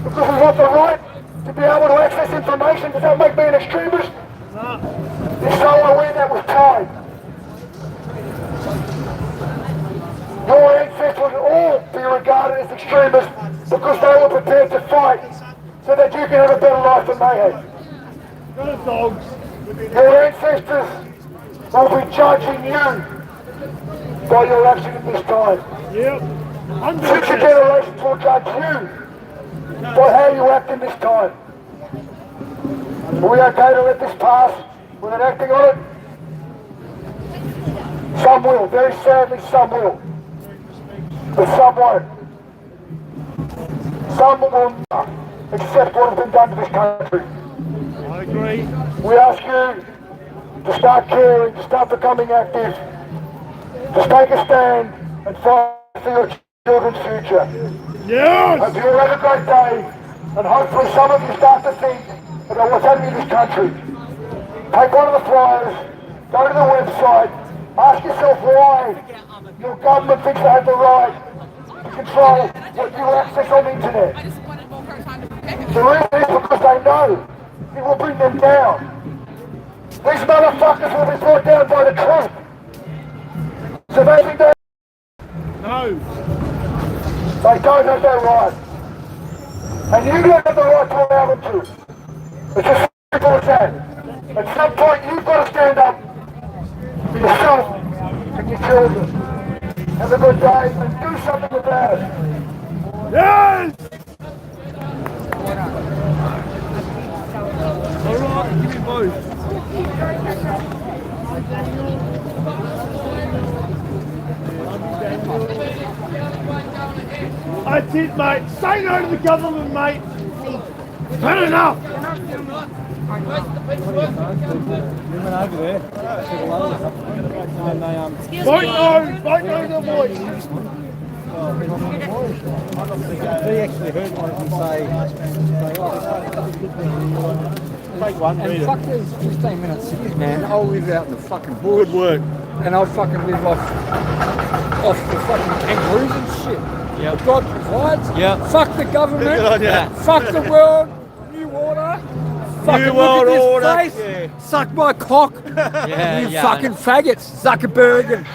Because we want the right to be able to access information? Does that make me an extremist? No. It's so aware that was time. Your ancestors would all be regarded as extremists because they were prepared to fight so that you can have a better life than they had. Your ancestors will be judging you by your action at this time. Yep. Future generations will judge you by how you act in this time. Are we okay to let this pass without acting on it? Some will, very sadly some will. But some won't. Some will not accept what has been done to this country. I agree. We ask you to start caring, to start becoming active, to take a stand and fight for your children's future. Yes! Hope you all have a great day, and hopefully some of you start to think about what's happening in this country. Take one of the flyers, go to the website, ask yourself why your government thinks they have the right to control what you access on the internet. The reason is because they know it will bring them down. These motherfuckers will be brought down by the truth. So they think they... No. They don't have that right. And you don't have the right to allow them to. It's as simple as that. At some point you've got to stand up for yourself and your children. Have a good day and do something about it. Yes! Alright, give me both. That's it, mate. Say no to the government, mate. Turn enough. Vote no to the voice. He actually heard one of them say, take one, and fuck these 15 minutes, man. I'll live out in the fucking bush. Good work. And I'll fucking live off off the fucking kangaroos and shit. Yep. That God provides. Yep. Fuck the government. Good on ya. Fuck the world. New order. Fucking world look at order. this face. Yeah. Suck my cock. Yeah, you yeah, fucking faggots. Zuckerberg and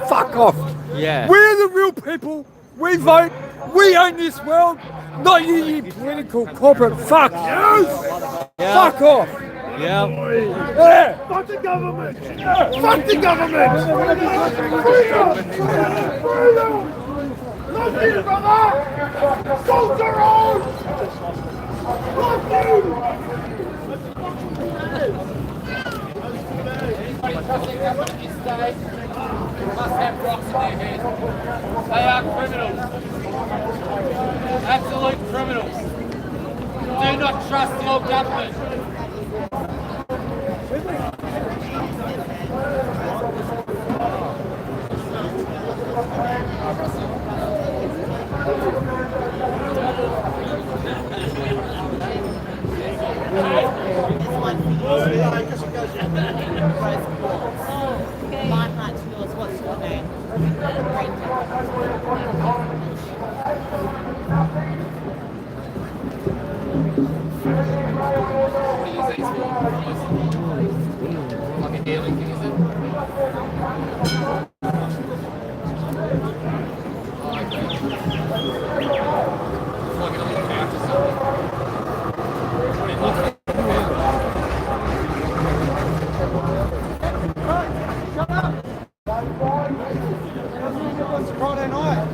fuck off. Yeah. We're the real people. We vote. We own this world. Not you political corporate fuck. Yes. Yeah. Fuck off. Yeah. Yeah. Fuck the government! Yeah. Fuck the government! Freedom! Love you, brother! Soldier on! Love you! Must have rocks in their head. They are criminals. Absolute criminals. Do not trust your government. My heart's yours. What's your name? Like a healing thing, is it? Like a little couch or something. I mean, look. Friday night.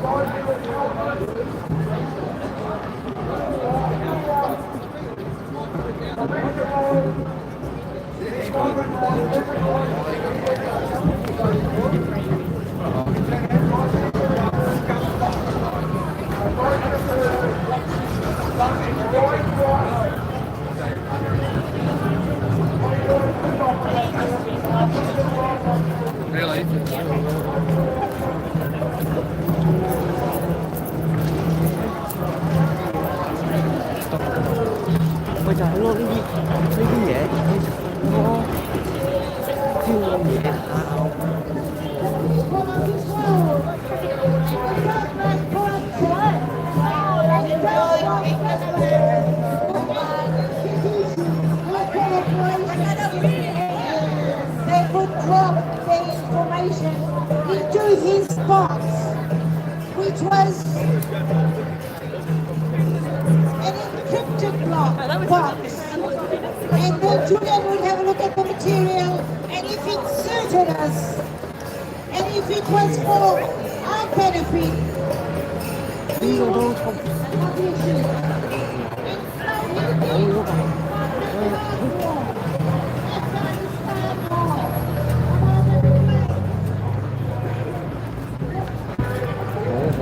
Bây giờ luôn cái gì vậy? Nó kêu gì tao? They would drop the information into his box, which was an encrypted box. And then Julian would have a look at the material, and if it suited us, and if it was for our benefit, we would publish it.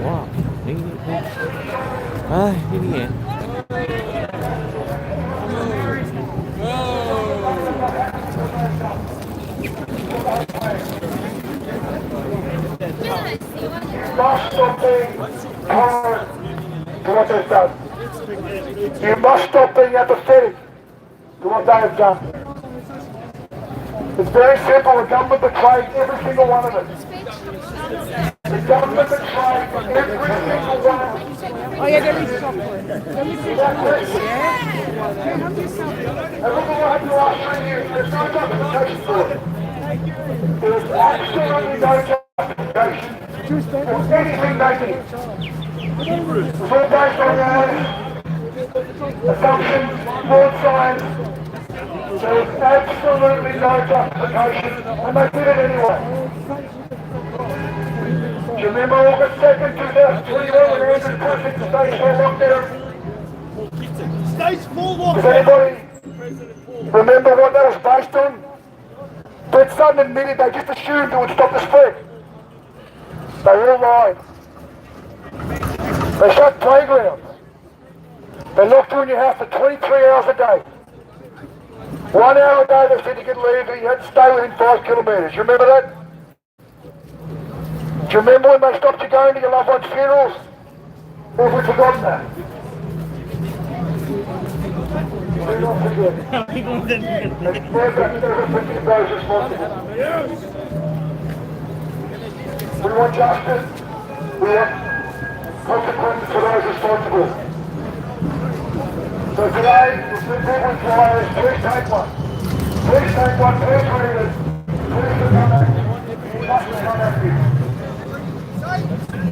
Ủa, đi. Ai, đi vậy? Must stop being tolerant to what they've done. You must stop being apathetic to what they have done. It's very simple. The government betrayed every single one of us. The government betrayed every single one of us. Oh yeah, there is chocolate. There is chocolate. Yeah. Here, have yourself. And look what happened the last 3 years. There's no justification for it. There's absolutely no justification for anything they did. It's all based on assumptions, flawed science. There is absolutely no justification, and they did it anyway. Do you remember August 2nd, 2021, when Andrew pushed into stage 4 lockdown? Stage 4 lockdown. Does anybody remember what that was based on? Brett Sutton admitted they just assumed it would stop the spread. They all lied. They shut playgrounds. They locked you in your house for 23 hours a day. 1 hour a day they said you could leave, but you had to stay within 5 kilometres. You remember that? Do you remember when they stopped you going to your loved ones' funerals? Or have we forgotten that? Do not forget. And never forgive those responsible. We want justice, we want consequences for those responsible. So today, the simple reply is please take one. Please take one, please read it. Please become active. You must become active.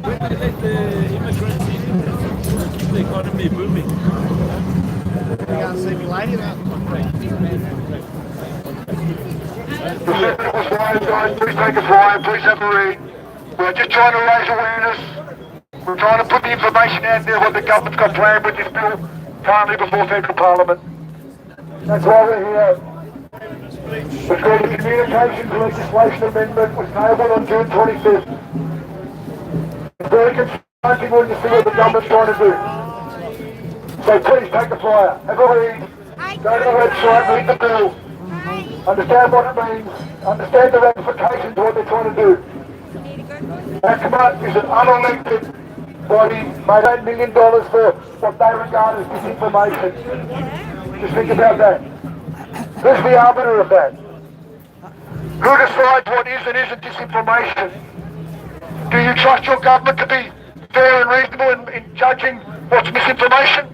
When they let the immigrants in, to keep the economy booming. You can't see me lady now. Please take a fly, please have a read. We're just trying to raise awareness. We're trying to put the information out there what the government's got planned with this bill currently before federal parliament. That's why we're here. We've got a communications legislation amendment was tabled on June 25th. It's very confronting when you see what the government's trying to do. So please take a flyer, have a read, go to the website, read the bill, understand what it means, understand the ramifications of what they're trying to do. ACMA is an unelected body, made $8 million for what they regard as disinformation. Just think about that. Who's the arbiter of that? Who decides what is and isn't disinformation? Do you trust your government to be fair and reasonable in judging what's misinformation?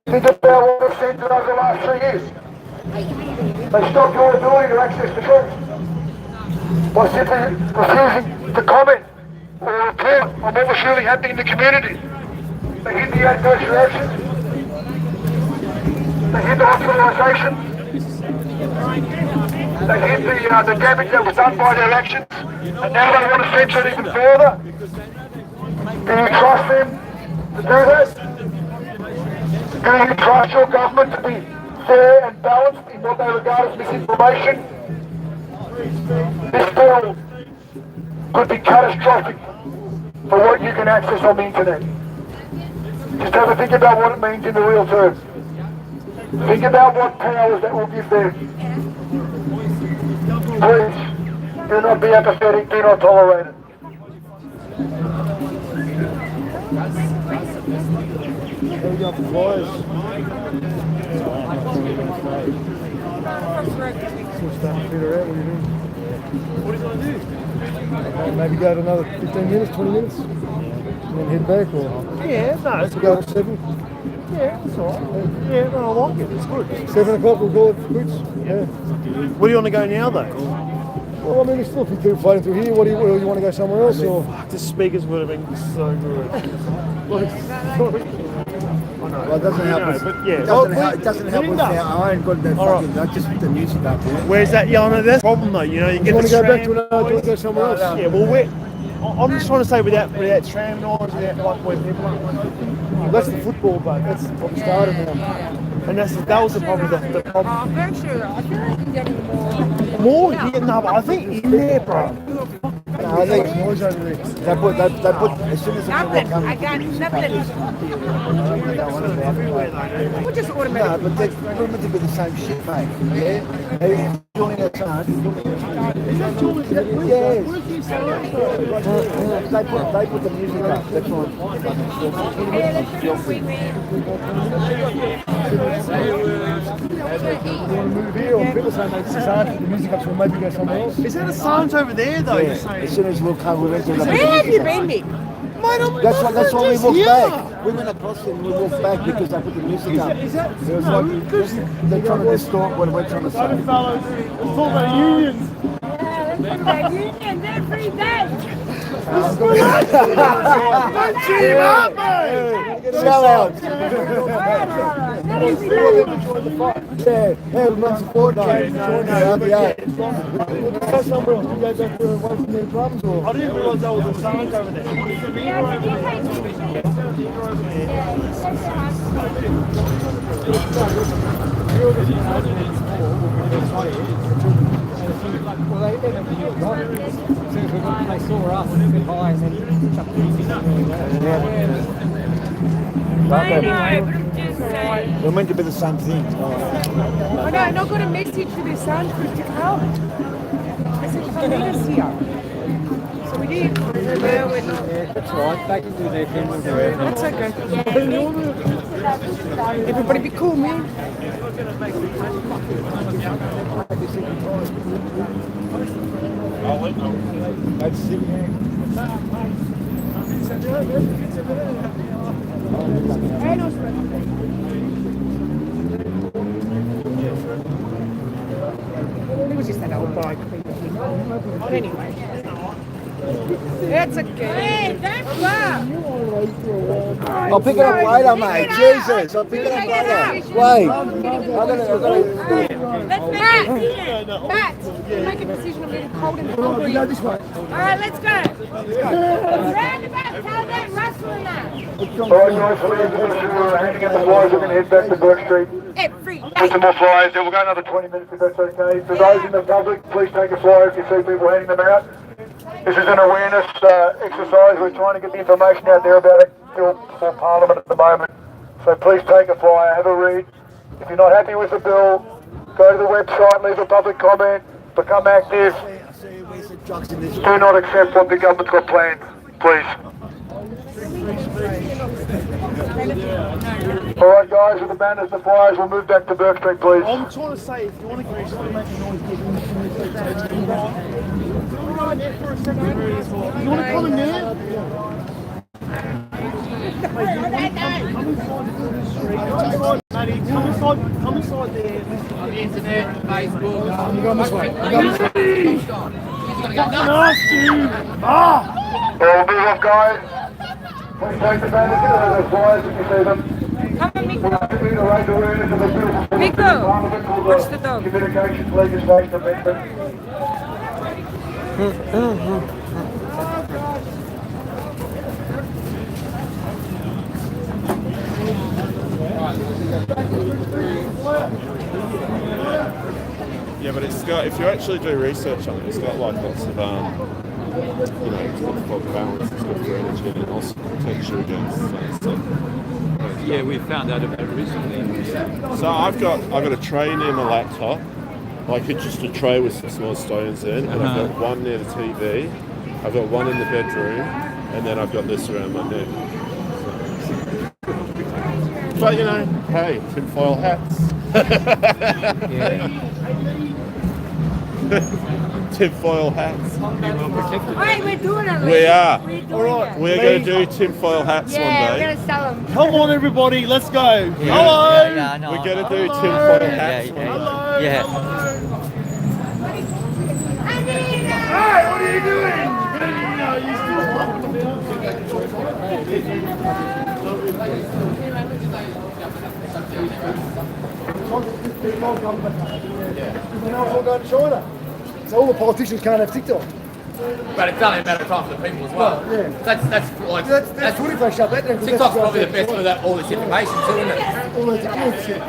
Think about what they've said over the last 3 years. They stopped your ability to access the truth by simply refusing to comment or report on what was really happening in the community. They hid the adverse reactions. They hid the hospitalisation. They hid the damage that was done by their actions. And now they want to censor it even further. Do you trust them to do that? Do you trust your government to be fair and balanced in what they regard as misinformation? This bill could be catastrophic for what you can access on the internet. Just have a think about what it means in the real terms. Think about what powers that will give them. Please, do not be apathetic, do not tolerate it. What are you going to do? Maybe go to another 15 minutes, 20 minutes, and then head back, or... Yeah, no, it's go to 7. Yeah, it's alright. Yeah, no, I like it, it's good. 7 o'clock, we'll go at Boots. Yeah. Where do you want to go now, though? Well, I mean, there's still a few people floating through here. What do you want to go somewhere else, or...? Fuck, the speakers would have been so good. Well, it doesn't help us. But yeah. It doesn't help with our own goddamn fucking, just with the music up there. Where's that? Yeah, I know that's the problem though. You know, you get the tram. Do you want to go somewhere else? Yeah, well, I'm just trying to say without tram noise, without like where people are. Well, that's the football, but that's what we started now. And that was the problem. The problem. I'm very sure. I feel like you're getting more. More? Yeah, no, but I think in there, bro. No, I think noise over there. They put as soon as Nothing. I got nothing. We'll just automatically. No, but they're meant to be the same shit, mate. Yeah? Hey, joining that chart. Is that Julie? Yes. They put the music up. That's right. Yeah, let's do we move here, or people say it's hard to put the music up, so we'll maybe go somewhere else. Is that a sound over there, though? Yeah. As soon as we'll come, we'll enter the Where have you been, Nick? That's why we walked back. We went across and we walked back because I put the music up. Is that? It was like they're trying to distort what we're trying to say. Let's talk about unions. Yeah, let's talk about unions every day. Don't cheat up, mate! Sell out! Yeah, we're not supporting it. Go somewhere else. You go back to away from their drums, or? I didn't realise there was a sound over there. Well, they saw us sit high and then chuck the music in. I know, but I'm just saying. We're meant to be the same thing. I know, and I got a message for their son for to come. I said, come meet us here. So we did. That's right, they can do their thing. That's okay. Everybody be cool, man. It was just that old bike. But anyway. It's okay. Hey, that's far. I'll pick it up later, mate. Jesus, I'll pick it up later. Wait. Matt, make a decision. I'm getting cold and hungry. Go this way. All right, let's go. Roundabout, tell them rustling that. Alright guys, we're handing out the flyers, we're going to head back to Burke Street. Every day. Put some more flyers, then we'll go another 20 minutes if that's okay. For those in the public, please take a flyer if you see people handing them out. This is an awareness exercise. We're trying to get the information out there about it bill for Parliament at the moment. So please take a flyer, have a read. If you're not happy with the bill, go to the website, leave a public comment, become active. Do not accept what the government's got planned, please. Alright guys, with the banners, the flyers, we'll move back to Burke Street, please. I'm trying to say, if you want to make a noise, you want to come in there? Come inside there. On the internet, Facebook. I'm going this way. We'll move off, guys. Please take the banners, those flyers if you see them. Nico, watch the dog. Communications legislation amendment. Yeah, but it's got, if you actually do research on it, it's got like lots of, you know, it's got fog balance, it's got drainage in it, and also protects you against stuff. Yeah, we found out about it recently. So I've got a tray near my laptop, like it's just a tray with some small stones in, and I've got one near the TV, I've got one in the bedroom, and then I've got this around my neck. But you know, hey, tinfoil hats. Tinfoil hats. Wait, we're doing it. We are. Alright. We're going to do tinfoil hats one Yeah, day. we're going to sell them. Come on, everybody, let's go. Yeah, Hello. yeah, no, We're going to do tinfoil hats one day. Hello. Yeah. Hey, what are you doing? Now it's all going to China. So all the politicians can't have TikTok. But it's only a matter of time for the people as well. Yeah. That's good if they shut that down. TikTok's probably the best for that, all this information too, isn't it? All that shit.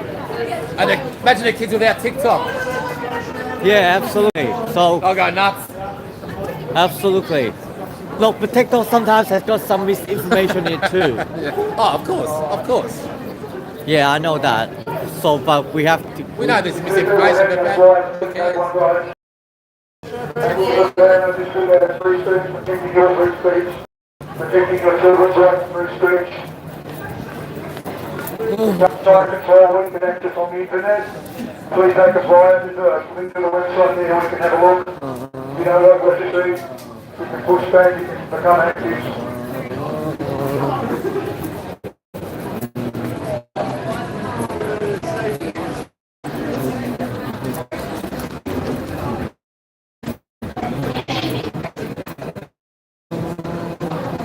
And imagine the kids without TikTok. Yeah, absolutely. So I'll go nuts. absolutely. Look, but TikTok sometimes has got some misinformation in it too. Oh, of course. Yeah, I know that. So, but we have to. We know there's misinformation, but man, who cares? Protecting your children's right to free speech. Site control, we can access on the internet. Please take a flyer. There's a link to the website there where you can have a look. If you don't like what you see, you can push back, you can become active.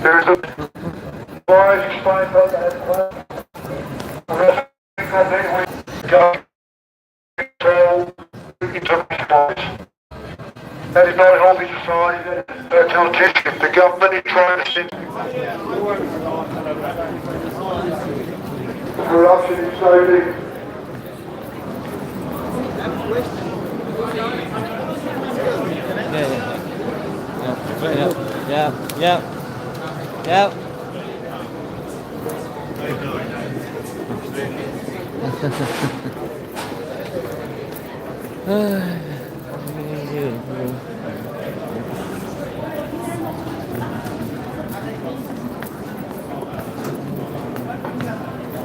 There is a flyers explained both as well. That is not a healthy society, that is totalitarian. The government is trying to send corruption is so deep. Yeah.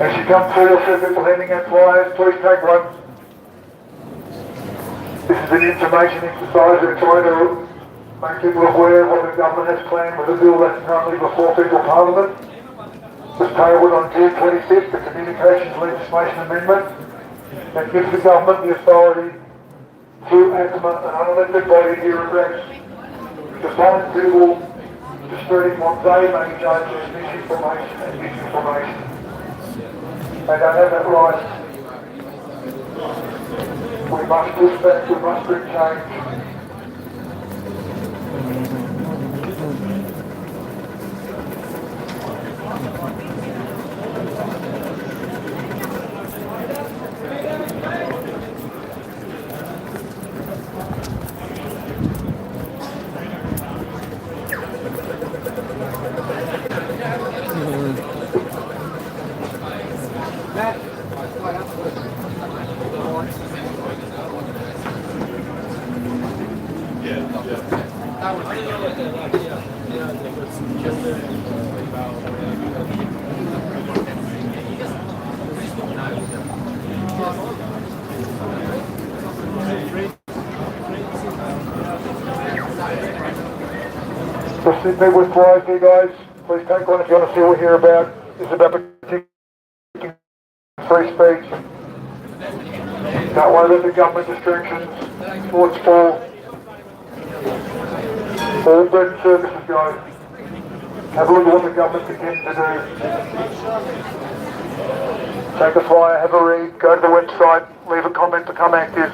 As you come through, you'll see people handing out flyers. Please take one. This is an information exercise. We're trying to make people aware of what the government has planned with the bill that's currently before Federal Parliament. It was tabled on June 26th, the Communications Legislation Amendment that gives the government the authority to implement an unelected body here in Rex to find people spreading what they may judge as misinformation and disinformation. They don't have that right. We must push back, we must bring change. Just see people with flyers here, guys. Please take one if you want to see what we hear about. It's about protecting free speech. Don't worry about the government restrictions. Sports fall. All bread and services go. Have a look at what the government intends to do. Take a flyer, have a read, go to the website, leave a comment, become active.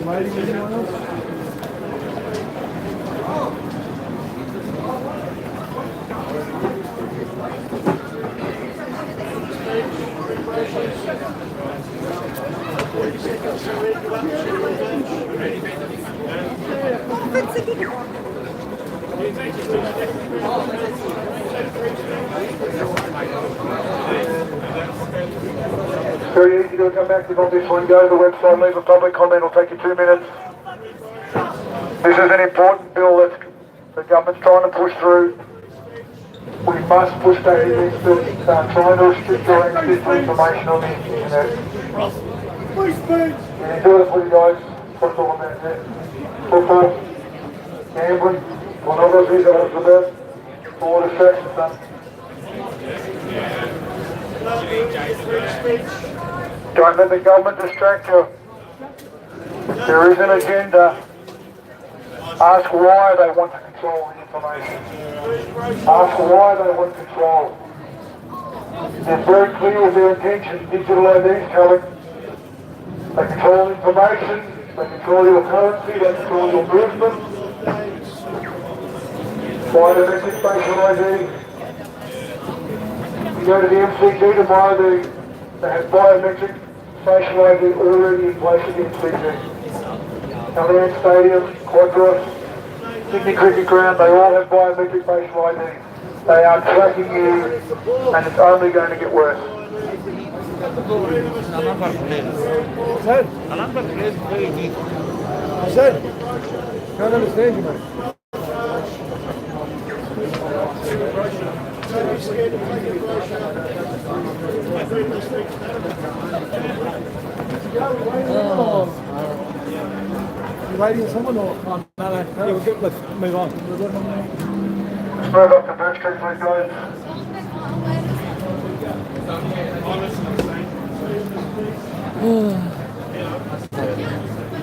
Anyone else? Very easy to come active on this one. Go to the website, leave a public comment, it'll take you 2 minutes. This is an important bill that the government's trying to push through. We must push back against it, trying to restrict or access to information on the internet. And enjoy this with you guys. What's all about that? Football, gambling, one of those things that was about. All distractions done. Don't let the government distract you. There is an agenda. Ask why they want to control the information. Ask why they want control. They're very clear with their intentions. Digital IDs tell it. They control information, they control your currency, they control your movement. Biometric facial ID. You go to the MCG tomorrow, they have biometric facial ID already in place at the MCG. Allianz Stadium, Quadros, Sydney Cricket Ground, they all have biometric facial ID. They are tracking you and it's only going to get worse. Hassan, can't understand you, mate. You waiting for someone or? No, yeah, we'll get, let's move on. Let's move up to Birch Street, please, guys.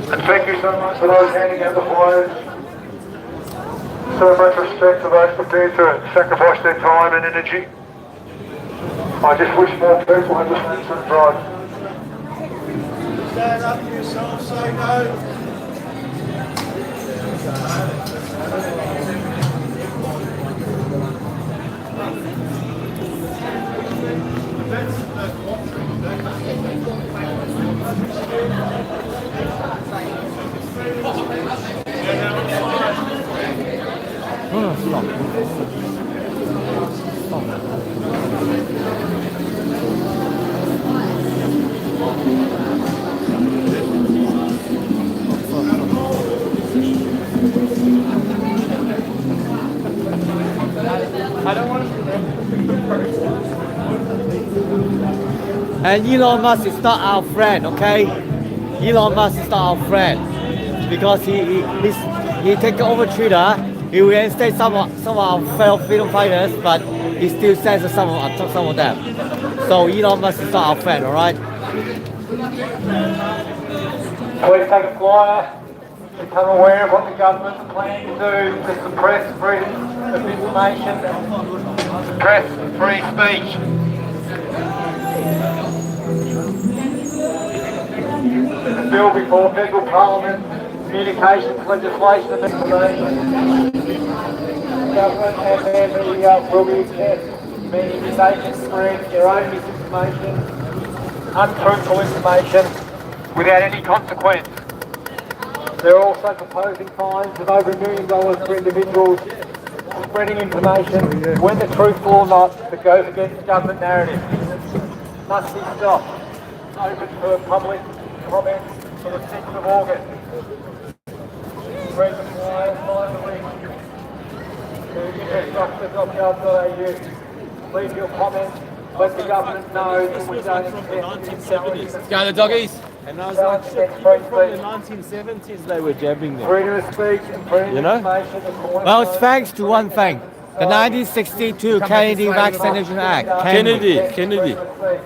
And thank you so much for those handing out the flyers. So much respect to those prepared to sacrifice their time and energy. I just wish more people had the same sort of drive. Stand up for yourself, say no. I don't want And Elon Musk is not our friend, okay? Elon Musk is not our friend because he take over Twitter. He reinstate some of our fellow freedom fighters, but he still censors some of them. So Elon Musk is not our friend, all right? Please take a flyer, become aware of what the government's planning to do to suppress freedom of information, suppress free speech. The bill before federal parliament, communications legislation and information. Government and their media will be assessed, meaning they can spread their own misinformation, untruthful information, without any consequence. They're also proposing fines of over $1 million for individuals spreading information, whether truthful or not, that goes against government narrative. Must be stopped. Open for public comment for the 6th of August. Read the flyer, find the link to infrastructure.gov.au. Leave your comments. Let the government know that we don't accept Go the doggies. And I was like, shit, even from the 1970s they were jabbing them. freedom of speech and freedom You of know? information. Well, it's thanks to one thing. The 1962 Kennedy Vaccination Act. Kennedy.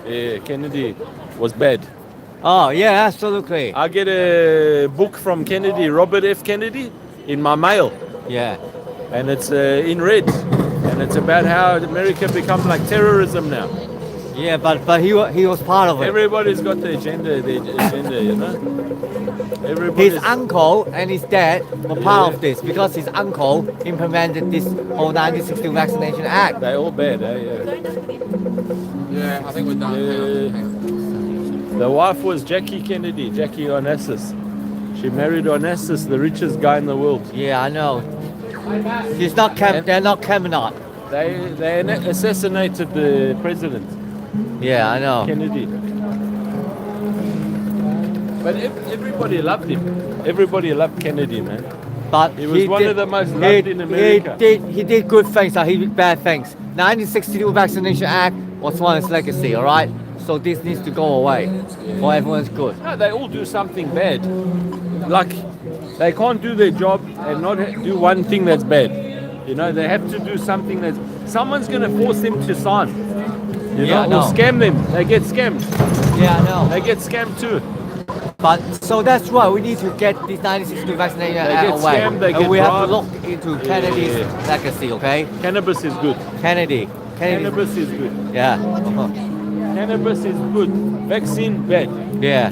Yeah, Kennedy was bad. Oh, yeah, absolutely. I get a book from Kennedy, Robert F. Kennedy, in my mail. Yeah. And it's in red. And it's about how America become like terrorism now. Yeah, but he was part of it. Everybody's got the agenda, you know? His uncle and his dad were part of this because his uncle implemented this whole 1960 Vaccination Act. They're all bad, eh? Yeah, I think we're done. The wife was Jackie Kennedy, Jackie Onassis. She married Onassis, the richest guy in the world. Yeah, I know. He's not they're not Camelot. They assassinated the president. Yeah, I know. Kennedy. But everybody loved him. Everybody loved Kennedy, man. But he was one of the most loved in America. He did good things, he did bad things. 1962 Vaccination Act was one of his legacy, all right? So this needs to go away for everyone's good. No, they all do something bad. Like, they can't do their job and not do one thing that's bad. You know, they have to do something that's... Someone's going to force them to sign. You know, or scam them. They get scammed. Yeah, I know. They get scammed too. But so that's why we need to get this 1962 Vaccination Act away. Scammed, they and get we have to robbed. look into Kennedy's legacy, okay? Cannabis is good. Cannabis is good. Yeah. Cannabis is good. Vaccine, bad. Yeah.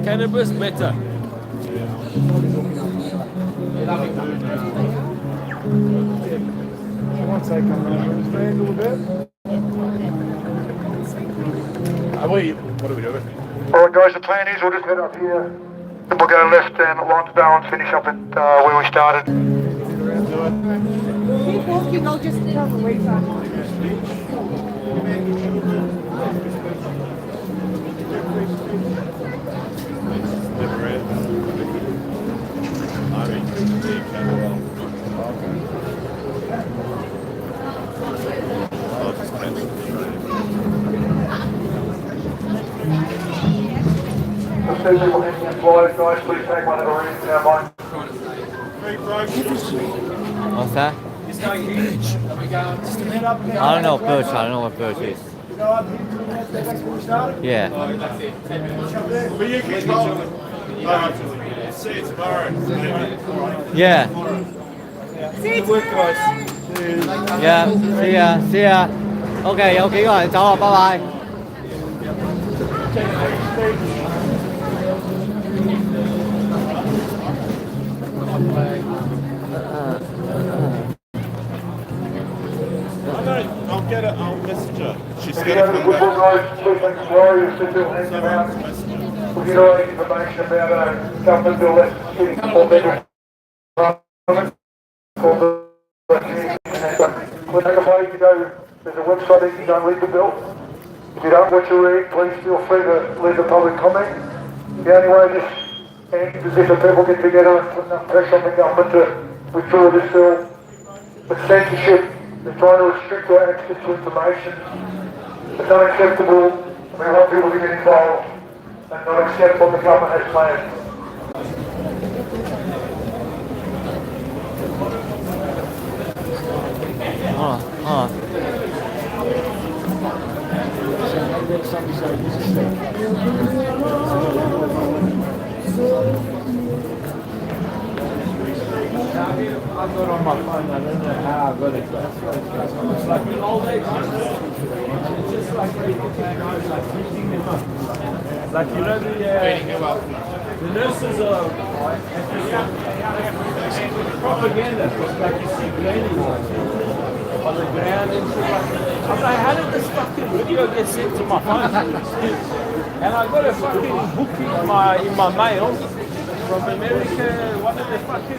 Cannabis, better. Once they come over and stand a little bit. What are we doing? Alright guys, the plan is we'll just head up here. Then we'll go left and line to balance, finish up at where we started. Keep walking, I'll just turn away from Let's see people hanging out flyers, guys, please take one of the rooms in our mind. What's that? I don't know Birch. I don't know what Birch is. Yeah. Will you control it? See you tomorrow. Yeah. Good work, guys. Yeah. See ya. OK， 有幾個人走啊，拜拜。I'll get it. I'll message her. She's If got you to have a come good one, back. guys, please make sure you sit your hands around. We'll get all the information about government bill that's sitting for federal parliament. Called the we'll notify you to go, there's a website that you don't read the bill. If you don't want to read, please feel free to leave a public comment. The only way this ends is if the people get together and put enough pressure on the government to withdraw this bill. But censorship They're trying to restrict our access to information. It's unacceptable. We want people to get involved and not accept what the government has planned. I've got on my phone, I don't know how I got it. It's like the old age. It's just like heating them up. Like, you know, the nurses are propaganda. It's like you see grannies on the ground and shit like that. I'm like, how did this fucking video get sent to my phone? And I got a fucking book in my mail from America, one of the fucking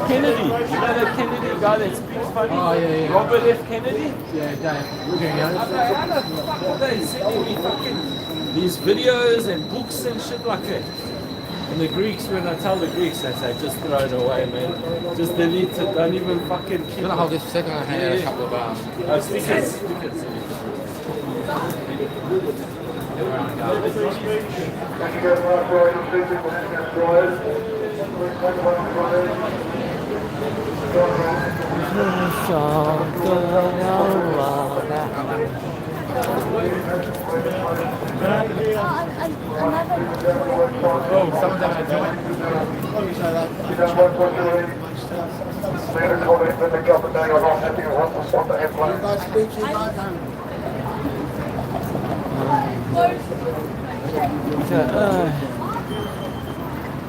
Kennedy. You know the Kennedy guy that speaks funny? Oh, yeah. Robert F. Kennedy? Yeah, Dave. I'm like, how the fuck are they sending me fucking these videos and books and shit like that? And the Greeks, when I tell the Greeks, they say, just throw it away, man. Just delete it, don't even fucking keep it. I'm gonna hold this for a second, I'm gonna hand out a couple of stickers. Oh, someone's having a joint.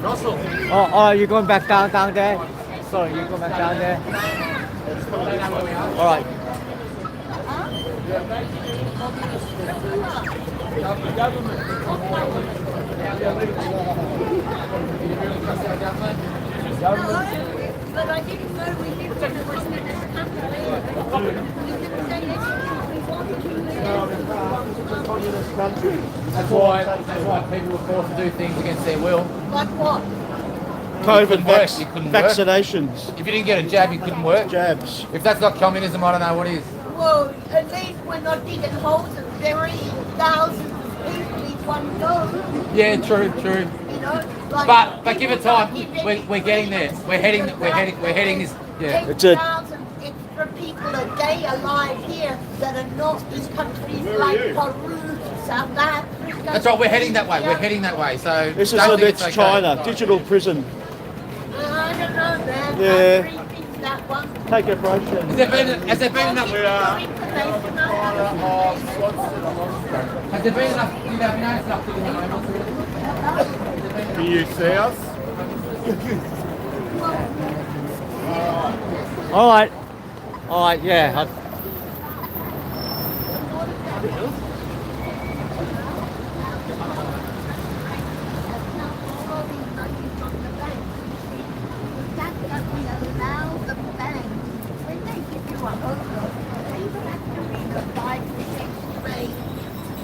Russell. Oh, you're going back down there? Sorry, you're going back down there? All right. But I didn't know we lived in a respectable country. That's why people were forced to do things against their will. Like what? COVID You couldn't work. vaccinations. If you didn't get a jab, you couldn't work. Jabs. If that's not communism, I don't know what is. Well, at least we're not digging holes and burying thousands of people in one go. Yeah, true. You know, like But give it time. We're getting there. We're heading this. Yeah. 8,000 extra people a day alive here that are not in countries like Peru, South Africa. That's right. We're heading that way. So This is don't the think it's next okay. China, digital prison. I don't know, man. Yeah. I rethink that one. Take a brush Has there been enough? Has there been enough? Can you see us? All right, yeah.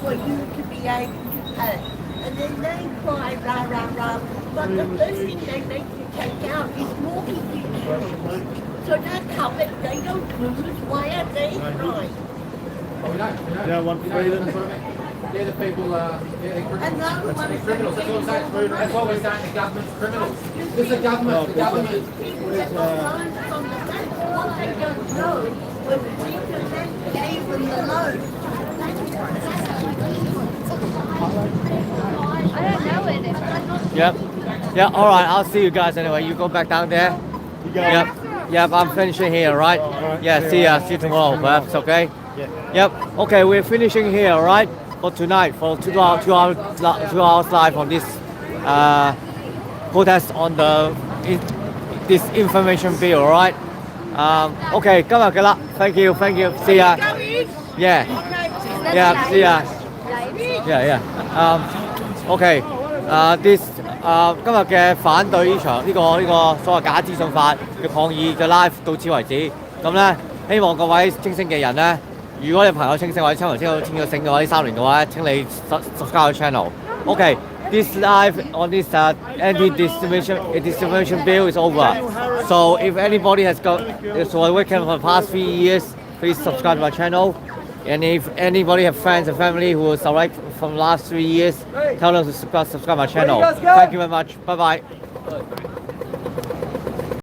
For you to be able to pay. And then they cry rah rah rah. But the first thing they make you take out is mortgage insurance. So they're covered, they don't lose. Why are they crying? Now one freedom. They're the people, they're criminals. That's what we're saying. That's what we're saying, the government's criminals. This is the government, the government. What they don't know was we gave them the loan. I don't know where they're from. Yep. Yeah, all right, I'll see you guys anyway. You go back down there. Yep, I'm finishing here, right? Yeah, see you tomorrow, perhaps, okay? Yep, okay, we're finishing here, all right? For tonight, for 2 hours live on this protest on this information bill, all right? Okay, 今日嘅啦 thank you, see ya. Yeah, see ya. Yeah. OK， this 今日嘅反對呢場呢個所謂假資訊法嘅抗議嘅 live 到此為止。咁咧，希望各位清醒嘅人咧，如果你朋友清醒或者親朋清咗醒嘅話，呢3年嘅話咧，請你 subscribe channel。OK，this live on this anti-disiflnfo bill is over. So if anybody has got so working for the past 3 years, please subscribe to my channel. And if anybody have friends and family who was alright from the last 3 years, tell them to subscribe to my channel. Thank you very much. Bye bye.